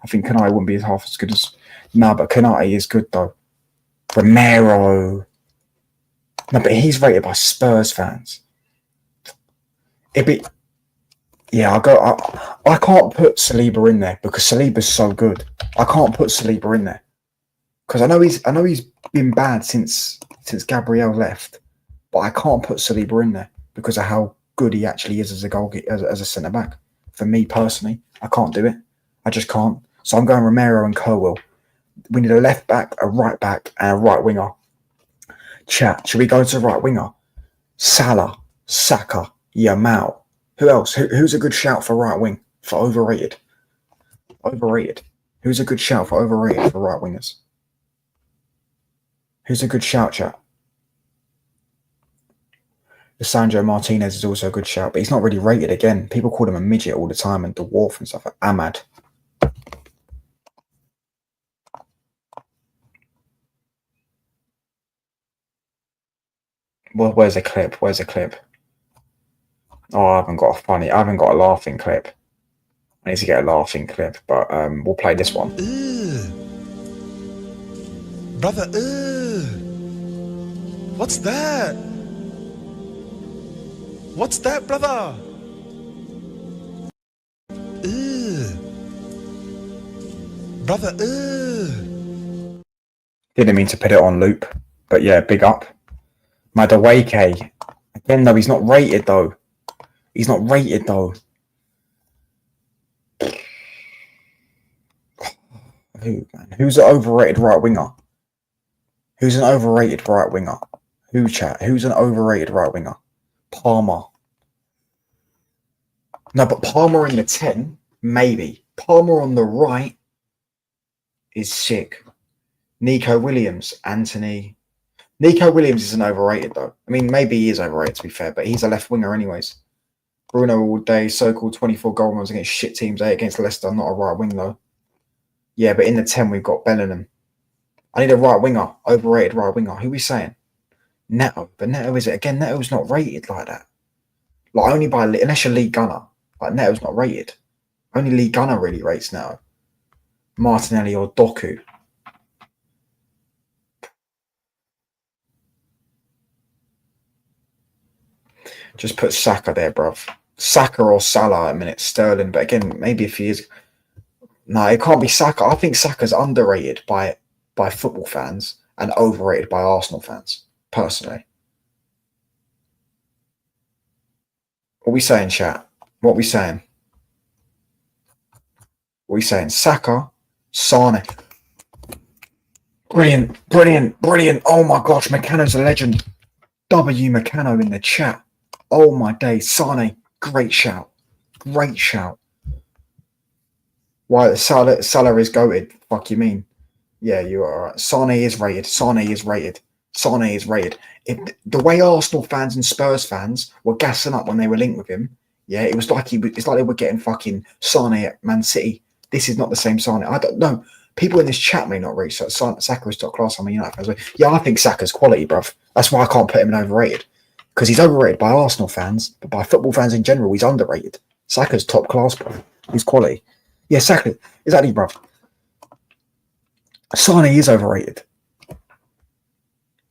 I think Kanate wouldn't be half as good as... but Kanate is good, though. Romero. No, but he's rated by Spurs fans. I can't put Saliba in there because Saliba's so good. I can't put Saliba in there because I know he's been bad since Gabriel left, but I can't put Saliba in there because of how good he actually is as a goalkeeper, as a centre back. For me personally, I can't do it. I just can't. So I'm going Romero and Colwill. We need a left back, a right back, and a right winger. Chat, should we go to right winger? Salah, Saka, Yamal. Who else? Who's a good shout for right wing? For overrated? Overrated. Who's a good shout for overrated for right wingers? Who's a good shout, chat? Lissandro Martinez is also a good shout, but he's not really rated again. People call him a midget all the time and dwarf and stuff like Ahmad. Well, where's the clip? Oh, I haven't got a laughing clip. I need to get a laughing clip, but we'll play this one. Brother, what's that? What's that, brother? Brother, Didn't mean to put it on loop, but yeah, big up. Madawake. Again, though, he's not rated, though. Who's an overrated right winger? Who's an overrated right winger? Who's an overrated right winger? Palmer. No, but Palmer in the 10, maybe. Palmer on the right is sick. Nico Williams, Anthony. Nico Williams isn't overrated, though. I mean, maybe he is overrated, to be fair, but he's a left winger anyways. Bruno all day, so-called 24 goal runs against shit teams, 8 against Leicester, not a right wing, though. Yeah, but in the 10, we've got Bellingham. I need a right winger, overrated right winger. Who are we saying? Neto. But Neto, is it? Again, Neto's not rated like that. Like, only by, unless you're League Gunner. Like, Neto's not rated. Only League Gunner really rates Neto. Martinelli or Doku. Just put Saka there, bruv. Saka or Salah at a minute. Sterling. But again, maybe if he is... No, it can't be Saka. I think Saka's underrated by football fans and overrated by Arsenal fans, personally. What are we saying, chat? What are we saying? Saka, Sane. Brilliant. Oh my gosh, Meccano's a legend. W Meccano in the chat. Oh my days. Sane, great shout. Why Salah is goated? Fuck you mean? Yeah, you are right. Sane is rated. The way Arsenal fans and Spurs fans were gassing up when they were linked with him, yeah, it's like they were getting fucking Sane at Man City. This is not the same Sane. I don't know. People in this chat may not reach Saka is top class. I mean, yeah, I think Saka's quality, bruv. That's why I can't put him in overrated. Because he's overrated by Arsenal fans, but by football fans in general, he's underrated. Saka's top class, bruv. He's quality. Yeah, Saka. Exactly, bruv. Sane is overrated.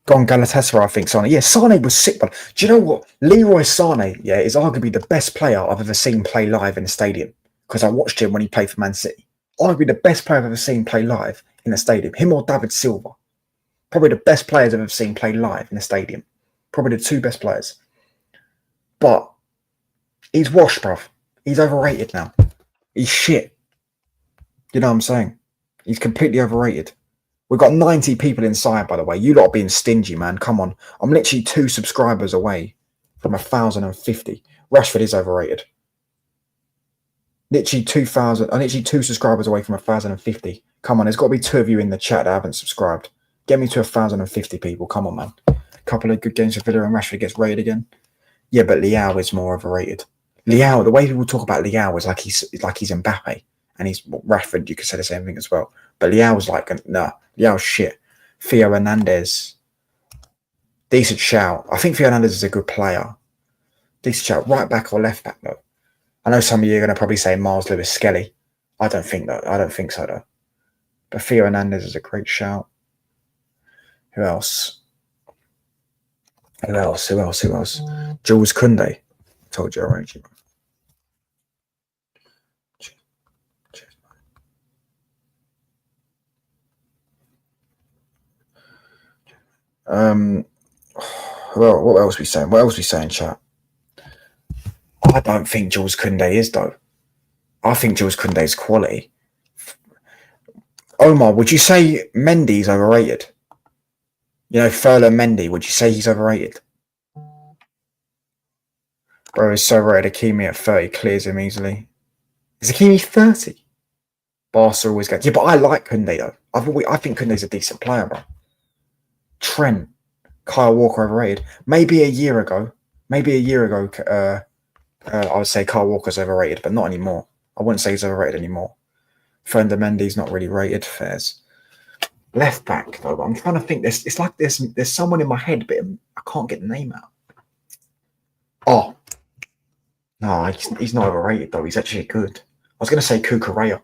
Gone Galatasaray, I think, Sane. Yeah, Sane was sick, but do you know what? Leroy Sane, yeah, is arguably the best player I've ever seen play live in a stadium. Because I watched him when he played for Man City. Arguably the best player I've ever seen play live in a stadium. Him or David Silva. Probably the best players I've ever seen play live in a stadium. Probably the 2 best players. But he's washed, bruv. He's overrated now. He's shit. You know what I'm saying? He's completely overrated. We've got 90 people inside, by the way. You lot are being stingy, man. Come on. I'm literally 2 subscribers away from 1,050. Rashford is overrated. Literally 2,000. I'm literally 2 subscribers away from 1,050. Come on, there's got to be 2 of you in the chat that haven't subscribed. Get me to 1,050 people. Come on, man. A couple of good games for Villa and Rashford gets rated again. Yeah, but Liao is more overrated. Liao, the way people talk about Liao is like he's Mbappe, and he's Rashford. You could say the same thing as well. But Liao's like, nah, Liao's shit. Theo Hernandez, decent shout. I think Theo Hernandez is a good player. Decent shout. Right back or left back though. I know some of you are going to probably say Miles Lewis Skelly. I don't think so though. But Theo Hernandez is a great shout. Who else? Jules Koundé. Told you already. Well, what else we saying? What else we saying, chat? I don't think Jules Koundé is though. I think Jules Koundé's quality. Omar, would you say Mendy's overrated? You know, Ferland Mendy, would you say he's overrated? Bro, he's so rated. Hakimi at 30 clears him easily. Is Hakimi 30? Barca always go. Yeah, but I like Koundé though. I think Koundé's a decent player, bro. Trent, Kyle Walker overrated. Maybe a year ago, I would say Kyle Walker's overrated, but not anymore. I wouldn't say he's overrated anymore. Fernando Mendy's not really rated. Fairs. Left back though, I'm trying to think. It's like there's someone in my head, but I can't get the name out. Oh, no, he's not overrated though. He's actually good. I was going to say Cucurella,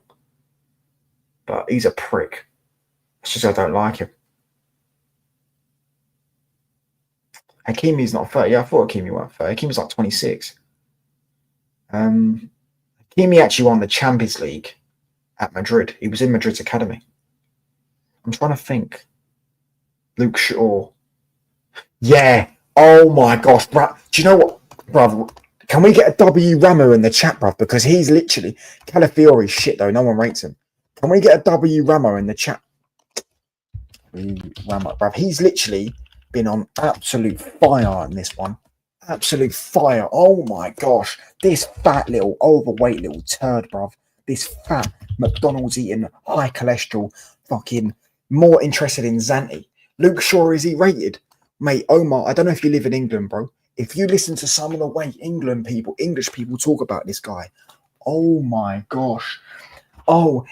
but he's a prick. It's just I don't like him. Hakimi's not 30. Yeah, I thought Hakimi was 30. Hakimi's like 26. Hakimi actually won the Champions League at Madrid. He was in Madrid's academy. I'm trying to think. Luke Shaw. Yeah. Oh my gosh, bro. Do you know what, bro? Can we get a W Ramo in the chat, bro? Because he's literally Calafiori shit though. No one rates him. Can we get a W Ramo in the chat? Ramo, bro. He's literally been on absolute fire in this one. Absolute fire. Oh my gosh. This fat little overweight little turd, bruv. This fat McDonald's eating high cholesterol fucking more interested in Zanti. Luke Shaw, is he rated? Mate, Omar, I don't know if you live in England, bro. If you listen to some of the way English people talk about this guy, oh my gosh. Oh,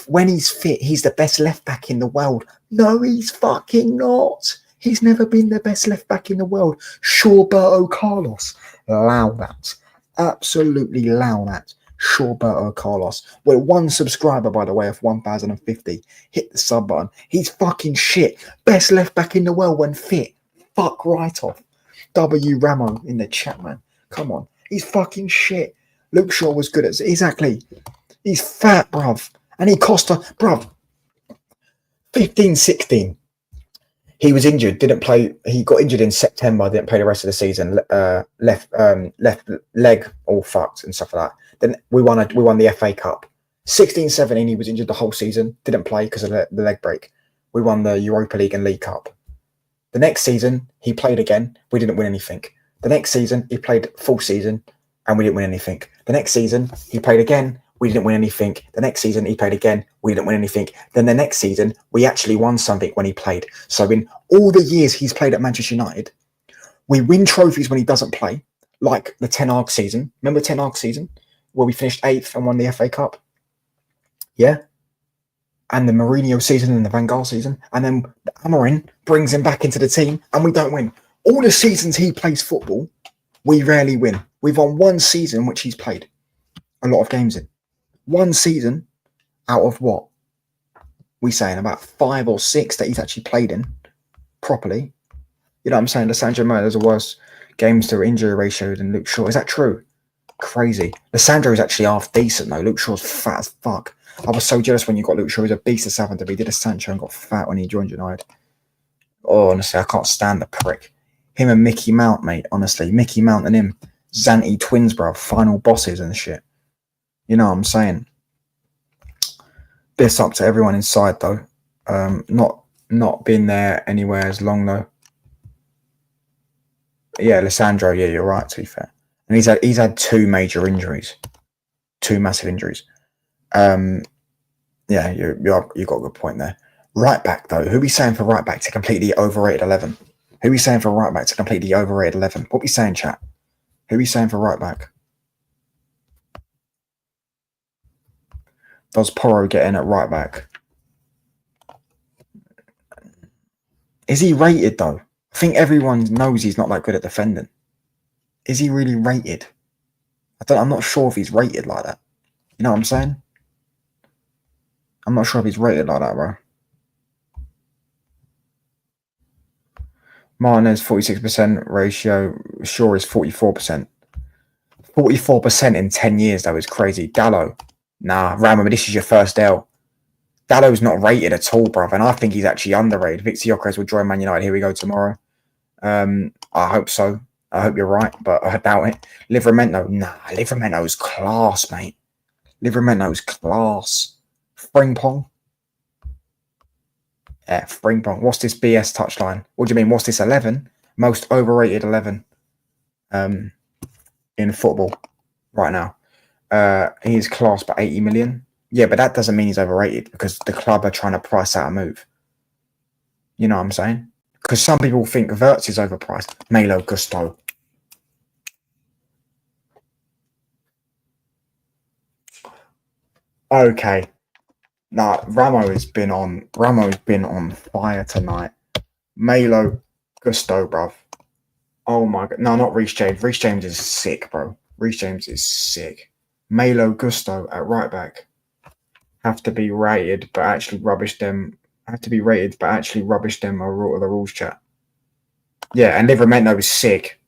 when he's fit, he's the best left back in the world. No, he's fucking not. He's never been the best left back in the world. Shawberto Carlos. Allow that. Absolutely allow that. Shawberto Carlos. We're 1 subscriber, by the way, of 1,050. Hit the sub button. He's fucking shit. Best left back in the world when fit. Fuck right off. W Ramo in the chat, man. Come on. He's fucking shit. Luke Shaw was good at exactly. He's fat, bruv. And he cost us, bruv. 15, 16. He was injured, didn't play. He got injured in September, didn't play the rest of the season. Left leg all fucked and stuff like that. Then we won the FA Cup. 16, 17, he was injured the whole season, didn't play because of the leg break. We won the Europa League and League Cup. The next season, he played again. We didn't win anything. The next season, he played full season and we didn't win anything. The next season, he played again. We didn't win anything. The next season, he played again. We didn't win anything. Then the next season, we actually won something when he played. So in all the years he's played at Manchester United, we win trophies when he doesn't play, like the Ten Hag season. Remember Ten Hag season where we finished 8th and won the FA Cup? Yeah. And the Mourinho season and the Van Gaal season. And then Amorim brings him back into the team and we don't win. All the seasons he plays football, we rarely win. We've won 1 season which he's played a lot of games in. 1 season out of what? We saying about 5 or 6 that he's actually played in properly. You know what I'm saying? Lissandro Martinez has a worse games to injury ratio than Luke Shaw. Is that true? Crazy. Lissandro is actually half decent though. Luke Shaw's fat as fuck. I was so jealous when you got Luke Shaw. He was a beast at Southampton. He did a Sancho and got fat when he joined United. Oh, honestly, I can't stand the prick. Him and Mickey Mount, mate. Honestly, Mickey Mount and him, Zanti twins, bro. Final bosses and shit. You know what I'm saying? This up to everyone inside though. Not been there anywhere as long though. Yeah, Lissandro. Yeah, you're right. To be fair, and he's had 2 major injuries. 2 massive injuries. Yeah, you got a good point there. Right back though, who are we saying for right back to complete the overrated 11? Who are we saying for right back to complete the overrated 11? What are we saying, chat? Who are we saying for right back? Does Porro get in at right back? Is he rated though? I think everyone knows he's not that good at defending. Is he really rated? I'm not sure if he's rated like that. You know what I'm saying? I'm not sure if he's rated like that, bro. Martinez 46% ratio. Shaw is 44%. 44% in 10 years though is crazy. Dallo, nah, Rama, this is your first L. Dallo's not rated at all, bruv, and I think he's actually underrated. Victor Gyokeres will join Man United. Here we go tomorrow. I hope so. I hope you're right, but I doubt it. Livramento, nah, Livramento's class, mate. Livramento's class. Frimpong. Yeah, Frimpong. What's this BS touchline? What do you mean? What's this 11? Most overrated 11 in football right now. He's classed by 80 million. Yeah, but that doesn't mean he's overrated because the club are trying to price out a move. You know what I'm saying? Because some people think Verts is overpriced. Malo Gusto. Okay. Nah, Ramo's been on fire tonight. Malo Gusto, bruv. Oh my god. No, not Reece James. Reece James is sick, bro. Reece James is sick. Malo Gusto at right back. Have to be rated, but actually rubbish them. Have to be rated, but actually rubbish them or the rules chat. Yeah, and Livramento is sick.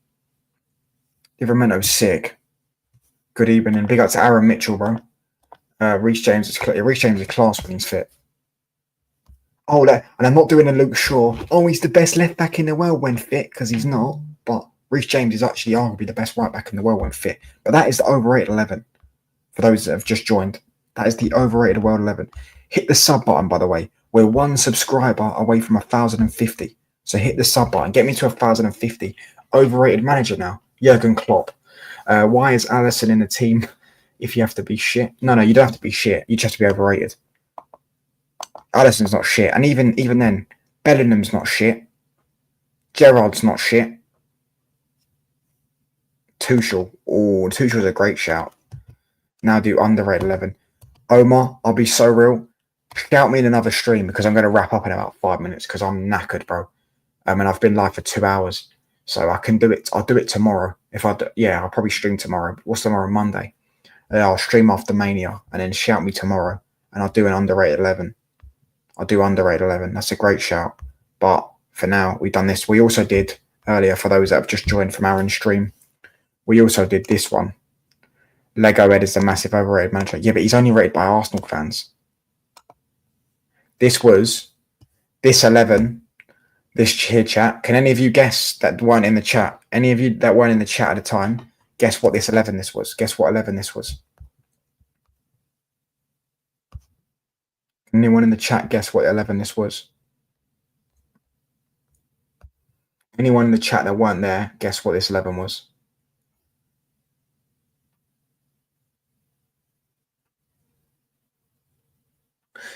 Livramento's sick. Good evening. Big up to Aaron Mitchell, bro. Reece James is class when he's fit. Oh, and I'm not doing a Luke Shaw. Oh, he's the best left back in the world when fit, because he's not. But Reece James is actually arguably the best right back in the world when fit. But that is the overrated 11. For those that have just joined, that is the overrated world 11. Hit the sub button, by the way. We're 1 subscriber away from 1,050. So hit the sub button. Get me to 1,050. Overrated manager now. Jurgen Klopp. Why is Alisson in the team if you have to be shit? No, you don't have to be shit. You just have to be overrated. Alisson's not shit. And even then, Bellingham's not shit. Gerrard's not shit. Tuchel. Oh, Tuchel's a great shout. Now do underrated 11. Omar, I'll be so real. Shout me in another stream because I'm going to wrap up in about 5 minutes because I'm knackered, bro. And I've been live for 2 hours. So I can do it. I'll do it tomorrow. I'll probably stream tomorrow. What's tomorrow? Monday. I'll stream after Mania and then shout me tomorrow. And I'll do an underrated 11. I'll do underrated 11. That's a great shout. But for now, we've done this. We also did earlier, for those that have just joined from Aaron's stream, we also did this one. Lego Ed is the massive overrated manager. Yeah, but he's only rated by Arsenal fans. This 11, this here chat. Can any of you guess that weren't in the chat? Any of you that weren't in the chat at the time, guess what this 11 this was? Guess what 11 this was? Anyone in the chat guess what 11 this was? Anyone in the chat that weren't there, guess what this 11 was?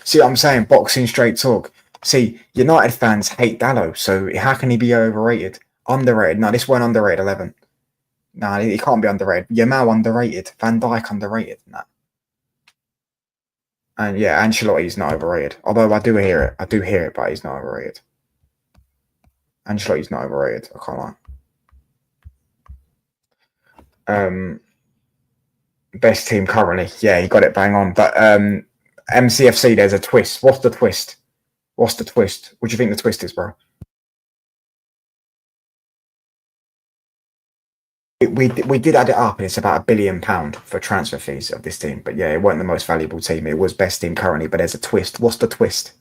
See what I'm saying? Boxing straight talk. See, United fans hate Dallo, so how can he be overrated? Underrated? No, this weren't underrated 11. No, he can't be underrated. Yamal underrated. Van Dijk underrated. No. And yeah, Ancelotti's not overrated. Although I do hear it, but he's not overrated. Ancelotti's not overrated. I can't lie. Best team currently. Yeah, you got it bang on. But MCFC, there's a twist. What's the twist? What do you think the twist is, bro? We did add it up, and it's about £1 billion for transfer fees of this team. But yeah, it wasn't the most valuable team. It was best team currently, but there's a twist. What's the twist?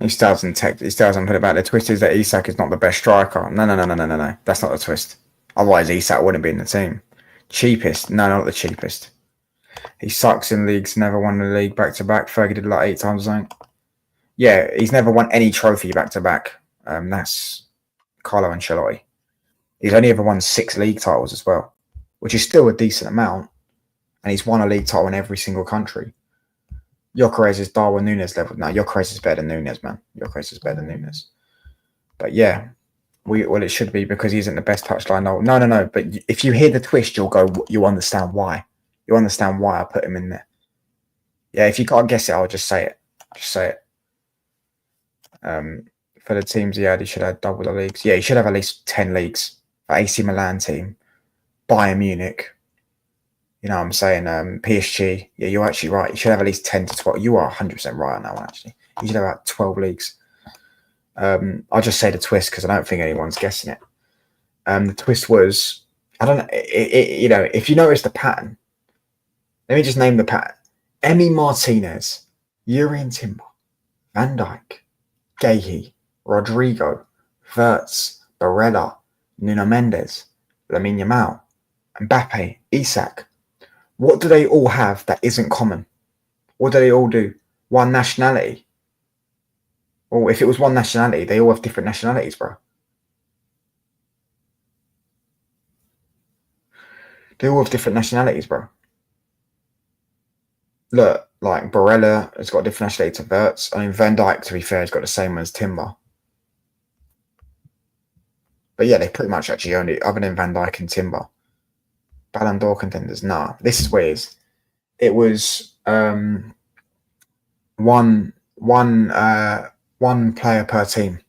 He still hasn't put about the twist is that Isak is not the best striker. No. That's not the twist. Otherwise, Isak wouldn't be in the team. Cheapest? No, not the cheapest. He sucks in leagues, never won the league back to back. Fergie did like 8 times or something. Yeah, he's never won any trophy back to back. That's Carlo Ancelotti. He's only ever won 6 league titles as well, which is still a decent amount. And he's won a league title in every single country. Gyokeres is Darwin Núñez level. No, Gyokeres is better than Núñez, man. Gyokeres is better than Núñez. But yeah, it should be because he isn't the best touchline. No. But if you hear the twist, you'll understand why. You'll understand why I put him in there. Yeah, if you can't guess it, I'll just say it. Just say it. For the teams he had, he should have double the leagues. Yeah, he should have at least 10 leagues. For AC Milan team, Bayern Munich. You know what I'm saying? PSG. Yeah, you're actually right. You should have at least 10 to 12. You are 100% right on that one, actually. You should have about 12 leagues. I'll just say the twist because I don't think anyone's guessing it. The twist was, I don't know, if you notice the pattern, let me just name the pattern. Emi Martinez, Urian Timber, Van Dijk, Gahey, Rodrigo, Wirtz, Barella, Nuno Mendes, Lamine Yamal, Mbappe, Isak. What do they all have that isn't common? What do they all do? One nationality. Well, if it was one nationality, they all have different nationalities, bro. They all have different nationalities, bro. Look, like Barella has got a different nationality to Wirtz. I mean, Van Dijk, to be fair, has got the same as Timber. But yeah, they pretty much actually only, other than Van Dijk and Timber. Ballon d'Or contenders, nah. This is weird. It was one player per team.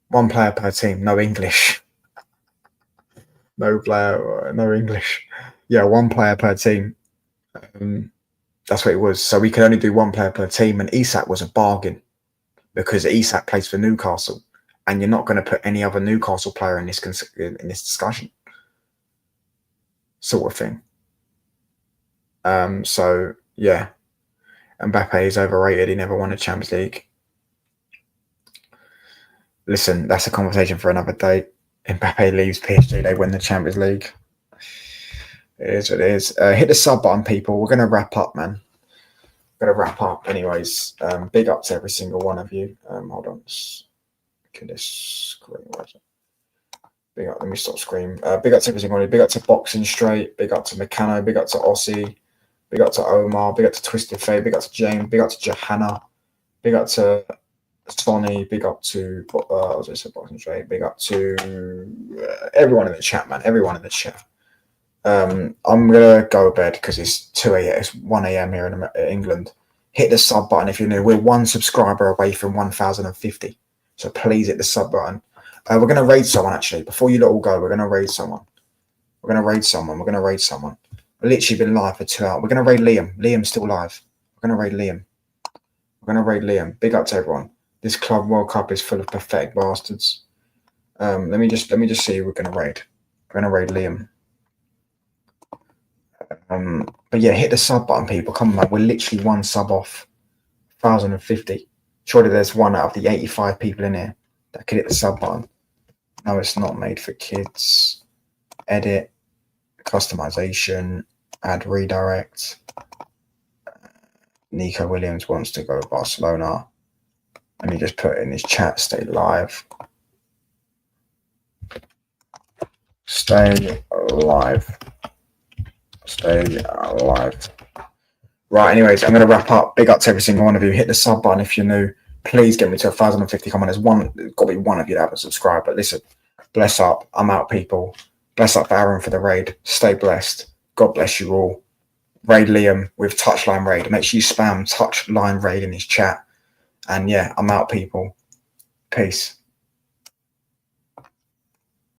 One player per team. No English. No English. Yeah, one player per team. That's what it was. So we could only do one player per team, and Isak was a bargain because Isak plays for Newcastle, and you're not going to put any other Newcastle player in this discussion. Sort of thing. So yeah, Mbappe is overrated. He never won a Champions League. Listen, that's a conversation for another day. Mbappe leaves PSG, they win the Champions League. It is what it is. Hit the sub button, people. We're gonna wrap up, man. We're gonna wrap up, anyways. Big up to every single one of you. Hold on. Can this screen? Where is it? Big up. Let me stop screaming. Big up to every single one. Big up to Boxing Straight. Big up to Meccano. Big up to Ossie. Big up to Omar. Big up to Twisted Fate. Big up to James. Big up to Johanna. Big up to Sonny. Big up to Boxing Straight. Big up to everyone in the chat, man. Everyone in the chat. I'm gonna go to bed because it's 2 a.m. It's 1 a.m. here in England. Hit the sub button if you're new. We're 1 subscriber away from 1,050. So please hit the sub button. We're going to raid someone, actually. Before you lot all go, we're going to raid someone. We're going to raid someone. We've literally been live for 2 hours. We're going to raid Liam. Liam's still live. We're going to raid Liam. Big up to everyone. This Club World Cup is full of pathetic bastards. Let me just see who we're going to raid. We're going to raid Liam. But yeah, hit the sub button, people. Come on, man. We're literally 1 sub off 1,050. Surely there's one out of the 85 people in here that could hit the sub button. No, it's not made for kids. Edit, customization, add redirect. Nico Williams wants to go to Barcelona. Let me just put it in his chat, stay live. Stay alive. Right, anyways, I'm going to wrap up. Big up to every single one of you. Hit the sub button if you're new. Please get me to 1,050. Come on, there's got to be one of you that haven't subscribed. But listen, bless up. I'm out, people. Bless up Aaron for the raid. Stay blessed. God bless you all. Raid Liam with Touchline Raid. Make sure you spam Touchline Raid in his chat. And yeah, I'm out, people. Peace.